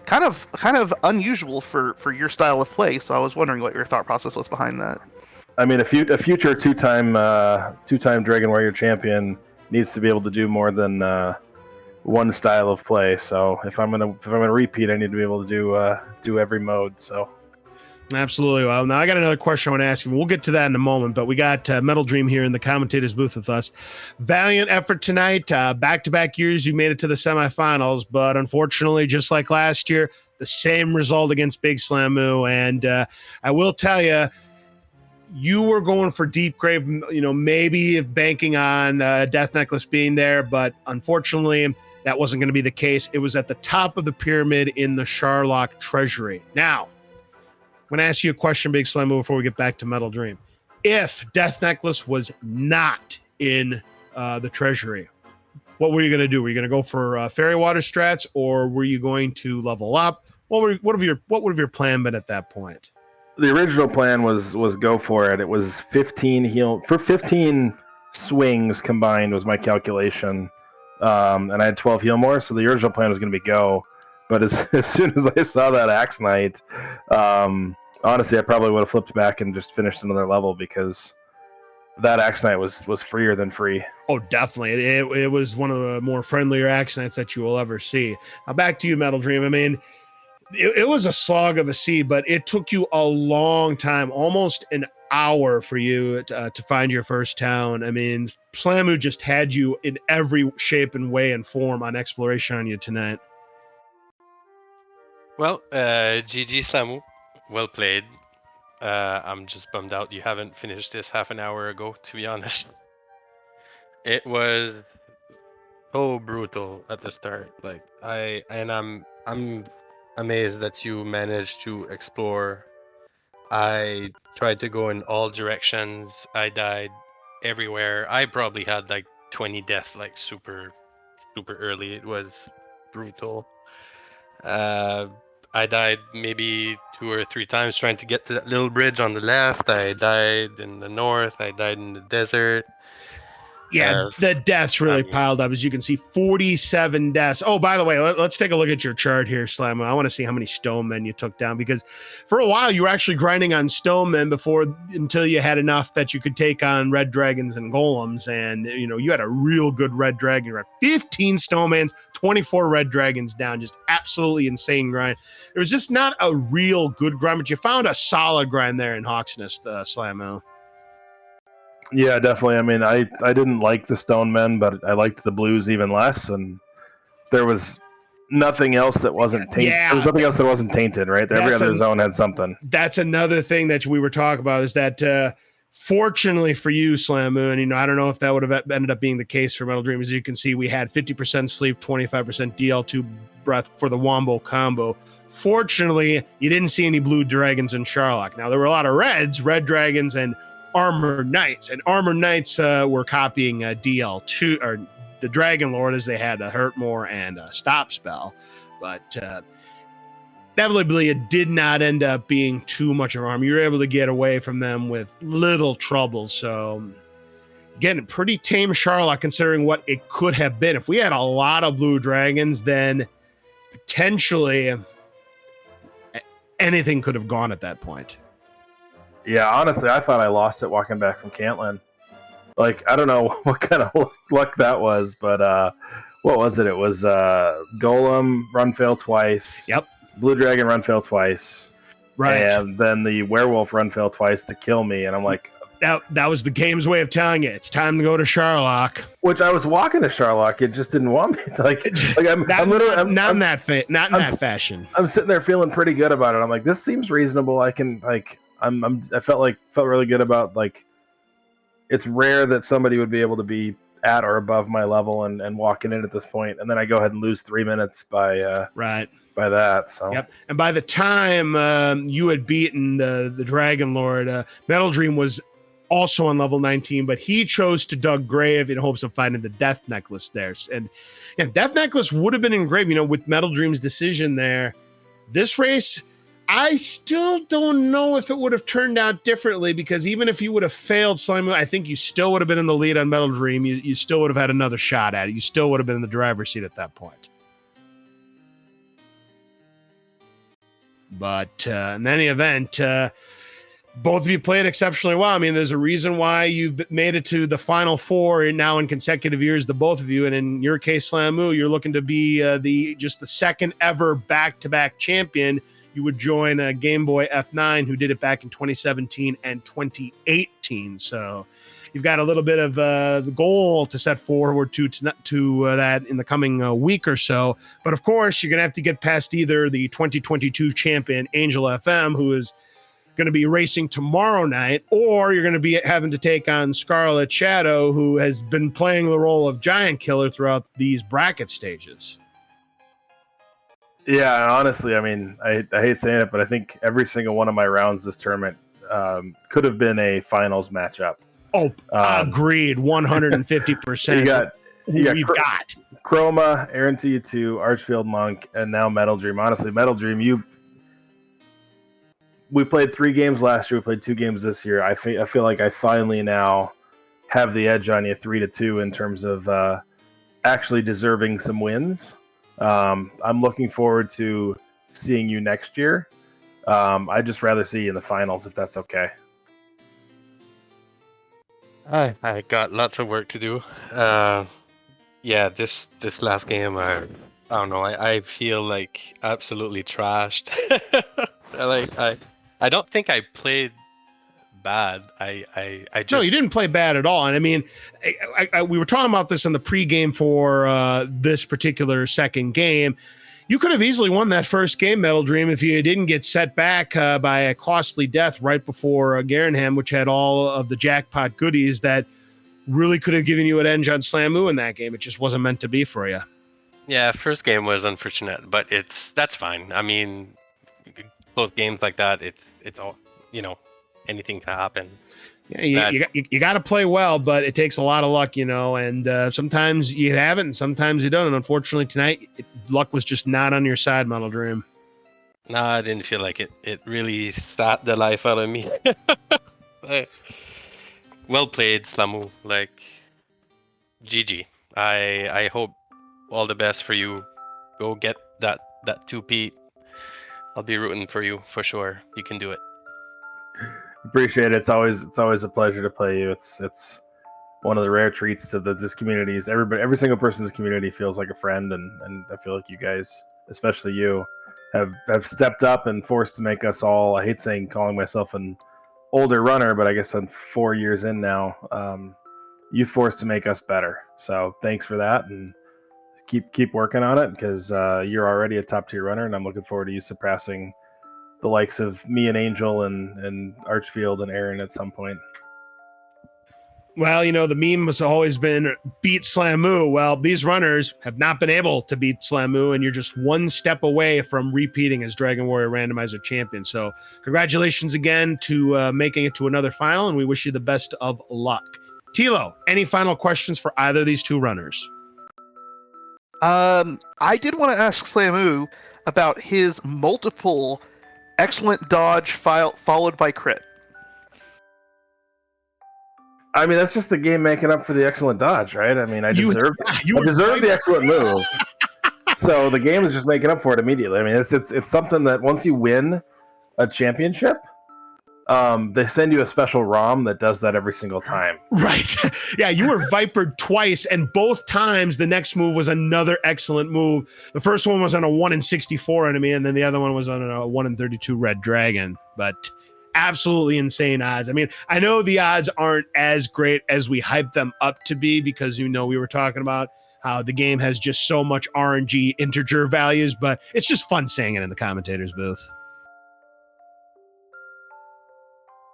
kind of unusual for your style of play. So I was wondering what your thought process was behind that. I mean, a future two-time Dragon Warrior champion needs to be able to do more than one style of play. So if I'm gonna repeat, I need to be able to do every mode. So Absolutely. Well, now I got another question I want to ask you. We'll get to that in a moment, but we got Metal Dream here in the commentators booth with us. Valiant effort tonight. Back-to-back years, you made it to the semifinals, but unfortunately, just like last year, the same result against Big Slamu. And I will tell you, you were going for Deep Grave, maybe banking on Death Necklace being there, but unfortunately, that wasn't going to be the case. It was at the top of the pyramid in the Sharlock Treasury. Now, I'm going to ask you a question, Big Slammo, before we get back to Metal Dream. If Death Necklace was not in the Treasury, what were you going to do? Were you going to go for Fairy Water strats, or were you going to level up? What would have your plan been at that point? the original plan was go for it. It was 15 heal for 15 swings combined was my calculation, and I had 12 heal more. So the original plan was going to be go, but as soon as I saw that Axe Knight, honestly, I probably would have flipped back and just finished another level because that Axe Knight was freer than free. Oh, definitely. It was one of the more friendlier Axe Knights that you will ever see. Now back to you, Metal Dream. I mean, it was a slog of a sea, but it took you a long time, almost an hour for you to find your first town. I mean, Slamu just had you in every shape and way and form on exploration on you tonight. Well, GG Slamu. Well played. I'm just bummed out you haven't finished this half an hour ago, to be honest. It was so brutal at the start. Like I'm amazed that you managed to explore. I tried to go in all directions. I died everywhere. I probably had like 20 deaths like super early. It was brutal. I died maybe 2 or 3 times trying to get to that little bridge on the left. I died in the north. I died in the desert. Yeah, the deaths really piled up. As you can see, 47 deaths. Oh, by the way, let's take a look at your chart here, Slamo. I want to see how many stone men you took down, because for a while you were actually grinding on stone men until you had enough that you could take on red dragons and golems. And, you had a real good red dragon. You had 15 stone mans, 24 red dragons down. Just absolutely insane grind. It was just not a real good grind, but you found a solid grind there in Hawksnest, Slamo. Yeah, definitely. I mean, I didn't like the Stone Men, but I liked the Blues even less, and there was nothing else that wasn't tainted. Yeah. There was nothing else that wasn't tainted, right? Every other zone had something. That's another thing that we were talking about, is that fortunately for you, Slamu, and I don't know if that would have ended up being the case for Metal Dream. As you can see, we had 50% sleep, 25% DL2 breath for the Wombo combo. Fortunately, you didn't see any blue dragons in Sharlock. Now, there were a lot of red dragons, and Armor Knights, and Armor Knights were copying DL2 or the Dragon Lord, as they had a Hurt More and a Stop Spell, but inevitably it did not end up being too much of armor. You were able to get away from them with little trouble. So again, pretty tame Sharlock considering what it could have been. If we had a lot of blue dragons, then potentially anything could have gone at that point. Yeah, honestly, I thought I lost it walking back from Cantland. Like, I don't know what kind of luck that was, but what was it? It was Golem run fail twice. Yep. Blue Dragon run fail twice. Right. And then the Werewolf run fail twice to kill me. And I'm like... That was the game's way of telling you it's time to go to Sharlock. Which I was walking to Sharlock. It just didn't want me. I'm not in that fashion. I'm sitting there feeling pretty good about it. I'm like, this seems reasonable. I can, like... I felt really good about, like, it's rare that somebody would be able to be at or above my level and walking in at this point, and then I go ahead and lose 3 minutes by that. So yep. And by the time you had beaten the Dragon Lord, Metal Dream was also on level 19, but he chose to dug grave in hopes of finding the death necklace there. And death necklace would have been engraved, with MetalDream's decision there. This race, I still don't know if it would have turned out differently, because even if you would have failed Slamu, I think you still would have been in the lead on MetalDream. You still would have had another shot at it. You still would have been in the driver's seat at that point. But in any event, both of you played exceptionally well. I mean, there's a reason why you've made it to the Final Four now in consecutive years, the both of you. And in your case, Slamu, you're looking to be the second ever back-to-back champion. You would join Game Boy F9, who did it back in 2017 and 2018. So you've got a little bit of the goal to set forward to that in the coming week or so. But of course, you're going to have to get past either the 2022 champion, Angel FM, who is going to be racing tomorrow night, or you're going to be having to take on Scarlet Shadow, who has been playing the role of Giant Killer throughout these bracket stages. Yeah, honestly, I mean, I hate saying it, but I think every single one of my rounds this tournament could have been a finals matchup. Oh, agreed, 150%. We've got Chroma, Aaron TU2, Archfield Monk, and now MetalDream. Honestly, MetalDream, we played 3 games last year. We played 2 games this year. I feel like I finally now have the edge on you 3-2 in terms of actually deserving some wins. I'm looking forward to seeing you next year. I'd just rather see you in the finals, if that's okay. I got lots of work to do. This last game, I don't know. I feel like absolutely trashed. I don't think I played bad. I just... No, you didn't play bad at all. And I mean, we were talking about this in the pregame for this particular second game. You could have easily won that first game, MetalDream, if you didn't get set back by a costly death right before Garenham, which had all of the jackpot goodies that really could have given you an edge on Slamu in that game. It just wasn't meant to be for you. Yeah, first game was unfortunate, but that's fine. I mean, both games like that, it's all, anything can happen. Yeah, you got to play well, but it takes a lot of luck, and sometimes you have it and sometimes you don't. And unfortunately tonight, luck was just not on your side, MetalDream. No, I didn't feel like it. It really sat the life out of me. Well played, Slamu. GG. I hope all the best for you. Go get that 2P. I'll be rooting for you for sure. You can do it. Appreciate it. It's always a pleasure to play you. It's one of the rare treats to this community. Is every single person in this community feels like a friend, and I feel like you guys, especially you, have stepped up and forced to make us all. I hate calling myself an older runner, but I guess I'm 4 years in now. You forced to make us better. So thanks for that, and keep working on it, because you're already a top tier runner, and I'm looking forward to you surpassing the likes of me and Angel and Archfield and Aaron at some point. Well, the meme has always been beat Slamu. Well, these runners have not been able to beat Slamu, and you're just one step away from repeating as Dragon Warrior Randomizer champion. So congratulations again to making it to another final, and we wish you the best of luck. Tilo, any final questions for either of these two runners? I did want to ask Slamu about his multiple excellent dodge followed by crit. I mean, that's just the game making up for the excellent dodge, right? I mean, I deserve the excellent move. So the game is just making up for it immediately. I mean, it's something that once you win a championship, they send you a special ROM that does that every single time. Right. Yeah, you were vipered twice, and both times the next move was another excellent move. The first one was on a 1 in 64 enemy, and then the other one was on a 1 in 32 red dragon. But absolutely insane odds. I mean, I know the odds aren't as great as we hype them up to be, because we were talking about how the game has just so much RNG integer values, but it's just fun saying it in the commentator's booth.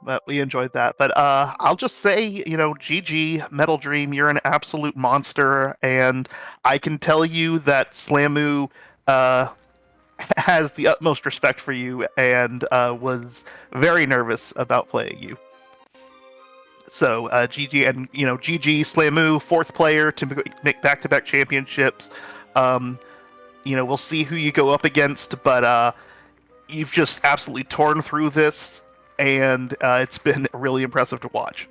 But we enjoyed that. But I'll just say, GG, MetalDream, you're an absolute monster, and I can tell you that Slamu has the utmost respect for you and was very nervous about playing you. So GG, and GG Slamu, fourth player to make back-to-back championships. We'll see who you go up against, but you've just absolutely torn through this, and it's been really impressive to watch.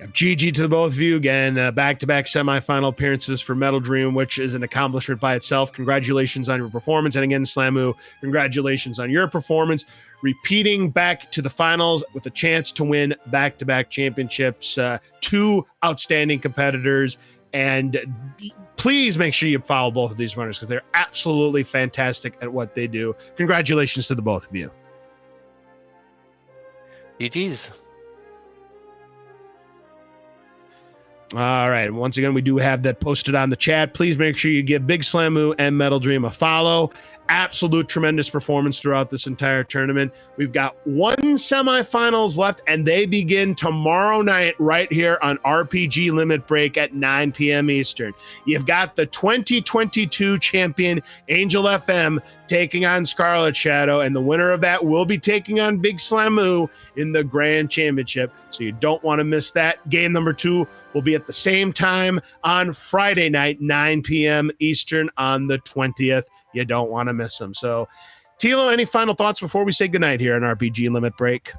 GG to the both of you again. Back-to-back semifinal appearances for MetalDream, which is an accomplishment by itself. Congratulations on your performance. And again, Slamu, congratulations on your performance. Repeating back to the finals with a chance to win back-to-back championships. Two outstanding competitors. And please make sure you follow both of these runners because they're absolutely fantastic at what they do. Congratulations to the both of you. GG's. All right. Once again, we do have that posted on the chat. Please make sure you give Big Slamu and MetalDream a follow. Absolute tremendous performance throughout this entire tournament. We've got one semifinals left, and they begin tomorrow night right here on RPG Limit Break at 9 p.m. Eastern. You've got the 2022 champion Angel FM taking on Scarlet Shadow, and the winner of that will be taking on Big Slamu in the Grand Championship. So you don't want to miss that. Game number 2 will be at the same time on Friday night, 9 p.m. Eastern on the 20th. You don't want to miss them. So, Tilo, any final thoughts before we say goodnight here on RPG Limit Break?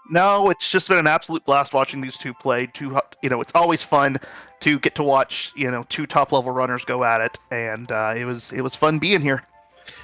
No, it's just been an absolute blast watching these two play. It's always fun to get to watch, two top-level runners go at it, and it was fun being here.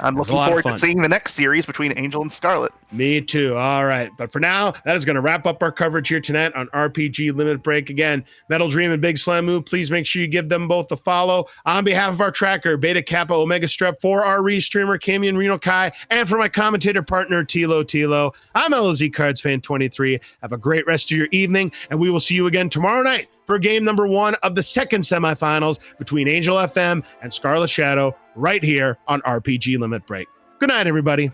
I'm looking forward to seeing the next series between Angel and Scarlet. Me too. All right. But for now, that is going to wrap up our coverage here tonight on RPG Limit Break. Again, MetalDream and Big Slamu, please make sure you give them both a follow. On behalf of our tracker, Beta Kappa Omega Strep, for our restreamer, Camion Reno Kai, and for my commentator partner, Tilo, I'm LOZ Cards Fan 23. Have a great rest of your evening, and we will see you again tomorrow night for game number 1 of the second semifinals between Angel FM and Scarlet Shadow right here on RPG Limit Break. Good night, everybody.